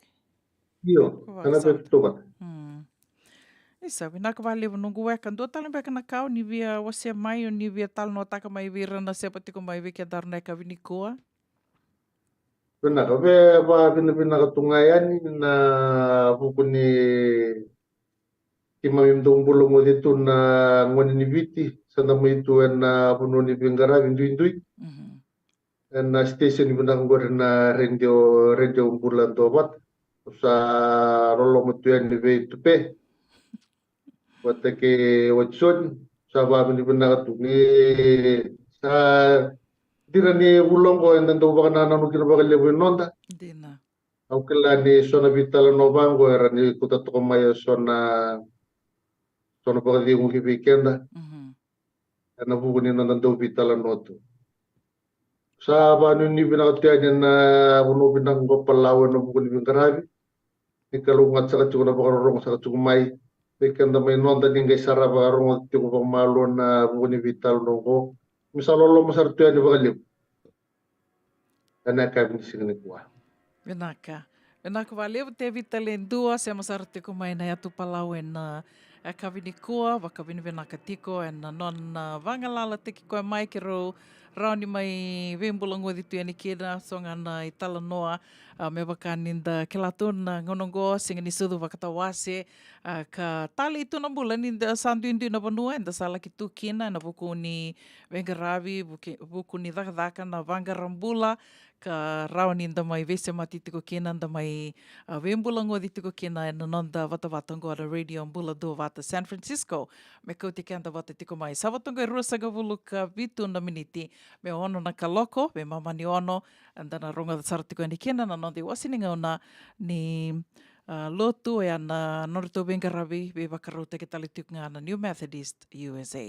Iyo, sana ve tuto bata. Isa, vinaka vale nungu weka ndo tala beka na kau ni via wase mai o ni via tala no taka mai vira na sepa tiko mai veke dar neka vinikoa. Vinaka ve ba vinaka tungayani na buku ni kimamim dong bulong mo dito na ngoni ni viti sana mo itu na puno ni bingara indui na station ni binang gore na radio bulan dobat sa rolo mo tuyan ni ve tupe. Wata ke watson sa babi ni binang ni sa dira ni ulong ko and do baka nananu kina baka lebo nonda. Dina. Au kila ni sona vitala novango era ni kutato maya sona baka di ngi weekenda. Na buku ni nando vitala noto. Sa banu ni binakatian na buno binang ko palawan na buku ni bingarabi. Ni kalungat sa katsuk na baka rorong sa katsuk mai. Weekenda may nonda ni ngay saraba rong tiko baka malo na buku ni vitala noko. Misalolo masartuan ni baka lebo. Ana kami ni sini kuah. Vinaka. Vinaka valeu te vitalendua se masarte ko mai na atu palau na a kavini kua, wakavini vinaka tiko na non vangalala teki koe mai ke rauni mai vembulango di tu yani kena songa na itala noa me wakaninda ke latuna ngonongo singa ni sudu wakatawase ka tali itu na bula ni sandu indu na banua enda sala ki tu kina na buku ni vengaravi buku ni dhaka na vangarambula ka rauni nda mai vese mati tiko kena nda mai vembulango di tiko kena na nonda watawatango ada radio mbula do vata San Francisco me kau te kenda vata tiko mai sawatongo e ruasaga vulu ka vitu na miniti me ono na kaloko, me mamani ono, anda na ronga saratiko ni kena na nondi wasininga ona ni lotu e ana norito bengaravi be wakarau te ke talituk ngā na New Methodist USA.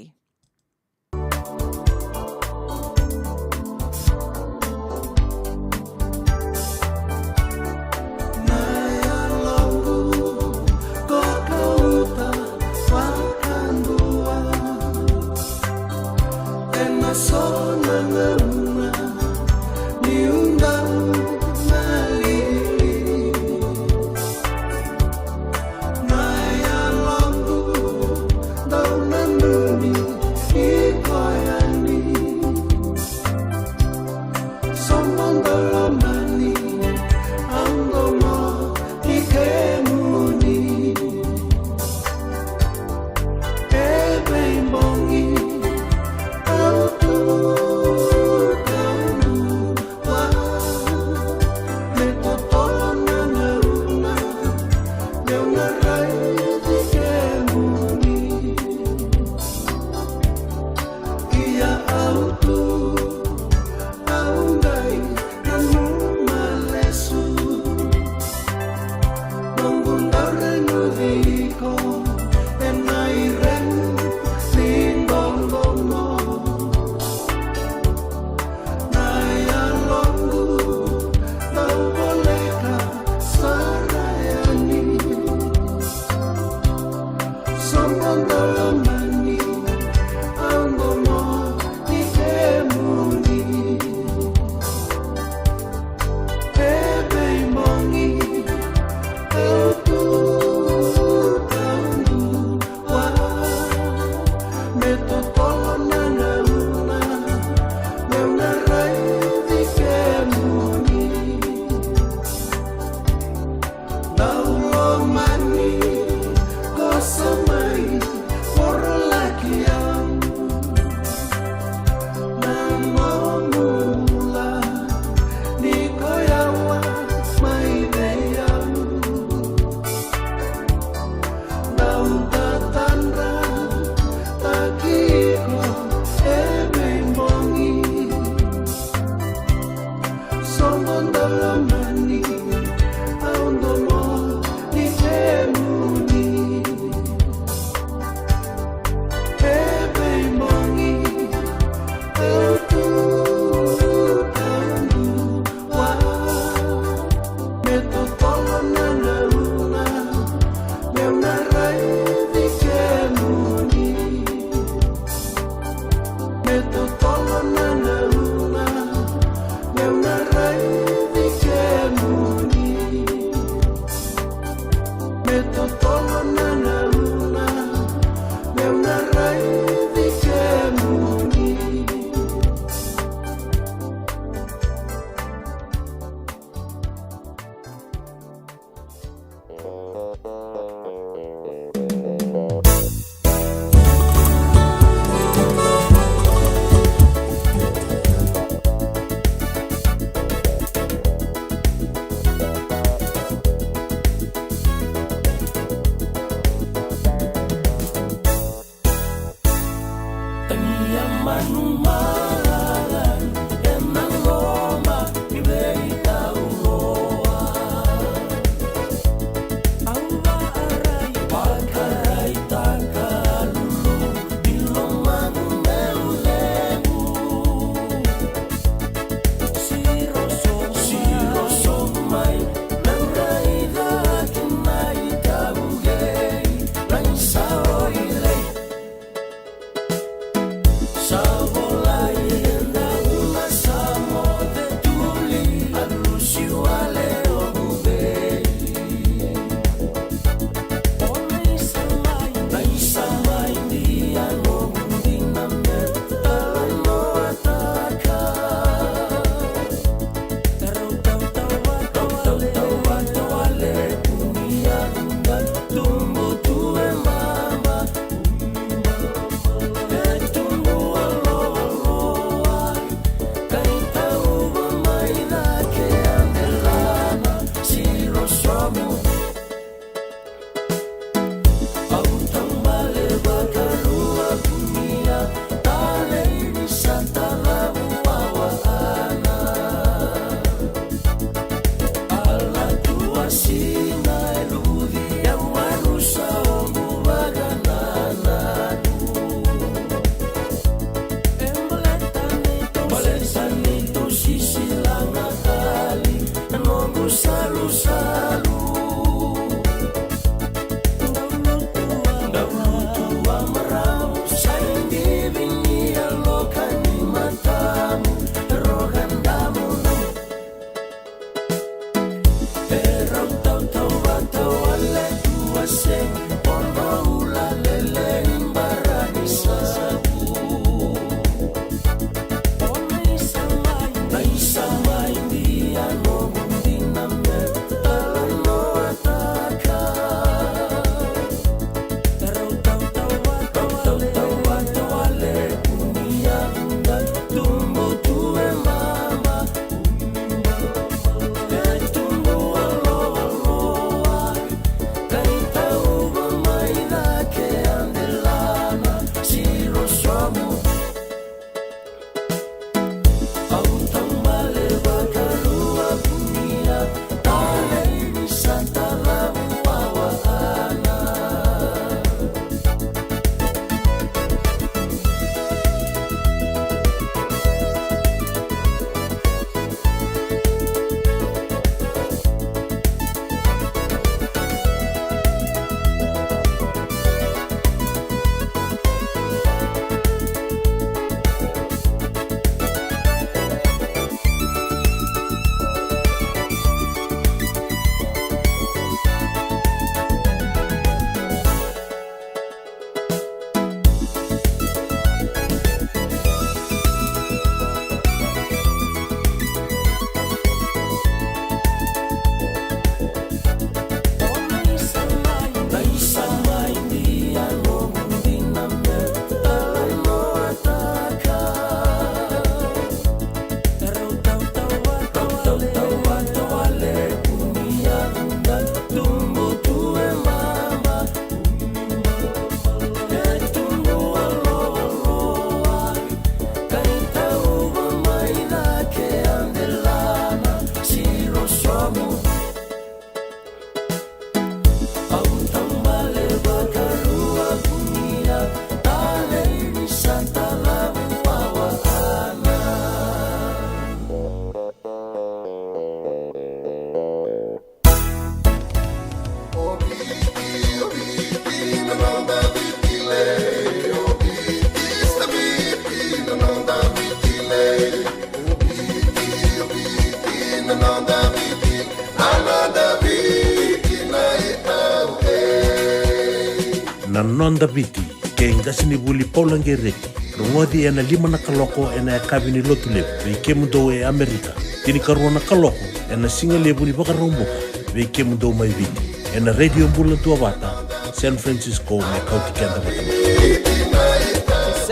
Bongi, Nanonda viti, ke ngasini buli paulange reki. Rungodi ena 5 na kaloko ena kabini lotulevu, veike mundo e Amerika. Tini karuana kaloko ena singa lebu ni bakaromboka, veike mundo mai viti. Ena radio Bulantua Vata, San Francisco me kauti kenda matama.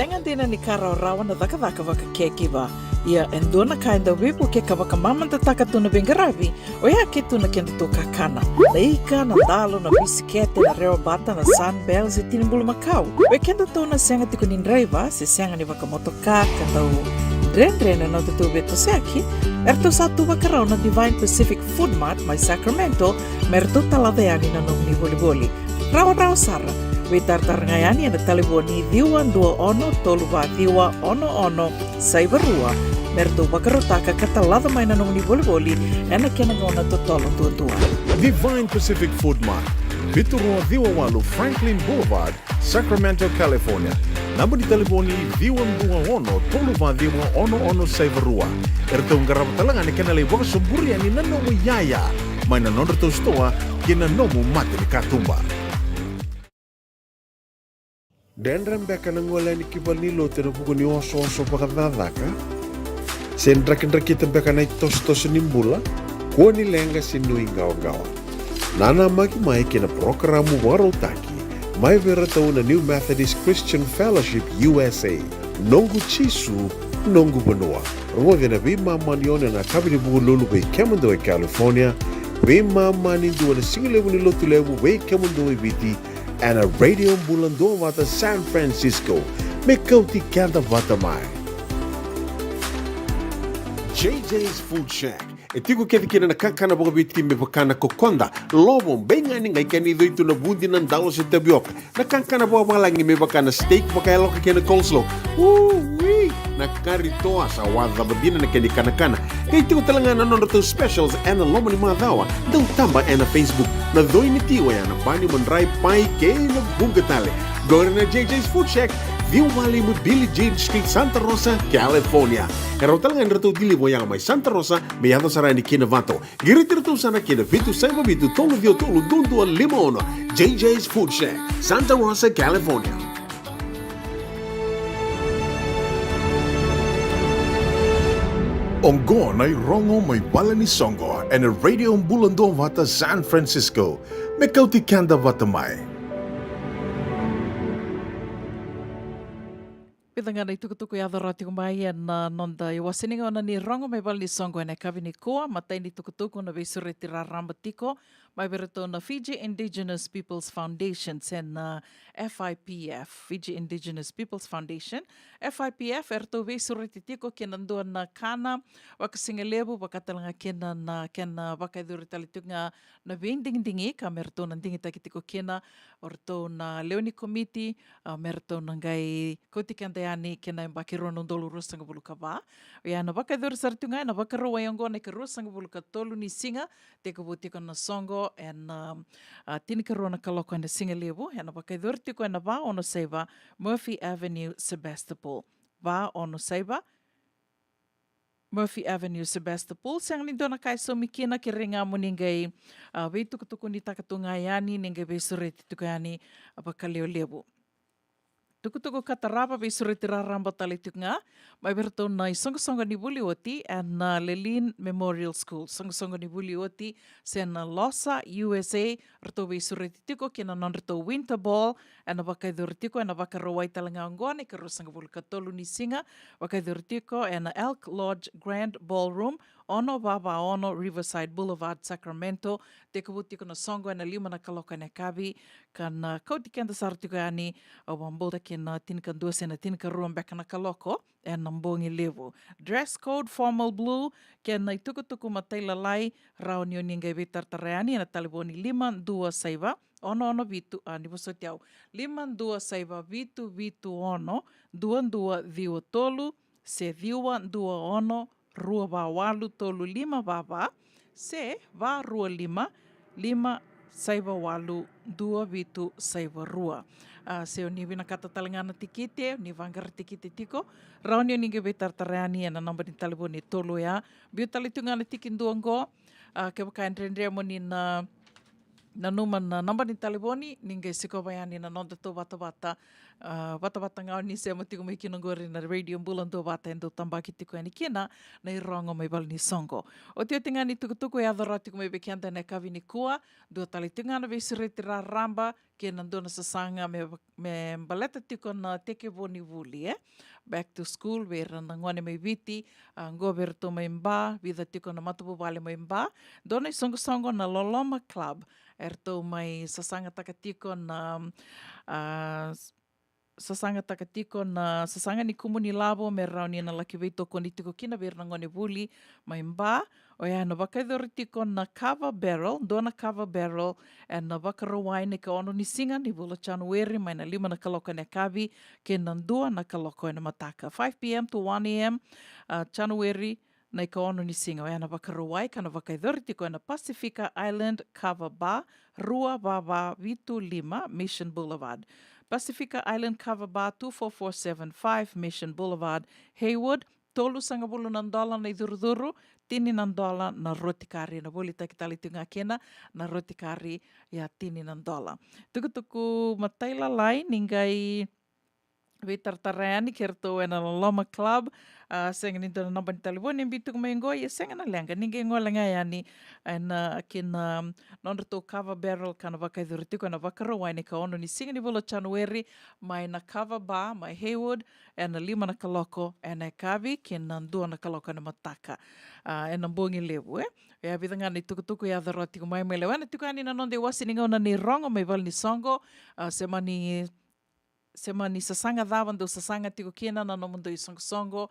senga dina ni kara rawa na daka waka kekiwa. Ia endona kainda wipu ke ka waka mamanta taka tuna bengaravi, o ia ke tuna kenda tō kakana. Na ika, na dalo, na bisikete, na rewa bata, na sunbells e tini bulu makau. We kenda tōna senga tiko ni nreiva, se senga ni waka motoka, kandau Rendre no te tō beto seaki, erto sa tu wakarau na Divine Pacific Food Mart mai Sacramento, merto talaveani na nong ni voliboli. Rawa sara, we tartarangayani na taliboni diwa dua ono toluwa diwa ono saibarua, merto wakarotaka katalada mai na nong ni voliboli, ena kena ngona totolo tua. Divine Pacific Food Mart, Vitorua Diwawalu Franklin Boulevard, Sacramento, California. Namba di telefoni Viwan 21 Toluwa Diwa ono Saivarua. Erto ngarapatalangan ni kanalay waka suburian ni nanomu yaya. May nanonro to stoa kina nomu mati ni katumba. Dendram beka nangola ni kibalilo tena buku ni oso pakadadaka. Sendrak-ndrakita beka na itos nimbula. Kuwa ni lenga sinui gawa. Nana magi mai kina programu warotaki. Mai vera tau na New Methodist Christian Fellowship USA. Nongu chisu, nongu banua. Rungode na vima manione na kabini bukululu bei Kemundo e California. Vima mani dua na singilewu ni lotulewu bei Kemundo e Viti. And a radio bulando wata San Francisco. Me kauti kanda wata mai. JJ's Food Shack. E tiku kete kina na kakana boka biti me bakana kokonda. Lobo benga ni ngai kani doitu na bundi nan dalo se tabioka. Na kakana boka malangi me bakana steak baka loka kena coleslaw. Wee! Na karitoa sa wadha badina na kani kana. Kaya tiku talanga na nono to specials and na lomo ni madawa. Daw tamba na Facebook. Na doi ni tiwa ya na bani mandrai pai kaya na bungatale. Gore na JJ's Food Shack. View Valley mo Billie Jean Street, Santa Rosa, California. Karo talagang rito dili mo yang may Santa Rosa, may yato sarani kinavato. Girit-rito sana kinavitu sa ibabitu tolo dio tolo dundu al limono. JJ's Food Shack, Santa Rosa, California. Onggo na rongo may bala ni Songo and a radio bulando vata San Francisco. May kauti kanda vata mai. Pidanga na tukutuku ya dharati kumai na nonda i wasininga ona ni rongo mai bali songo ene kavini kua matai ni tukutuku na vesureti raramba tiko mai bereto na Fiji Indigenous Peoples Foundation sen FIPF Fiji Indigenous Peoples Foundation FIPF erto vesureti tiko kenandua na kana wakasingalebu wakatalanga kena na kena wakaiduri talitunga na vending-dingi ka merto na dingi takitiko kena orto na Leoni Committee merto na ngai koti kanda yani kena mbakiro nondolo rusanga buluka ba ya na wakaiduri sartunga na wakaro wayongo na rusanga buluka tolu ni singa teko butiko na songo en tinikaro na kaloko na singa lebu na wakaiduri tiko na ba ono seiva Murphy Avenue Sebastopol ba ono seiva Murphy Avenue, Sebastopol. Sang nindo na kai so mikina ki ringa mo ningai tuku ni takatunga yani ningai besureti tuku yani apakaleo lebu. Tuku katarapa besureti raramba talitunga mai berto na songo ni bulioti and Lelin Memorial School. Songo ni bulioti sen Losa, USA. Rto besureti tuku kina non rto Winter Ball and abakaidurtiko and abakarowai talanga angone karusanga bulkatolu ni singa wakaidurtiko and Elk Lodge Grand Ballroom ono baba ono Riverside Boulevard Sacramento tekabutiko na songo and lima na kaloka na kabi kan kautikenda sartiko yani awambolda kina tinkan duase na tinkan ruang beka na kaloko and nambongi levo dress code formal blue ken na tuku matay lalai raon yun yung gaibitar tarayani na taliboni 526 ono vitu ni bosotiao 526 vitu ono 22 tolu se 2 rua walu tolu 5 baba se va rua 5 saiba walu 2 vitu saiba rua se ni vina kata talangana tikite ni vangar tikite tiko rauni ni gebe tartarani na namba ni taliboni tolu ya biu talitungana tikin duango ke bakain rendre mo ni na numan na namba ni taliboni ninge siko bayani na nonda to bata Wata ngau ni se matiko mai kina ngore na radio bulan do wata endo tambaki tiko ani kina na I rongo mai bal ni songo. O te tinga ni tukutuku e adhara tiko mai bekianta na kavi ni kua, dua tali tinga na vesi reti ra ramba, ke na ndona sasanga me baleta tiko na teke voni vuli, Back to school, vera na ngwane mai viti, ngua vera to mai mba, vida tiko na matapu vale mai mba, dona I songo na Loloma Club, tau mai sasanga takatiko na sasanga ni kumuni lavo me rauni na laki veito ko ni tiko kina vera na ngone vuli mai mba o ia na wakaidori tiko na cover barrel, dona cover barrel e na wakarawai ne ka ono ni singa ni vula January mai na 5 na kaloko ne kavi ke na 2 na kaloko e na mataka 5 p.m. to 1 a.m. January na ka ono ni singa o ia na wakarawai ka na wakaidori tiko e na Pacifica Island Cover Bar Rua Wawa Vitu 5 Mission Boulevard. Pacifica Island Cover Bar 24475 Mission Boulevard, Hayward, tolu sangabulu $9 na iduruduru, tini $9 na rotikari na boli takitali tunga kena na rotikari ya tini $9. Tukutuku mataila lai ningai Vitartarani kerto e na Loloma Club, senga ni dona namba ni taliboni bitu kumengo ya senga na lenga ninge ngola ngayani na kina nonda to cover barrel kana wakaidhuru tiko na wakarawai ne ka ono ni singa ni vula January mai na cover bar mai Hayward e na 5 na kaloko e na kavi kina 2 na kaloko na mataka e na mbongi levu e a vidanga ni tukutuku ya dhara tiko mai mai lewana tiko ani na nonde wasi ninga ona ni rongo mai val ni songo sema ni sasanga dhawan do sasanga tiko kena na nomundo I songo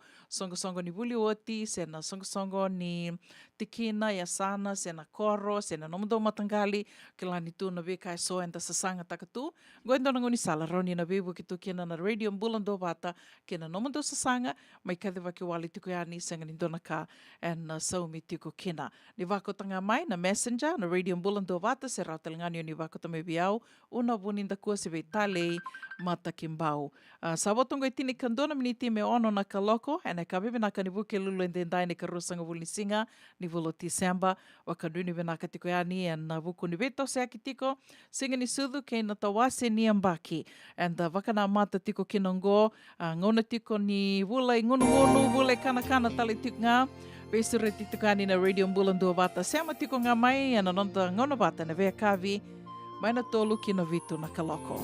ni vuli oti, se na songo ni tikina ya sana, se na koro, se na nomundo matangali, kila ni tu na veka so enda sasanga takatu. Goindo na ngoni sala roni na vebu kitu kena na radio mbulan do bata, kena nomundo sasanga, mai kadhiva ki wali tiko yani senga ni dona ka en saumi tiko kena. Ni wako tanga mai na messenger na radio mbulan do bata, se rau talangani ni wako tame biau, una buninda kua se veitalei mata kimbau. Sabotongo I tini kandona miniti me ono na kaloko, e na kabibi na kanivuke lulu endendai ni karusanga vuli singa, ni vulo December, wakaduni venaka tiko yani, en vuku ni veto se aki tiko, singa ni sudu ke na tawase ni ambaki, and wakana mata tiko kinongo, ngona tiko ni vule ngunu, vule kana tali tiko nga, vesure tiko ani na radio mbulan dua bata, sema tiko nga mai, en anonta ngono bata na vea kavi, mai na tolu kina vitu na kaloko.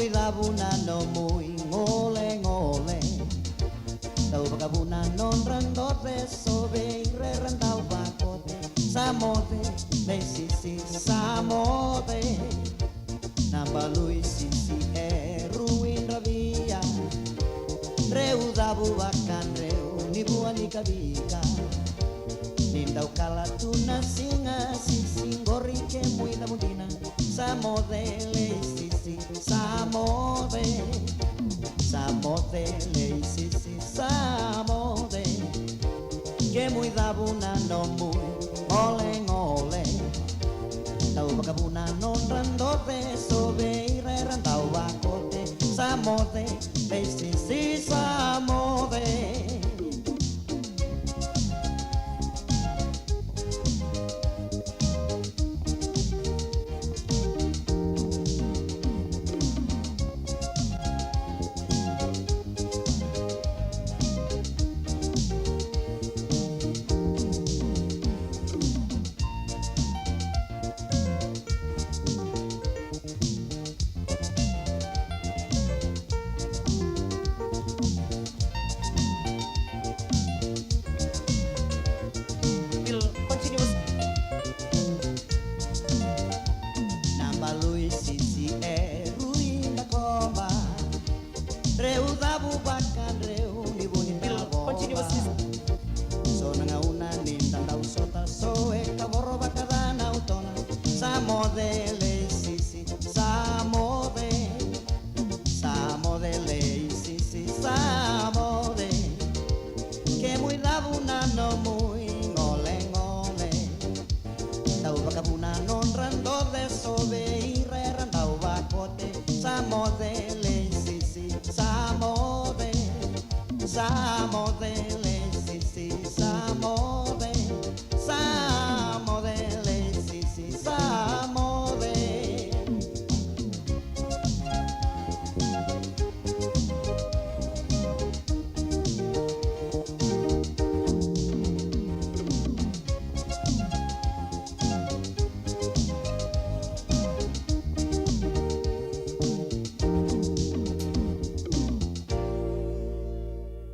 muidavuna no muy ngole ngole tau bakabuna non randote sobe re randau bakote samote le sisi samote nambalui sisi ruin rabia reudabu bakan reu ni buani kabika nindau kala tuna singa sisi ngori ke muida mudina samode le sisi samode samode le sisi samode que muida buna no muy ole ole tau bakabuna non randote sobe re randau bakote samode le sisi samode.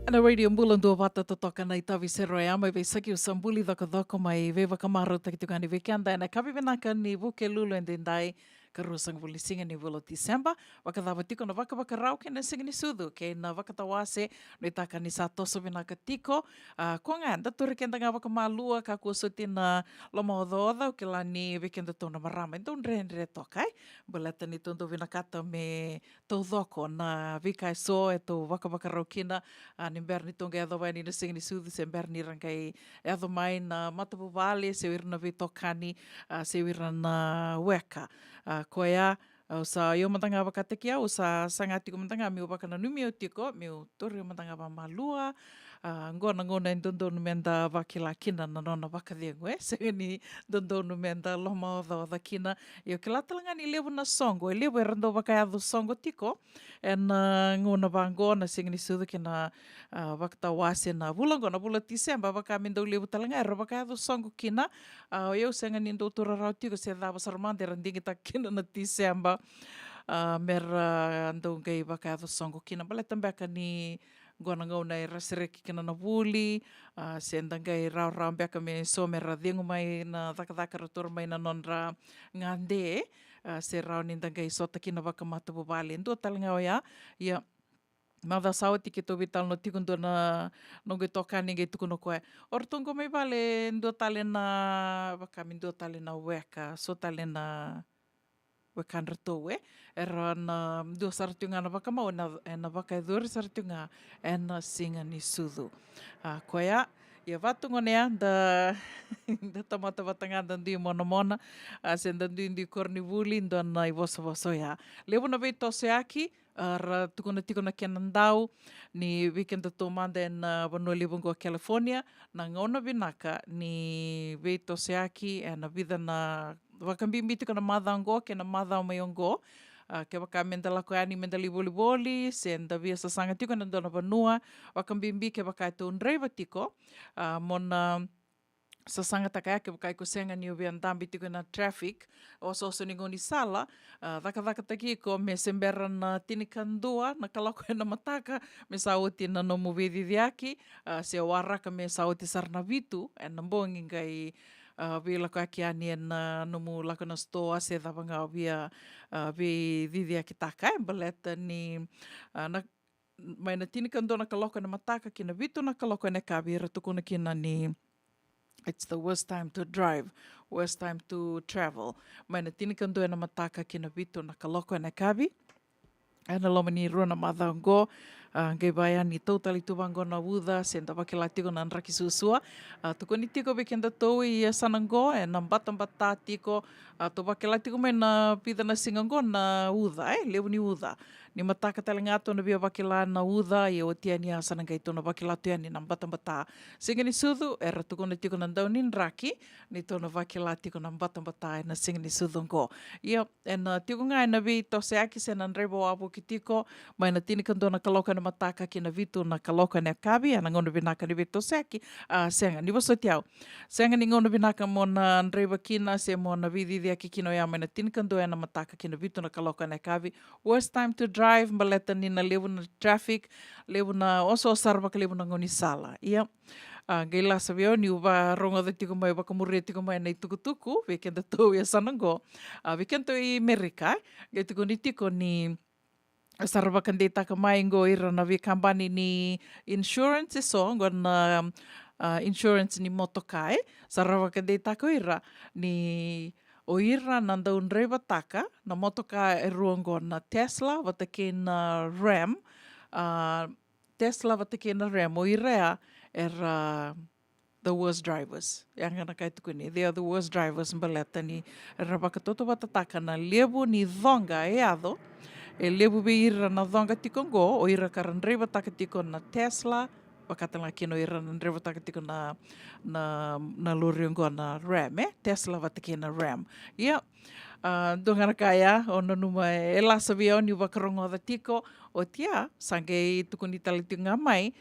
Ana radio mbulan dua wata totoka nei tavi sero e ama ve saki o sambuli doko mai ve wakamaro takitukani weekenda na kavi venaka ni vuke lulu and dendai karusang vuli singa ni vulo Disemba wakadawa tiko na waka rau ke na singa ni sudu ke na wakatawase no itaka ni sa toso venaka tiko ko nga anda turi kenda nga wakamalua ka kusuti na loma oda o ke la ni weekenda tona marama então rendre tokai bulata ni tondo venakata me tau doko na vikai so e tau waka rau kina ni berni tonga ado vai ni na singa ni sudu se berni rangai ado mai na matapu vale se wirna vi tokani se wirna na weka koea o sa io matanga wakateki au sa sangati ko matanga mi waka na numi o tiko mi o tori o matanga wa malua ngona in dondonu menda wakila kina na nona wakadhiangu se ni dondonu menda loma o da kina i o ke latalanga ni levo na songo e levo e rando wakai ado songo tiko e na ngona wangona singa ni sudu ke na wakatawase na vulangona vula Disemba waka mindau levo talanga e ra wakai ado songo kina o eu senga ni ndo tura rau tiko se dava saramande randingi ta kina na Disemba mera andau ngai wakai ado songo kina bale tambaka ni gona ngauna e rasireki kina na vuli, se ndangai rau mbeka me so me radhingu mai na dhaka ratura mai na nonra ngande, se rau ni ndangai sota kina wakamata bubali. Ndo talanga o ia mada sauti ke to vital no tikundo na nongo toka ninge tukuno koe. Ortongo mai vale ndo tale na wakami ndo tale na weka, so tale na wekanra towe era na dua sartunga na wakamau na waka dua sartunga na singa ni sudu koia ia vatungo nea da tamata watanga da ndi mona se da ndi korni vuli ndo na i voso ia levo na vei tose aki ra tukuna tikuna kenandau ni weekend to manda na vanua livungo California na ngona vinaka ni vei tose aki na vida na wakambimbi tika na madhango ke na madhao mai ongo ke waka menda lako ani menda li voli se nda via sasanga tiko na dona vanua wakambimbi ke waka e tau nreiva tiko mona sa sanga takayake wakai ko senga ni ubian dambi tiko na traffic o so ni sala dhaka taki ko me sembera na tinikandua na kalako na mataka me sauti na no movidi diaki se waraka me sauti sarna vitu en mbongi ngai vila ko aki ani na nomu lako na stoa se dhavanga via vi vidia ki taka baleta ni na mai na tinikandua na kalako na mataka ki na vitu na kalako na kavira tukuna kina ni it's the worst time to drive, worst time to travel. Mai na tinikandu e na mataka ki na vitu na kaloko e na kabi. Ana loma ni runa madhango, ngai vai ani tautali tuvango na uda, senda wakila tiko na nraki susua. Tuko ni tiko bekenda tau i sanango, e na mbata tiko, to wakila tiko mai na pida na singango na uda, leu ni uda. Ni mataka talinga ato na via wakila na uda, i o tia ni a sanangai tona wakila tia ni na mbata. Singa ni sudu, era tuko na tiko na ndau ni nraki, ni tona wakila tiko na mbata e na singa ni sudu ngo. Ia, e na tiko ngai na vi tose aki se na nrebo apu ki tiko, mai na tinikandu na kaloka na mataka ki na vitu na kaloka na kabi, ana ngono vinaka ni vitu seki, senga, ni waso tiao. Senga ni ngono vinaka mo na nreba kina, se mo na vididi aki kino ya, mai na tinikandu na mataka ki na vitu na kaloka na kabi. Worst time to drive, maleta ni na lewu na traffic, lewu na oso sarvaka lewu na ngoni sala. Ia, ngai lasa veo ni uwa ronga da tiko mai wakamure tiko mai nei tukutuku, wekenda tau ia sanango, wekenda i Amerika, ngai tiko ni tiko ni sarva kande taka mai ngo ira na vi kambani ni insurance so ngo na insurance ni motokai sarva kande taka ira ni o ira na ndau nreiva taka na motoka e ruango na Tesla watake na Ram Tesla watake na Ram o ira era the worst drivers. Yang na kai tuku ni. They are the worst drivers mbaleta ni rabakatoto watataka na lebu ni dhonga e ado e lebu be ira na dhonga tiko ngo, o ira ka randreva taka tiko na Tesla, wakatanga kino ira randreva taka tiko na lori ngo na Ram, Tesla watake na Ram. Ia, dongana kaya, o nanuma e lasa via ni wakarongo da tiko, o tia, sange tuku ni taliti ngā mai,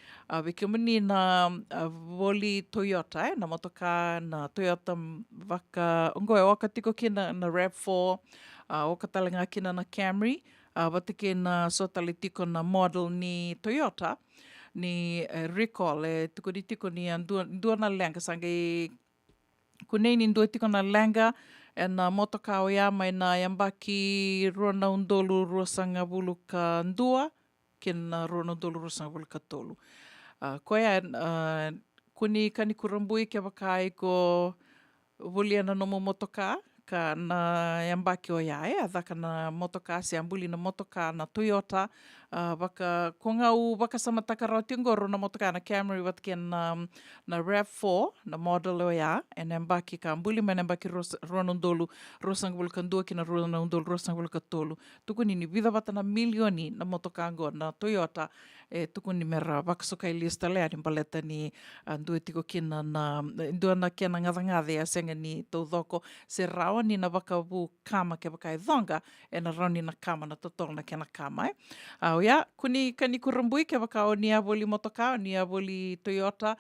weke mani na voli Toyota, na motoka na Toyota ngo e waka tiko kina na RAV4, o katalinga kina na Camry, watake na sotali tiko na model ni Toyota, ni recall, tuko di tiko ni dua na lenga, sange kunei ni dua tiko na lenga, e na motoka o ia mai na yambaki rona undolu ruasanga bulu ka ndua, ke na rona undolu ruasanga bulu ka tolu. Koea, kuni kani kurambui ke wakai ko vuliana nomo motoka, ka na yambaki o ia dhaka na motoka, se ambuli na motoka na Toyota, waka kongau waka samataka rau tingoro na motoka na Camry watke na RAV4 na model o ia, e na yambaki ka ambuli mai na yambaki ronondolu rosang bulkandua ki na ronondolu rosang bulkatolu. Tukuni ni vida wata na milioni na motoka ngo na Toyota, e tukuni mera wakasokai lista lea ni paleta ni ndue tiko kina na ndua na kena ngadangade a senga ni tau dhoko se rao ni na wakawu kama ke wakai dhonga e na rao ni na kama na totoro na kena kama o ia, kuni kani kurambui ke wakao ni avoli motoka, ni avoli Toyota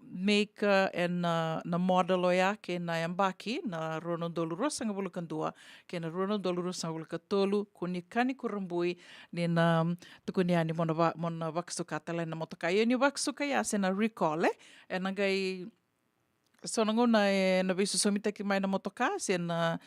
maker e na model o ia ke na yambaki na ronondolu rosanga bulukandua ke na ronondolu rosanga bulukatolu kuni kani kurambui ni na tukuni ani mona wakasuka tala na motoka ia ni wakasuka ia se na recall e na gai so nangona e na visu somita ki mai na motoka se na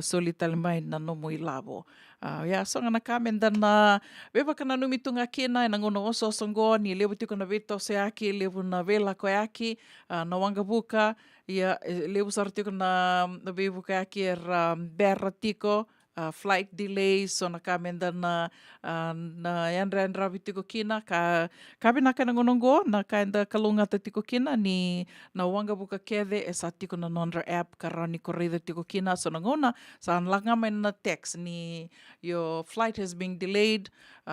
solitali mai na nomo i lavo. Ia, so ngana kamen dana wewa kana numitunga kena e nangona oso songo ni lewu tiko na veto se aki, lewu na vela koe aki, na wangabuka, ia lewu sara tiko na vewu koe aki bera tiko, flight delays, so na kamen dana na yanra tiko kina, ka kabinaka na ngonongo, na kaenda kalungata tiko kina, ni na wangabuka keve, e sa tiko na nondra app, ka rani korreida tiko kina, so na ngona, sa langa mai na text, ni your flight has been delayed,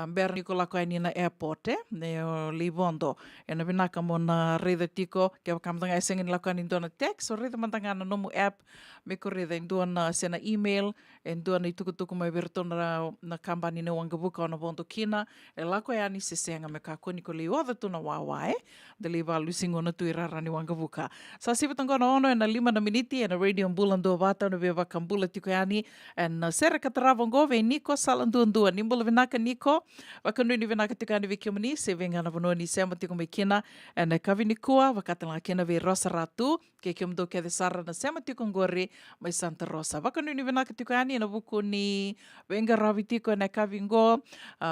bera niko lako ai ni na airport, ne o Livondo, e na binaka mo na reida tiko, ke wakamtanga e sengi ni lako ai ni ndona text, so reida mantanga na nomu app, me korreida in duana sena email, en duana i tukutuku mai veritona na kambani na wangavuka o na bondo kina, e lako e ani sesenga me kakoni ko leo da tuna wawa da leva lusingo na tui rarani wangavuka. Sa sivatangona ono e na 5 miniti e na radio mbulando vata na veva kambula tiko e ani e na sera kataravongo ve Niko salanduandua. Nimbula vinaka Niko, wakanuni vinaka tiko ani viki mani, se venga na vanua ni sema tiko me kina, e na kavinikua, wakatala kina ve Rosa Ratu, ke mdo ke de sara na sema tiko ngori, mai Santa Rosa. Wakanuni vinaka tiko ani na vuku ni venga ravi tiko e na kavingo,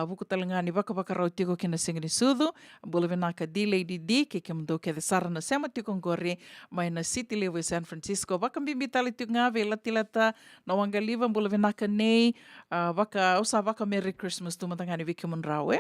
vuku talangani waka rau tiko kina singini sudu, mbula vinaka D Lady D, ke mdo ke de sara na sema tiko ngori, mai na City Lewe San Francisco. Wakambimbi tali tiko nga ve latilata na wangaliva mbula vinaka nei, waka Merry Christmas tu matangani viki munrau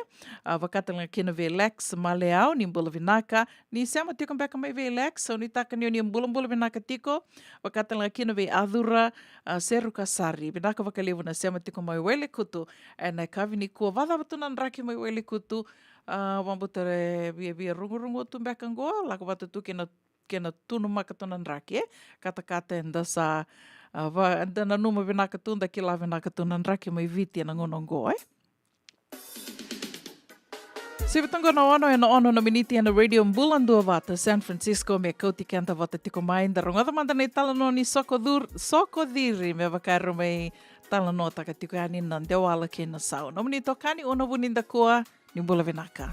wakatanga kina ve Lex Maleau ni mbula vinaka ni sema tiko mbeka mai ve Lex so ni taka ni mbula vinaka tiko wakatanga kina ve Adura Seru Kasari vinaka wakalevu na sema tiko mai wele kutu na kavini kua vada watuna nraki mai wele kutu wambutare via rungu tu mbeka ngoa lako watu tu kena tunu makatuna nraki kata endasa na numa vinaka tunda ki la vinaka tunda nraki mai viti na ngonongo Sivitangona ono e na ono na miniti na radio mbulando vata San Francisco me kauti kenta vata tiko mai da ronga manda nei talano ni sokodiri me vakaro mai talano taka tiko ani na dewala ke na sau. No mini tokani ono vuninda kua ni mbula vinaka.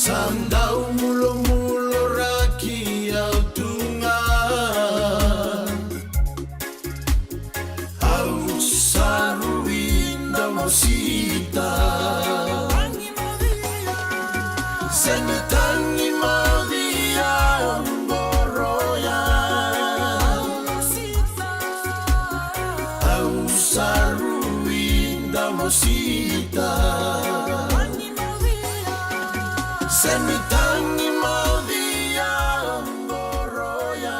Sandau mulo-mulo raki au tunga Au saruinda mosita Senetangi madia mboroya Au saruinda mosita Semitangi maudhia ngoroya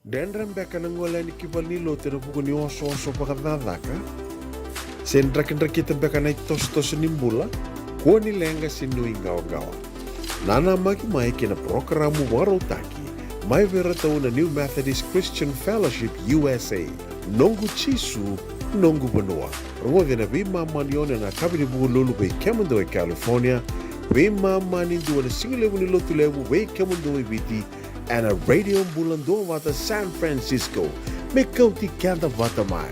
Dendrambeka nangolani kivalilo tena pukuni oso pakadadaka. Sendrakindrakita beka na tos nimbula. Kuani lenga sinui gawa. Nana maki maiki na programu warotaki. mai vera tau na New Methodist Christian Fellowship USA. Nongu chisu, nongu banua. Rongo vina vi mamanione na kabini bugu lulu bei kemundo e California. Vi mamani dua na singilevu ni lotu levu bei kemundo e viti. And a radio bulando vata San Francisco. Me kauti kanta vata mai.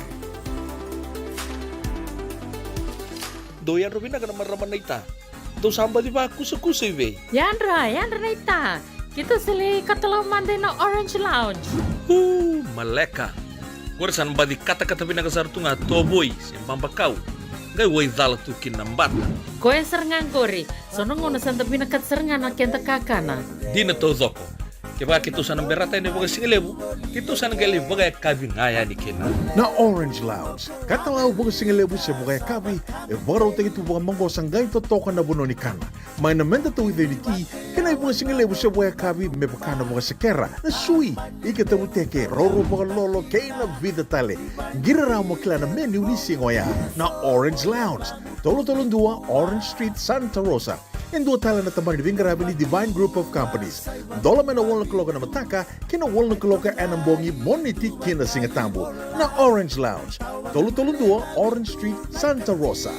Doyan Robina kana maraman ita. Do samba di ba kusa-kusa iwe. Yandra na ita. Kita sili katalau mande na Orange Lounge. Maleka. Kuarsan ba di kata-kata pinagasartunga toboy siyang pambakaw. Ngay way dala tu kinambat. Koe serengan kori. Sono ngono santa pinakat serengan na kenta kakana. Di na to zoko. Kaya kitusan ng berata ni mga singilebu, kitusan ng gali bagay kabing ngaya ni kina. Na Orange Lounge, katalaw buka singilebu siya buka kabi, e baraw tayo ito buka manggo sanggay totokan na buno ni kana. May namenda to ito iti, kanay buka singilebu siya buka kabi, may baka na buka sekera, na sui, ikatabu teke, roro buka lolo, kay na vida tale. Giraraw mo kila na menu ni singoya, na Orange Lounge. Tolo-tolong dua, Orange Street, Santa Rosa. In dua tala na taman ni Vingarabi ni Divine Group of Companies. Dola man na wala kaloka na mataka, kina wala kaloka anambongi moniti kina singatambo na Orange Lounge. Tolo-tolong dua, Orange Street, Santa Rosa.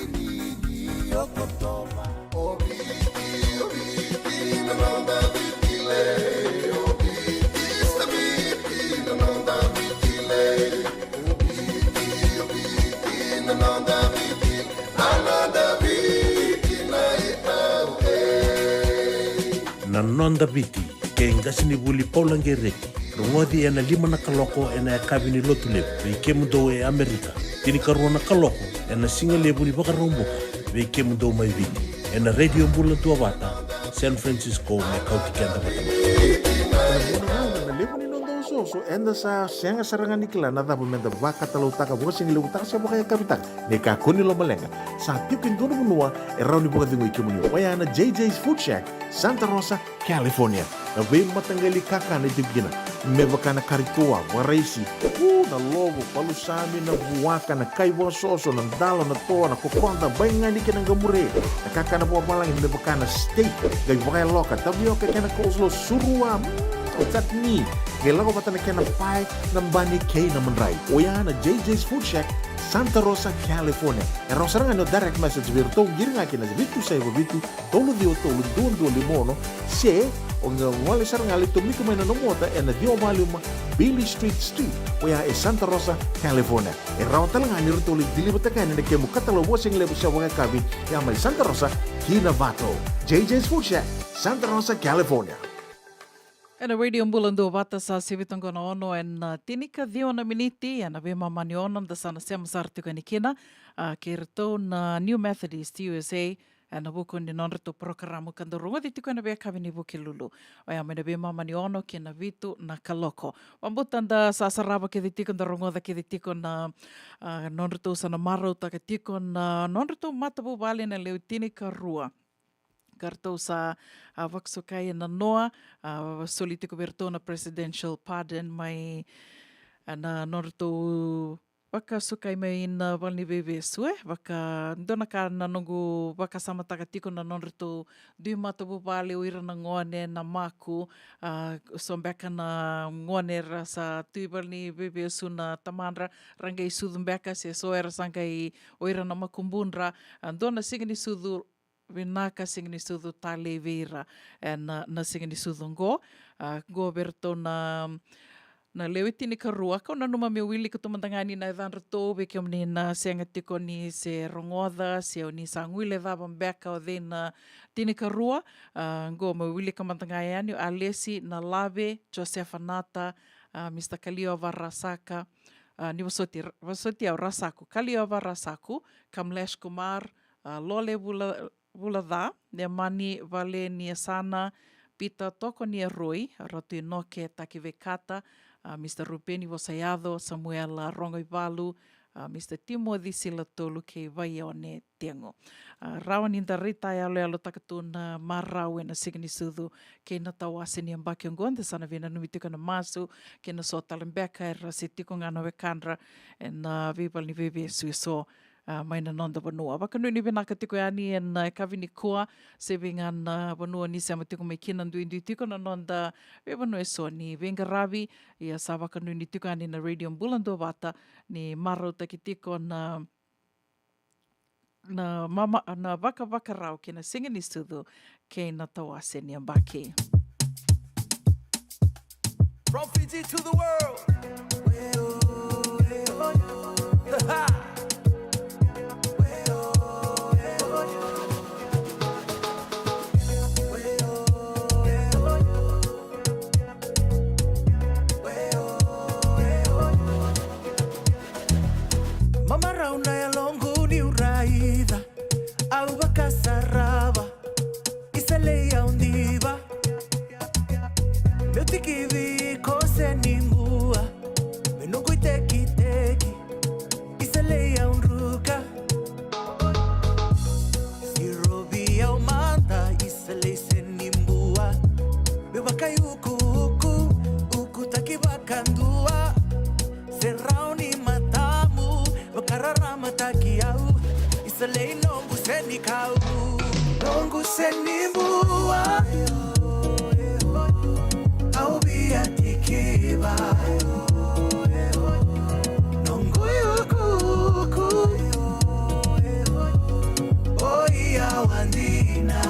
Nonda biti ke ngasini buli paulange reki rongodi ena 5 na kaloko ena kabini lotu lebu ve kemundo e Amerika tini karona kaloko ena singa lebu ni baka romboka ve kemundo mai viti ena radio mbula tua bata San Francisco me kauti kenda bata Lepo ni nondo soso, enda sa senga sarangan nikla na dapat menda baka talau taka buka singi lebu taka siya baka kapitak. Neka kuni lo malenga. Sa tipin dono munua, erau ni buka tingo ikimunyo. Waya na JJ's Food Shack, Santa Rosa, California. Na vei matanggali kaka na itibigina. Me baka na karitoa, waraisi. Na logo, palusami na buwaka, na kaiwa soso, na dalo, na toa, na kukonta, baingan ikin ang gamure. Na kaka na buwa palangin, me baka na steak, gay baka loka, tabioka kena coleslaw, surua, chutney. Gila ko pata na kena pie ng bani kay naman rai. O yan na JJ's Food Shack, Santa Rosa, California. E rosarang ano direct message virto, giring akin na bitu sa iba bitu, tolo dio tolo duon limono, se, o nga wali sarang alito miko may nanomota, e na dio mali Billy Street, o yan e Santa Rosa, California. E raw talang ani rito ulit dilibatakan na kemu katalo wasing lebo siya wanga kabi, yan may Santa Rosa, Kinavato. JJ's Food Shack, Santa Rosa, California. Ena radio mbulando bata sa sivitongo na ono en tinika dio na miniti ena be mamani ono da sana sema sartu kanikina kerto na New Methodist USA ena buku ni nonreto programo kandorunga ditiko ena be kabini buki lulu aya mena be mamani ono kina vitu na kaloko wambutan da sasaraba ke ditiko ndorunga da ke ditiko na nonreto sana maro ta ke tiko na nonreto matabu bali na leu tinika rua kartou sa waksukai na noa solitiko berto na presidential pardon mai na norto waka sukai mai na walni bebe sue waka dona ka na nungu waka sama takatiko na norto dui mata bupali uira na ngone na maku sombeka na ngone rasa tui walni bebe su na tamanra rangai sudumbeka se soera sangai uira na makumbunra dona signi sudu vinaka singni sudu tale vera na singni sudu go berto na lewiti ni karua ko na numa me wili ko tumandangani na dan reto be kom ni na senga tiko ni se rongoda se ni sanguile va bambeka o na tini karua go me wili ko mandangani alesi na lave Josefanata Mr. Kalio Varasaka ni wasoti au rasaku Kalio Varasaku Kamlesh Kumar Lole Bulada, ne mani vale ni sana pita toko ni roi, ratu noke takivekata, Mr. Rupeni Wasayado, Samuel Rongoivalu, Mr. Timothy Silatolu ke vaione tengo. Rawan inda rita ya alo takatuna marau na signi sudu ke na tawasini ambaki ngonde sana vina numitiko na masu ke na so talembeka era sitiko ngana wekandra na vipal ni vebe suiso mai na nonda vanua. Wakanui ni venaka tiko ani en kavini kua se vengan vanua ni se amatiko mai kina ndui ndui tiko na nonda ve vanua e so ni venga ravi ia sa wakanui ni tiko ani na Radio Bulandu Vata ni marauta ki tiko na waka waka rau ke na singa ni sudu ke na tawase ni ambake. From Fiji to the world. Mama rauna ya longu ni uraida au bakasaraba isale ya undiva meu tikivi kose nimbua menungu teki teki isale ya unruka sirobi ya umanda isale se nimbua meu bakai uku taki bakandua serrauni matamu bakarara mataki au isale nongu seni kau nongu seni mbua au biatikiba nongu yukuku oia wandina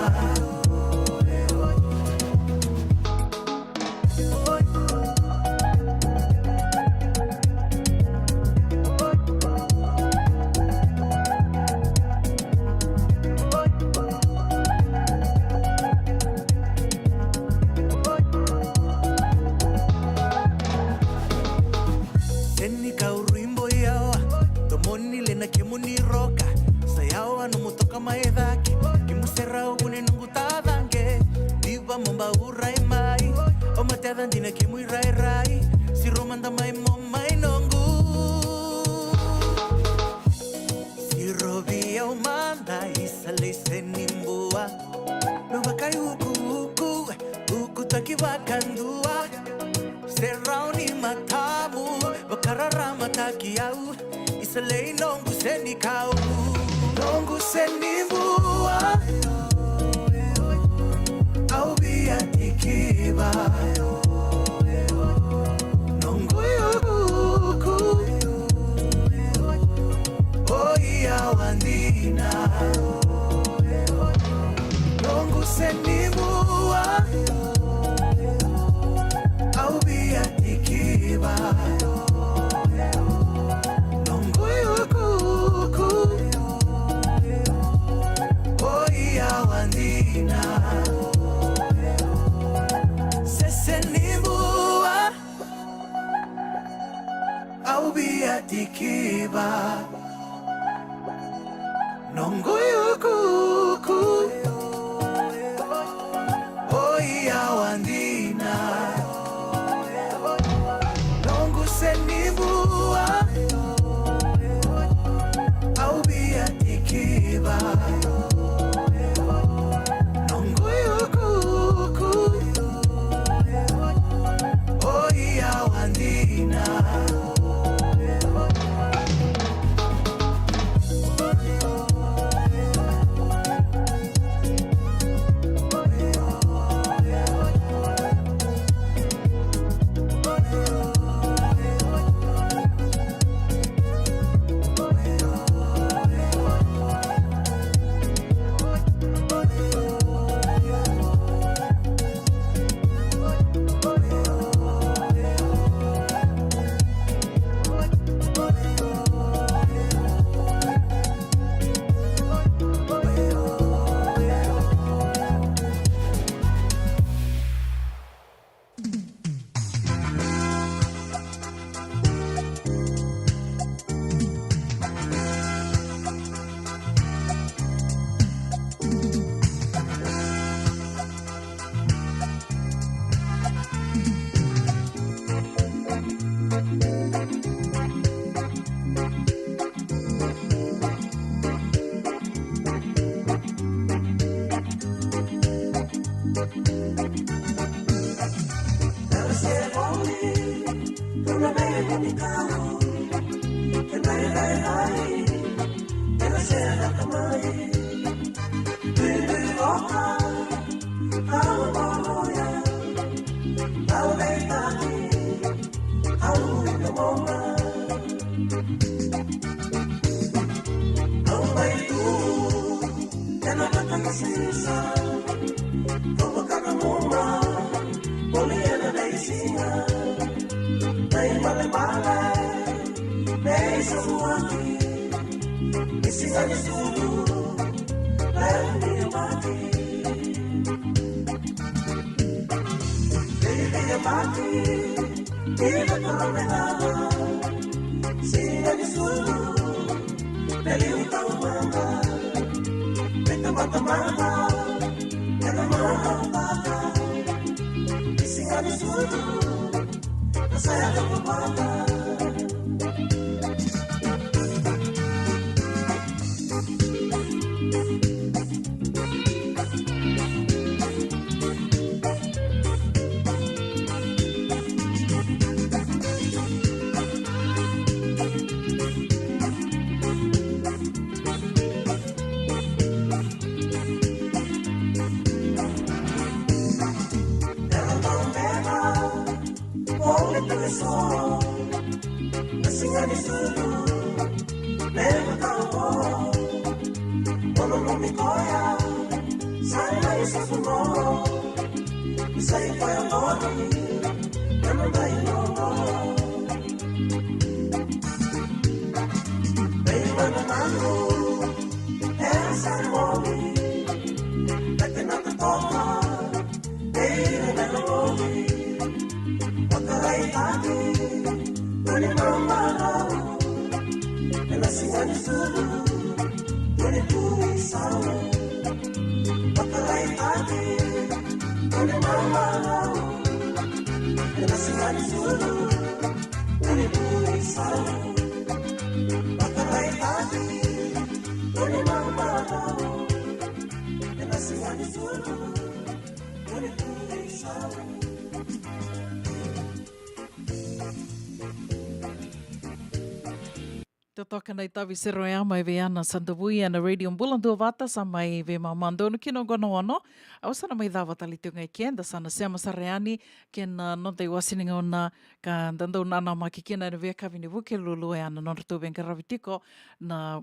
Te toka nei tawi sero ea mai ve ana sandavui ana radio mbulandu vata sa mai ve mamando no kino gono ono. Au sana mai dava tali tunga kenda sana sema sareani ken non te wasininga ona ka dando nana makikina na ve kavini vuke lulu e ana non to venga ravitiko na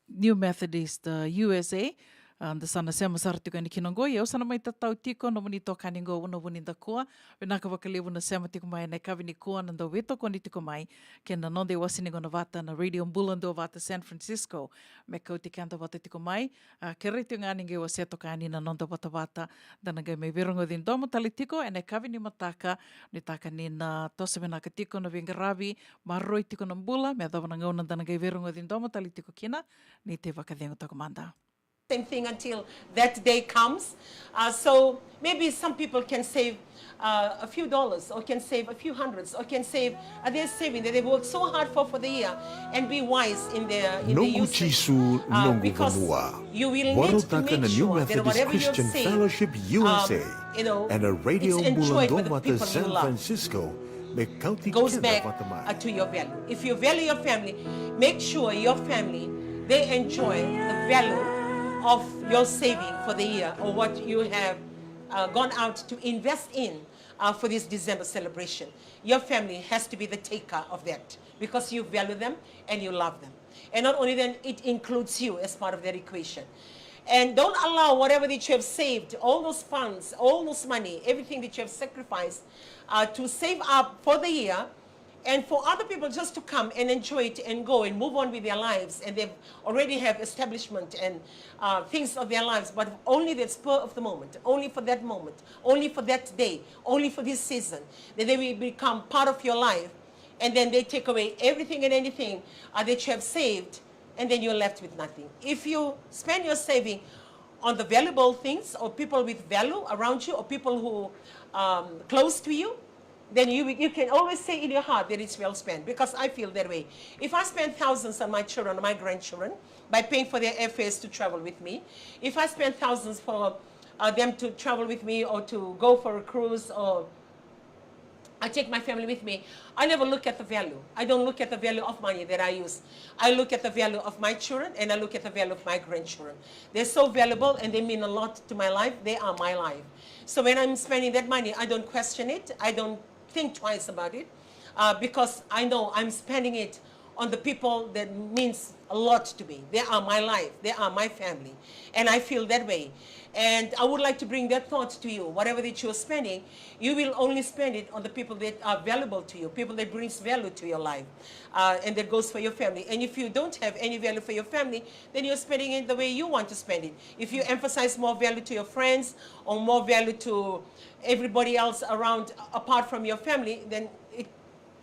New Methodist USA. Da sana sema saratuka ni kinongo ia sana mai tatau tiko no muni toka ningo uno wuni da koa venaka wakalevu na sema tiko mai na kavini koa na do veto ko ni tiko mai kena non de wasiningo na vata na radio mbulando vata San Francisco me kau te kanta vata tiko mai ke rei ngani nge wa seto kani na non da vata vata dana ngai mai verongo din domo tali tiko e na kavini mataka ni taka ni na tose venaka tiko na vengaravi maroi tiko na mbula me adavana ngauna dana ngai verongo din domo tali tiko kina ni te wakadengo tako manda. Same thing until that day comes. So maybe some people can save a few dollars or can save a few hundreds or can save, they're saving that they've worked so hard for the year and be wise in their usage. Because you will need to make sure that whatever you're saving, Fellowship USA and a radio it's enjoyed by the Mbulandu people San you love. Francisco Goes back to your value. If you value your family, make sure your family, they enjoy the value of your saving for the year or what you have gone out to invest in for this December celebration. Your family has to be the taker of that because you value them and you love them. And not only then, it includes you as part of that equation. And don't allow whatever that you have saved, all those funds, all those money, everything that you have sacrificed to save up for the year and for other people just to come and enjoy it and go and move on with their lives, and they already have establishment and things of their lives, but only the spur of the moment, only for that moment, only for that day, only for this season, that they will become part of your life, and then they take away everything and anything that you have saved, and then you're left with nothing. If you spend your saving on the valuable things or people with value around you or people who close to you, then you can always say in your heart that it's well spent, because I feel that way. If I spend thousands on my children or my grandchildren by paying for their airfares to travel with me, if I spend thousands for them to travel with me or to go for a cruise or I take my family with me. I never look at the value. I don't look at the value of money that I use. I look at the value of my children, and I look at the value of my grandchildren. They're so valuable, and they mean a lot to my life. They are my life. So when I'm spending that money, I don't question it. I don't think twice about it, because I know I'm spending it on the people that means a lot to me. They are my life. They are my family. And I feel that way. And I would like to bring that thought to you. Whatever that you're spending, you will only spend it on the people that are valuable to you, people that brings value to your life, and that goes for your family. And if you don't have any value for your family, then you're spending it the way you want to spend it. If you emphasize more value to your friends or more value to everybody else around apart from your family, then it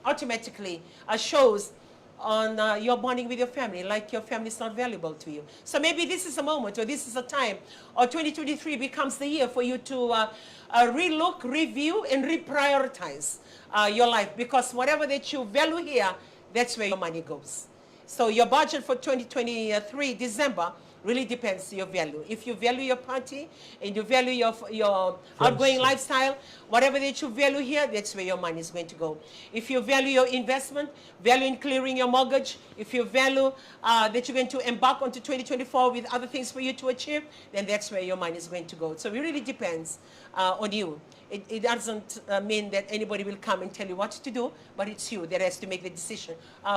automatically shows on your bonding with your family, like your family is not valuable to you. So maybe this is a moment, or this is a time, or 2023 becomes the year for you to relook, review, and reprioritize your life, because whatever that you value here, that's where your money goes. So your budget for 2023 December really depends on your value. If you value your party and you value your outgoing lifestyle, whatever that you value here, that's where your money is going to go. If you value your investment, value in clearing your mortgage, if you value that you're going to embark onto 2024 with other things for you to achieve, then that's where your money is going to go. So it really depends on you. It doesn't mean that anybody will come and tell you what to do, but it's you that has to make the decision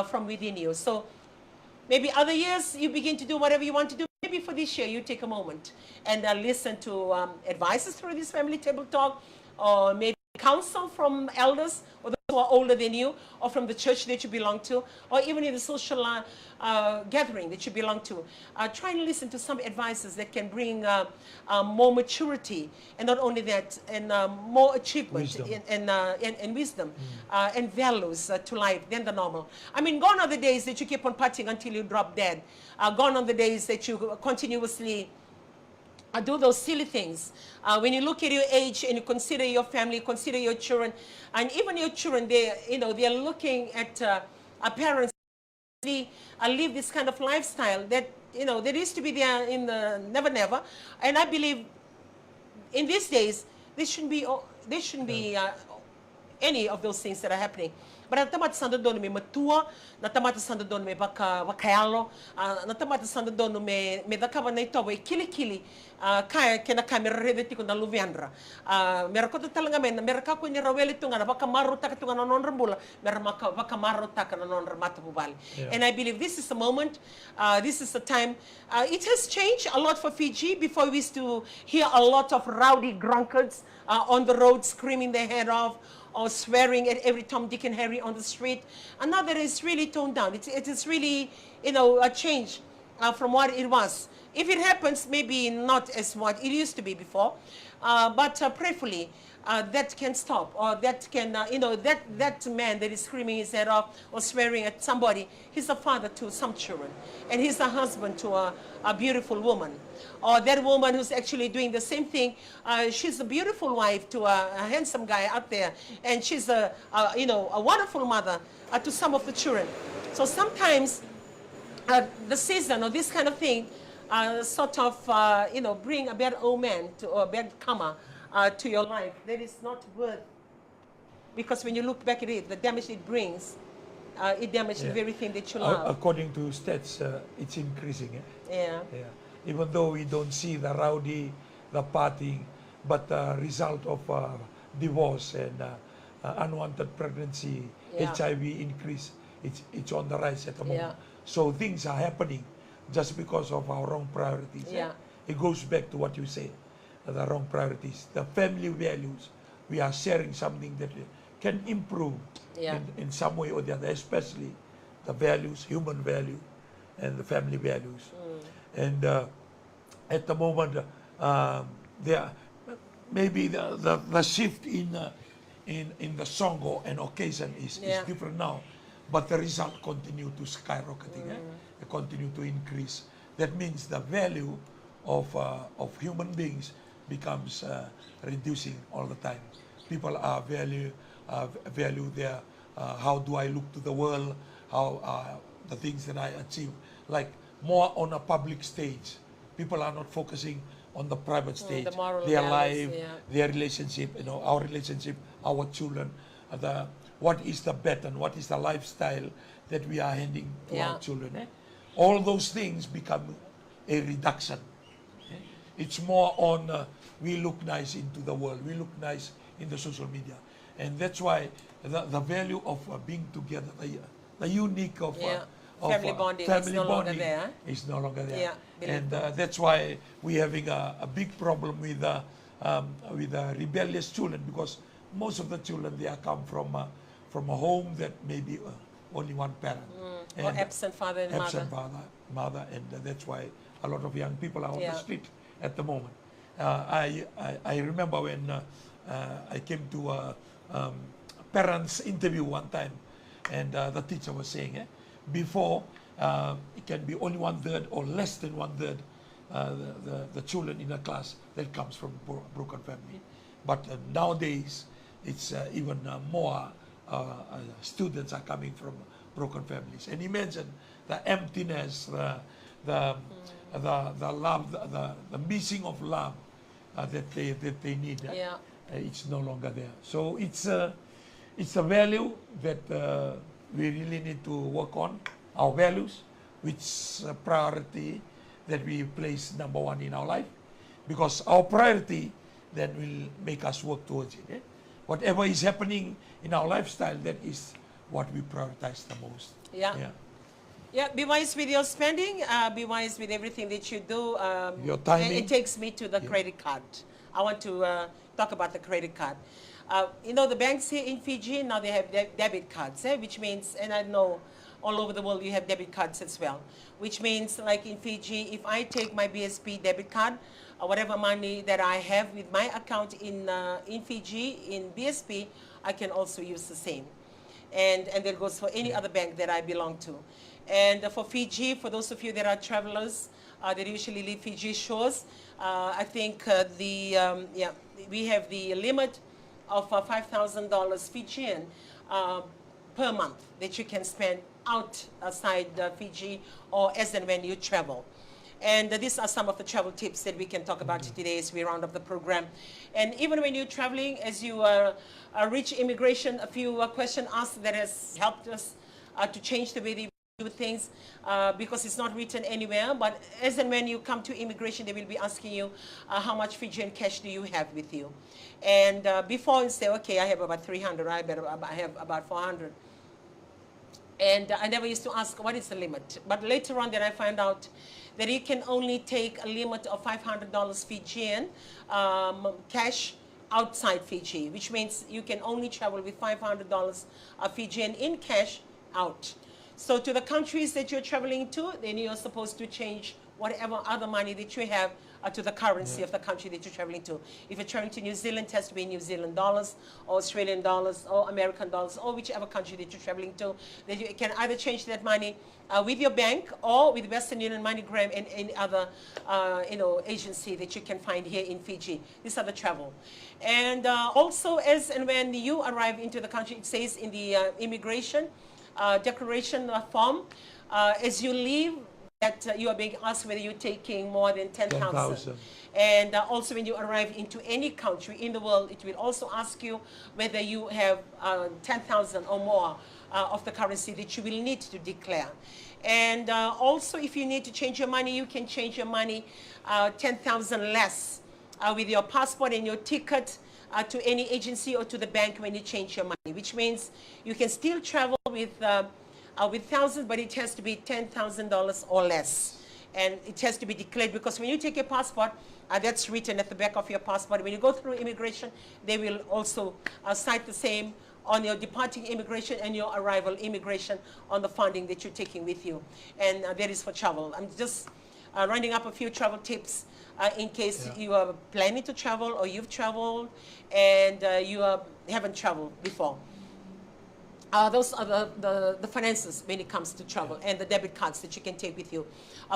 from within you. So maybe other years you begin to do whatever you want to do. Maybe for this year you take a moment and listen to advices through this family table talk, or maybe counsel from elders or those who are older than you, or from the church that you belong to, or even in the social gathering that you belong to. Try and listen to some advices that can bring more maturity, and not only that, and more achievement and wisdom and values to life than the normal. I mean, gone are the days that you keep on partying until you drop dead. Gone are the days that you continuously do those silly things. When you look at your age and you consider your family, consider your children, and even your children, they're looking at parents live this kind of lifestyle that that used to be there in the never. And I believe in these days there shouldn't be any of those things that are happening. But natamat sanda doon may matua, natamat sanda doon may bakayalo, natamat sanda doon may dakawa na ito ay kili-kili kaya kena kamera redeti ko na luviandra. Merako to talaga men, meraka ko ni raweli to nga baka maruta ka to nga non rambula, baka maruta ka na non ramata bubal. And I believe this is the moment, this is the time. It has changed a lot for Fiji. Before we used to hear a lot of rowdy drunkards on the road screaming their head off, or swearing at every Tom, Dick, and Harry on the street. And now that it's really toned down. It is really, a change from what it was. If it happens, maybe not as what it used to be before, but prayerfully, that can stop, or that can, that man that is screaming his head off or swearing at somebody, he's a father to some children, and he's a husband to a beautiful woman. Or that woman who's actually doing the same thing, she's a beautiful wife to a handsome guy out there, and she's a wonderful mother to some of the children. So sometimes the season or this kind of thing sort of, bring a bad omen or a bad karma to your life that is not worth. Because when you look back at it, the damage it brings, it damages the very thing that you love. According to stats, it's increasing. Yeah. Even though we don't see the rowdy, the partying, but the result of divorce and unwanted pregnancy, HIV increase, it's on the rise at the moment. So things are happening just because of our wrong priorities. It goes back to what you said, the wrong priorities. The family values, we are sharing something that can improve in some way or the other, especially the values, human value, and the family values. And at the moment, there maybe the shift in the song or an occasion is different now, but the result continue to skyrocketing, continue to increase. That means the value of human beings becomes reducing all the time. People are value their how do I look to the world, how the things that I achieve, like more on a public stage. People are not focusing on the private stage, their life, their relationship, our relationship, our children. what is the bet and what is the lifestyle that we are handing to Yeah. our children. All those things become a reduction. It's more on we look nice into the world, we look nice in the social media. And that's why the value of being together, the unique of, Family bonding is no longer there. is no longer there. Yeah, And that's why we're having a big problem with rebellious children, because most of the children, they are come from a home that maybe only one parent. Or absent father and absent mother. mother, and that's why a lot of young people are on Yeah. the street at the moment. I remember when I came to a parents interview one time, and the teacher was saying, before it can be only 1/3 or less than 1/3 the children in a class that comes from broken family, but nowadays it's even more students are coming from broken families. And imagine the emptiness, the love, the missing of love that they need. It's no longer there. So it's a value that we really need to work on, our values, which is a priority that we place number one in our life, because our priority then will make us work towards it. Whatever is happening in our lifestyle, that is what we prioritize the most. Yeah, be wise with your spending, be wise with everything that you do. Your timing. It takes me to the credit card. I want to talk about the credit card. You know, the banks here in Fiji, now they have debit cards, which means, and I know all over the world you have debit cards as well, which means like in Fiji, if I take my BSP debit card, whatever money that I have with my account in Fiji, in BSP, I can also use the same. And that goes for any other bank that I belong to. And for Fiji, for those of you that are travelers that usually leave Fiji shores, I think we have the limit of $5,000 Fijian per month that you can spend outside Fiji or as and when you travel. And these are some of the travel tips that we can talk about today as we round up the program. And even when you're traveling, as you reach immigration, a few questions asked that has helped us to change the way they do things, because it's not written anywhere. But as and when you come to immigration, they will be asking you how much Fijian cash do you have with you. And before you say, okay, I have about 300, I have about 400. And I never used to ask what is the limit. But later on, then I find out that you can only take a limit of $500 Fijian cash outside Fiji, which means you can only travel with $500 Fijian in cash out. So to the countries that you're traveling to, then you're supposed to change whatever other money that you have to the currency of the country that you're traveling to. If you're traveling to New Zealand, it has to be New Zealand dollars, or Australian dollars, or American dollars, or whichever country that you're traveling to. Then you can either change that money with your bank or with Western Union, MoneyGram, and any other agency that you can find here in Fiji. These are the travel. And also, as and when you arrive into the country, it says in the immigration declaration form, as you leave, that you are being asked whether you're taking more than 10,000. And also when you arrive into any country in the world, it will also ask you whether you have 10,000 or more of the currency that you will need to declare. And also if you need to change your money, you can change your money 10,000 less with your passport and your ticket to any agency or to the bank when you change your money, which means you can still travel with thousands, but it has to be $10,000 or less. And it has to be declared, because when you take your passport, that's written at the back of your passport. When you go through immigration, they will also cite the same on your departing immigration and your arrival immigration on the funding that you're taking with you. And that is for travel. I'm just rounding up a few travel tips in case you are planning to travel or you've traveled and you haven't traveled before. Those are the finances when it comes to travel, and the debit cards that you can take with you.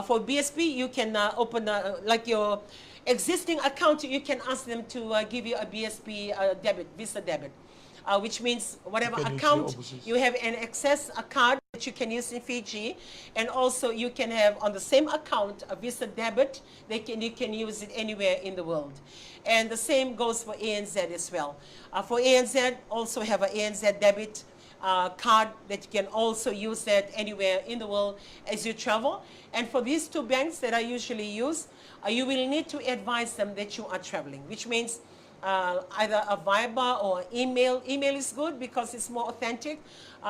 For BSP, you can open, like your existing account, you can ask them to give you a BSP Visa debit. which means whatever You can use account the overseas. you have an access a card that you can use in Fiji, and also you can have on the same account a Visa debit. You can use it anywhere in the world, and the same goes for ANZ as well. For ANZ, also have an ANZ debit card that you can also use that anywhere in the world as you travel. And for these two banks that I usually use, you will need to advise them that you are traveling, which means either a Viber or email. Email is good because it's more authentic.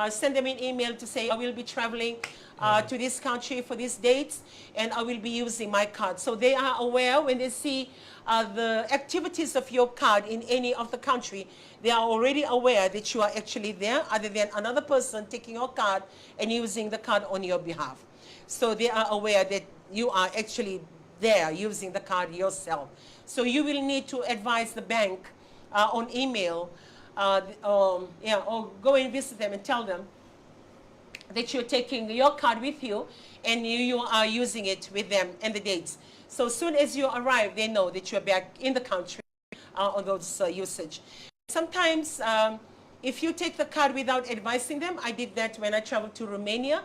Send them an email to say, I will be traveling to this country for these dates, and I will be using my card. So they are aware when they see the activities of your card in any of the country, they are already aware that you are actually there, other than another person taking your card and using the card on your behalf. So they are aware that you are actually there using the card yourself. So you will need to advise the bank on email, or go and visit them and tell them that you're taking your card with you and you are using it with them and the dates. So as soon as you arrive, they know that you're back in the country on those usage. Sometimes if you take the card without advising them, I did that when I traveled to Romania.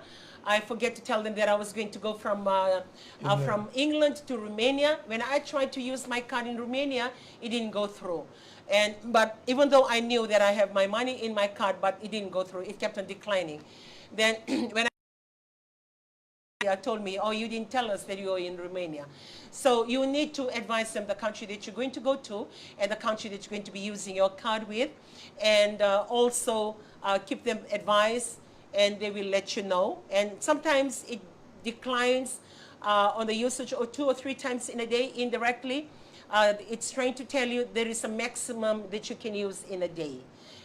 I forget to tell them that I was going to go from England to Romania. When I tried to use my card in Romania, it didn't go through. But even though I knew that I have my money in my card, but it didn't go through, it kept on declining. Then when told me, oh, you didn't tell us that you were in Romania. So you need to advise them the country that you're going to go to and the country that you're going to be using your card with, and also keep them advised, and they will let you know. And sometimes it declines on the usage or 2 or 3 times in a day indirectly. It's trying to tell you there is a maximum that you can use in a day.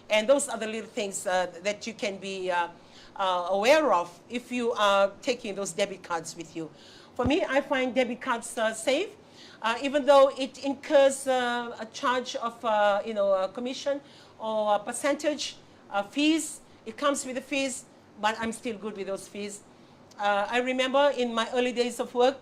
And those are the little things that you can be aware of if you are taking those debit cards with you. For me, I find debit cards safe, even though it incurs a charge of a commission or a percentage fees. It comes with the fees, but I'm still good with those fees. I remember in my early days of work,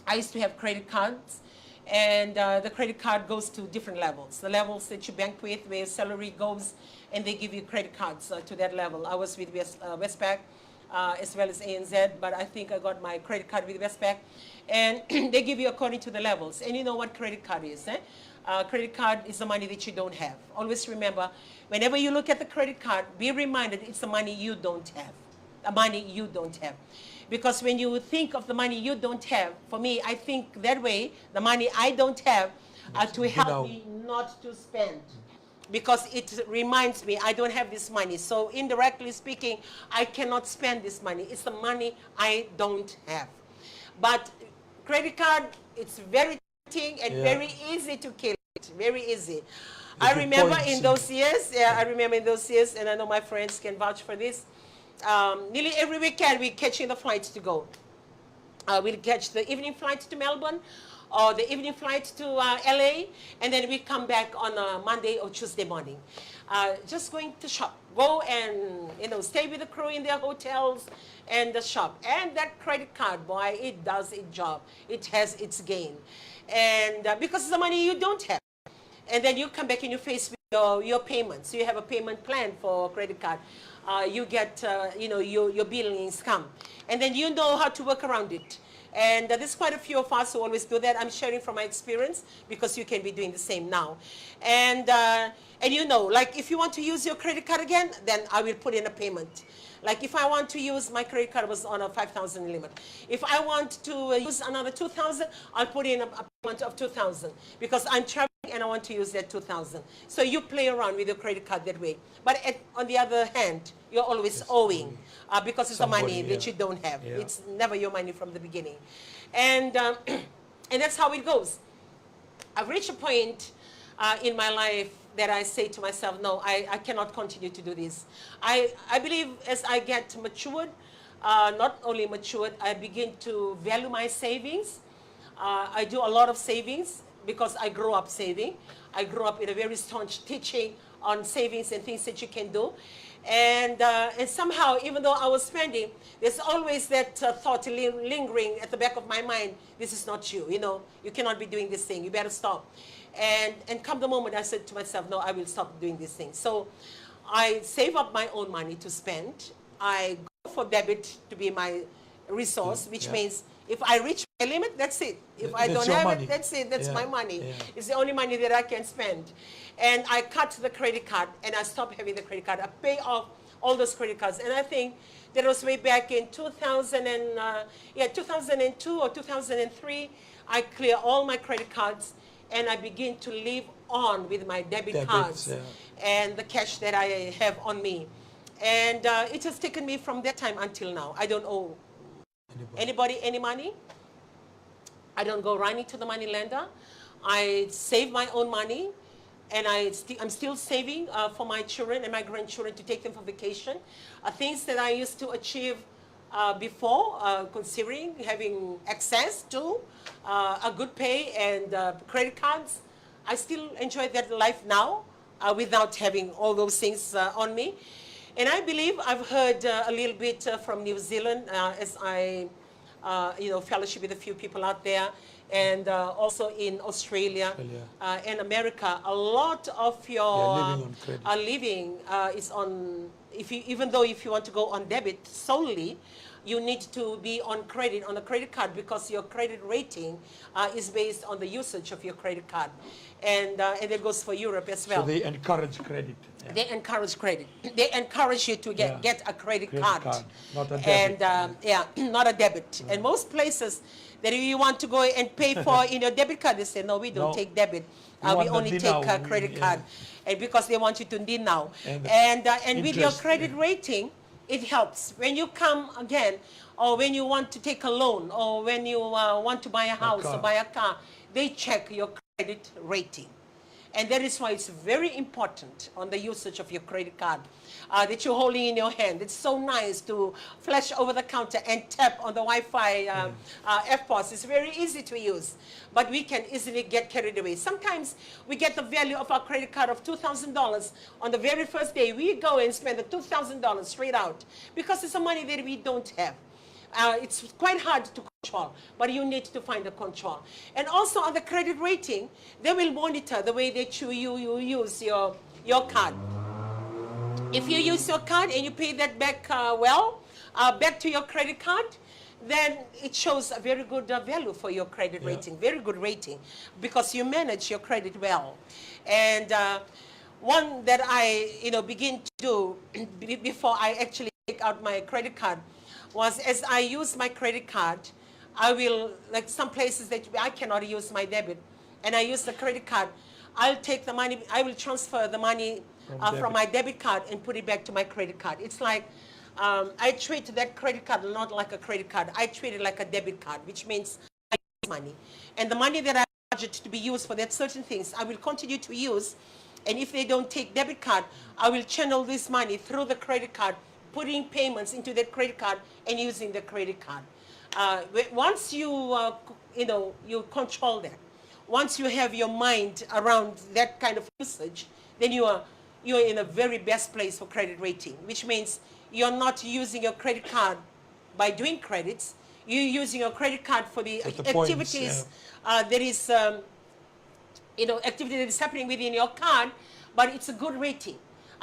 I used to have credit cards, and the credit card goes to different levels. The levels that you bank with, where your salary goes, and they give you credit cards to that level. I was with Westpac as well as ANZ, but I think I got my credit card with Westpac. And they give you according to the levels. And you know what credit card is, eh? Credit card is the money that you don't have. Always remember, whenever you look at the credit card, be reminded it's the money you don't have. The money you don't have. Because when you think of the money you don't have, for me, I think that way, the money I don't have to help me not to spend. Because it reminds me I don't have this money. So indirectly speaking, I cannot spend this money. It's the money I don't have. But credit card, it's very tempting and very easy to kill it. Very easy. I remember in those years, and I know my friends can vouch for this. Nearly every weekend we're catching the flights to go. We'll catch the evening flight to Melbourne or the evening flight to LA, and then we come back on a Monday or Tuesday morning. Just going to shop. Go and stay with the crew in their hotels and the shop. And that credit card, boy, it does its job. It has its gain. And because it's the money you don't have. And then you come back and you face with your payments. So you have a payment plan for credit card. You get, your billings come. And then you know how to work around it. And there's quite a few of us who always do that. I'm sharing from my experience because you can be doing the same now. And like if you want to use your credit card again, then I will put in a payment. Like if I want to use, my credit card was on a 5,000 limit. If I want to use another 2,000, I'll put in a payment of 2,000 because I'm traveling and I want to use that 2,000. So you play around with your credit card that way. But on the other hand, you're always owing because it's the money that you don't have. Yeah. It's never your money from the beginning. And that's how it goes. I've reached a point in my life that I say to myself, no, I cannot continue to do this. I believe as I get matured, not only matured, I begin to value my savings. I do a lot of savings because I grew up saving. I grew up in a very staunch teaching on savings and things that you can do. And somehow, even though I was spending, there's always that thought lingering at the back of my mind, this is not you, you cannot be doing this thing, you better stop. And come the moment, I said to myself, no, I will stop doing these things. So I save up my own money to spend. I go for debit to be my resource, which means if I reach my limit, that's it. If I don't have it, that's it. That's my money. It's the only money that I can spend. And I cut the credit card, and I stopped having the credit card. I pay off all those credit cards. And I think that was way back in 2002 or 2003. I clear all my credit cards, and I begin to live on with my debit cards and the cash that I have on me. And it has taken me from that time until now. I don't owe anybody any money. I don't go running to the money lender. I save my own money, and I'm still saving for my children and my grandchildren to take them for vacation. Things that I used to achieve before, considering having access to a good pay and credit cards. I still enjoy that life now without having all those things on me. And I believe I've heard a little bit from New Zealand as I fellowship with a few people out there, and also in Australia and America. A lot of your living is on, even though if you want to go on debit solely, you need to be on a credit card, because your credit rating is based on the usage of your credit card. And it goes for Europe as well. So they encourage credit. They encourage credit. They encourage you to get a credit card. Not a debit. And not a debit. And most places that you want to go and pay for in your debit card, they say, no, we don't take debit. We only take a credit card. And because they want you to do now. And with your credit rating, it helps. When you come again, or when you want to take a loan, or when you want to buy a house or buy a car, they check your credit rating. And that is why it's very important on the usage of your credit card that you're holding in your hand. It's so nice to flash over the counter and tap on the Wi-Fi FPOS. It's very easy to use, but we can easily get carried away. Sometimes we get the value of our credit card of $2,000. On the very first day, we go and spend the $2,000 straight out, because it's a money that we don't have. It's quite hard to control, but you need to find the control. And also on the credit rating, they will monitor the way that you use your card. If you use your card and you pay that back back to your credit card, then it shows a very good value for your credit rating, very good rating, because you manage your credit well. And one that I begin to do before I actually take out my credit card was, as I use my credit card, I will, like some places that I cannot use my debit, and I use the credit card, I'll take the money, I will transfer the money from my debit card and put it back to my credit card. It's like I treat that credit card not like a credit card. I treat it like a debit card, which means I use money. And the money that I budget to be used for that certain things, I will continue to use. And if they don't take debit card, I will channel this money through the credit card, putting payments into that credit card and using the credit card. Once you you control that, once you have your mind around that kind of usage, then you're in a very best place for credit rating, which means you're not using your credit card by doing credits. You're using your credit card for the activities that is activity that is happening within your card, but it's a good rating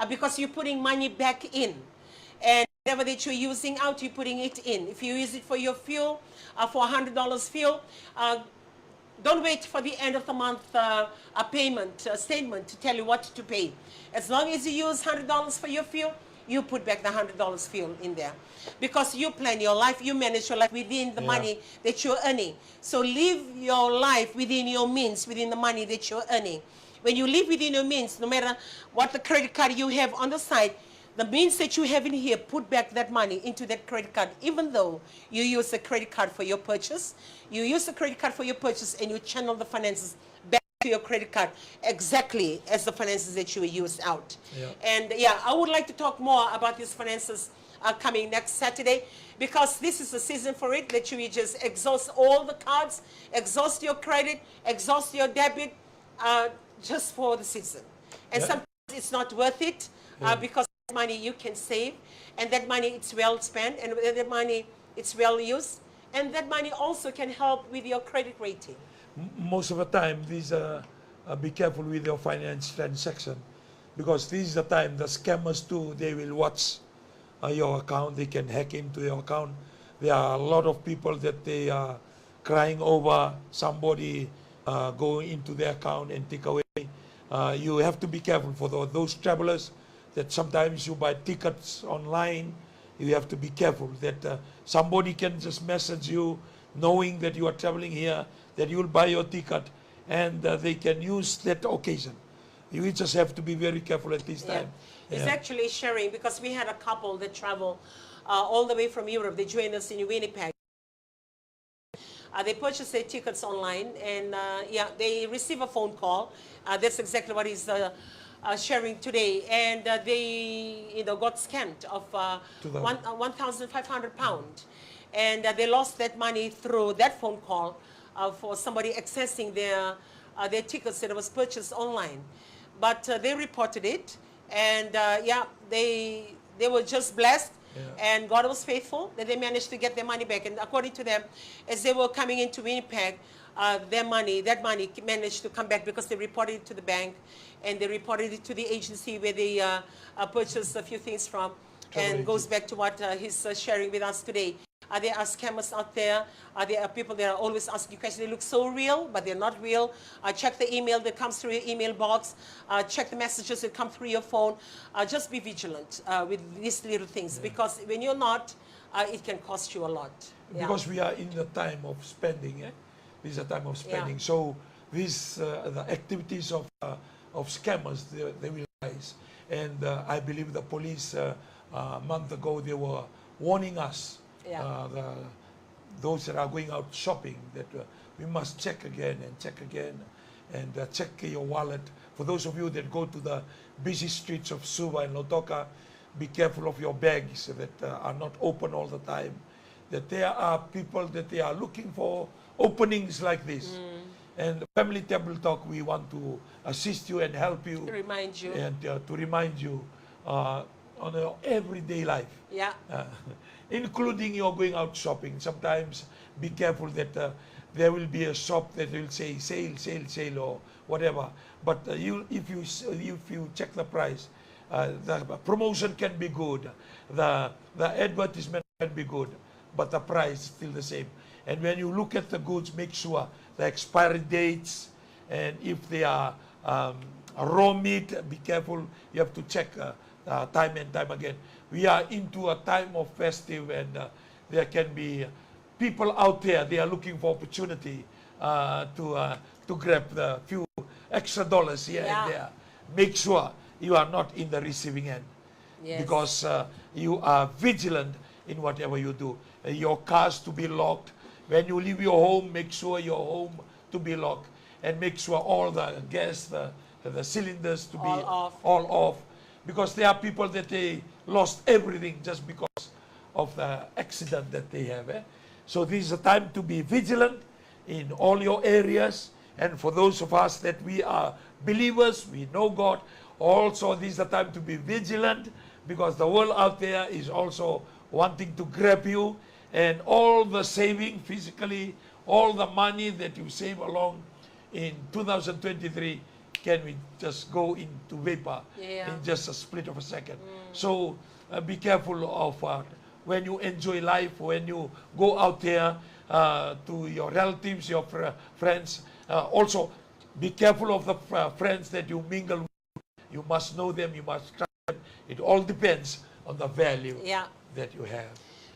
because you're putting money back in. And whatever that you're using out, you're putting it in. If you use it for your fuel, for $100 fuel, don't wait for the end of the month a payment statement to tell you what to pay. As long as you use $100 for your fuel, you put back the $100 fuel in there. Because you plan your life, you manage your life within the money that you're earning. So live your life within your means, within the money that you're earning. When you live within your means, no matter what the credit card you have on the side, the means that you have in here, put back that money into that credit card, even though you use the credit card for your purchase. You use the credit card for your purchase and you channel the finances back to your credit card exactly as the finances that you used out. And I would like to talk more about these finances coming next Saturday, because this is the season for it, that you just exhaust all the cards, exhaust your credit, exhaust your debit, just for the season. And sometimes it's not worth it because money you can save, and that money it's well spent, and that money it's well used, and that money also can help with your credit rating. Most of the time, these be careful with your finance transaction, because this is the time the scammers too, they will watch your account, they can hack into your account. There are a lot of people that they are crying over somebody going into their account and take away. You have to be careful for those travelers that sometimes you buy tickets online. You have to be careful that somebody can just message you knowing that you are traveling here, that you will buy your ticket, and they can use that occasion. You just have to be very careful at this time. It's actually sharing, because we had a couple that travel all the way from Europe. They joined us in Winnipeg. They purchased their tickets online, and they receive a phone call. That's exactly what he's sharing today. And they got scammed of £1,500. And they lost that money through that phone call for somebody accessing their tickets that was purchased online. But they reported it, and they were just blessed. And God was faithful that they managed to get their money back. And according to them, as they were coming into Winnipeg, that money managed to come back because they reported it to the bank, and they reported it to the agency where they purchased a few things from. And goes back to what he's sharing with us today. There are scammers out there. There are people that are always asking you questions. They look so real, but they're not real. Check the email that comes through your email box. Check the messages that come through your phone. Just be vigilant with these little things, because when you're not, it can cost you a lot. Because we are in the time of spending. This is a time of spending. So these the activities of scammers, they will rise. And I believe the police a month ago, they were warning us, those that are going out shopping, that we must check again and check your wallet. For those of you that go to the busy streets of Suva and Lautoka, be careful of your bags that are not open all the time. That there are people that they are looking for openings like this. And Family Table Talk, we want to assist you and help you. To remind you. And to remind you on your everyday life. Including you're going out shopping. Sometimes be careful that there will be a shop that will say sale, sale, sale, or whatever. But if you check the price, the promotion can be good, the advertisement can be good, but the price is still the same. And when you look at the goods, make sure the expiry dates, and if they are raw meat, be careful. You have to check time and time again. We are into a time of festive, and there can be people out there, they are looking for opportunity to grab the few extra dollars here and there. Make sure you are not in the receiving end, because you are vigilant in whatever you do. Your cars to be locked. When you leave your home, make sure your home to be locked, and make sure all the gas, the cylinders to be all off. Because there are people that they lost everything just because of the accident that they have. So this is a time to be vigilant in all your areas. And for those of us that we are believers, we know God, also this is a time to be vigilant, because the world out there is also wanting to grab you. And all the saving physically, all the money that you save along in 2023, can we just go into vapor in just a split of a second. So be careful of when you enjoy life, when you go out there to your relatives, your friends. Also, be careful of the friends that you mingle with. You must know them, you must trust them. It all depends on the value that you have.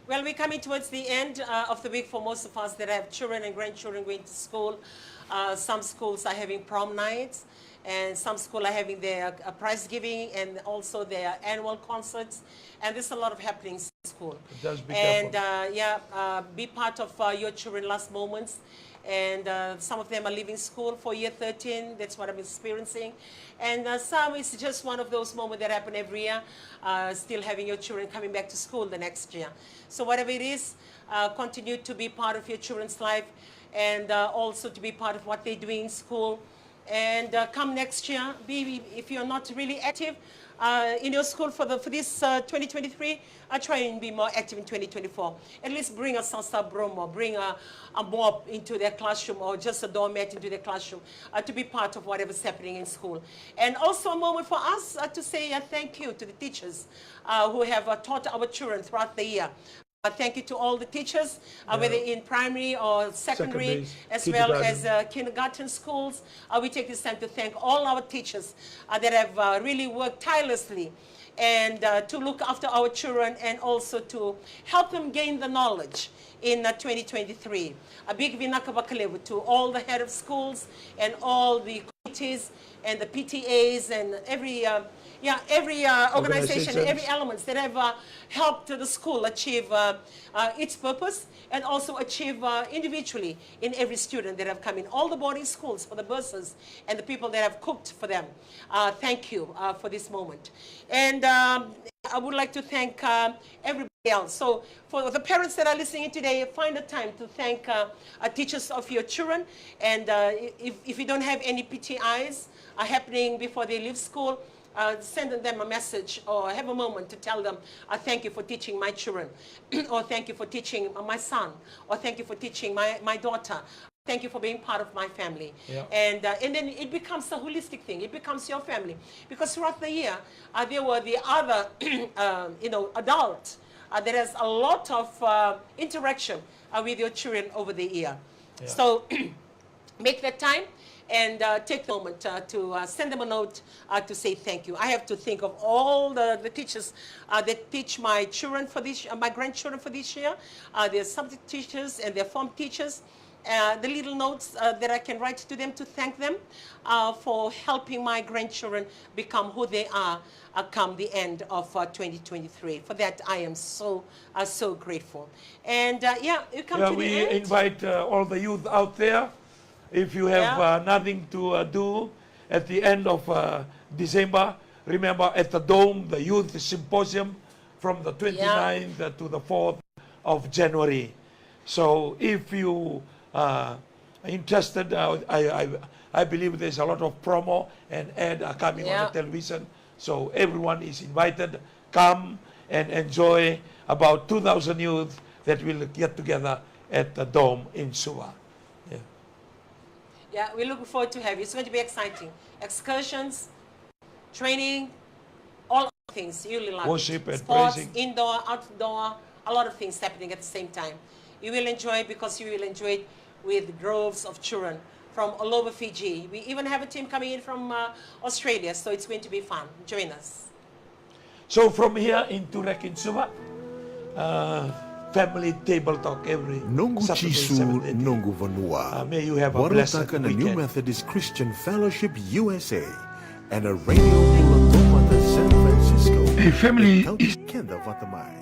Well, we're coming towards the end of the week for most of us that have children and grandchildren going to school. Some schools are having prom nights, and some schools are having their prize giving, and also their annual concerts. And there's a lot of happenings in school. Just be and careful. be part of your children's last moments. And some of them are leaving school for year 13. That's what I'm experiencing. And some, it's just one of those moments that happen every year, still having your children coming back to school the next year. So whatever it is, continue to be part of your children's life, and also to be part of what they're doing in school. And come next year, if you're not really active, in your school for this 2023, try and be more active in 2024. At least bring a salsa broom, or bring a mop into their classroom, or just a doormat into their classroom to be part of whatever's happening in school. And also a moment for us to say thank you to the teachers who have taught our children throughout the year. Thank you to all the teachers, whether in primary or secondary, as well as kindergarten schools. We take this time to thank all our teachers that have really worked tirelessly and to look after our children, and also to help them gain the knowledge in 2023. A big vinaka bakalevu to all the head of schools and all the committees and the PTAs and every organization, every element that have helped the school achieve its purpose, and also achieve individually in every student that have come in. All the boarding schools, for the bursars and the people that have cooked for them. Thank you for this moment. And I would like to thank everybody else. So for the parents that are listening today, find the time to thank teachers of your children. And if you don't have any PTIs happening before they leave school, send them a message, or have a moment to tell them, thank you for teaching my children, or thank you for teaching my son, or thank you for teaching my daughter. Thank you for being part of my family. Yeah. And then it becomes a holistic thing. It becomes your family. Because throughout the year, there were the other adults that has a lot of interaction with your children over the year. Yeah. So make that time and take the moment to send them a note to say thank you. I have to think of all the teachers that teach my children for this, my grandchildren for this year. There's subject teachers and their form teachers. The little notes that I can write to them to thank them for helping my grandchildren become who they are come the end of 2023. For that, I am so grateful. And you come to the we end. invite all the youth out there. If you have nothing to do at the end of December, remember at the Dome, the Youth Symposium from the 29th to the 4th of January. So if you are interested, I believe there's a lot of promo and ad are coming on the television. So everyone is invited. Come and enjoy about 2,000 youth that will get together at the Dome in Suva. Yeah, we look forward to have you. It's going to be exciting. Excursions, training, all things. You will love Worship it. and Sports, praising. indoor, outdoor, a lot of things happening at the same time. You will enjoy it because you will enjoy it with droves of children from all over Fiji. We even have a team coming in from Australia, so it's going to be fun. Join us. So from here in Turek in Suva, family table talk every Nongu Saturday, Chisu 7:30. Nongu Vanua. May you have a blessed Warutaka na New weekend. Methodist Christian Fellowship USA and a radio Mulatoma San Francisco. A family Kenda Vatamai.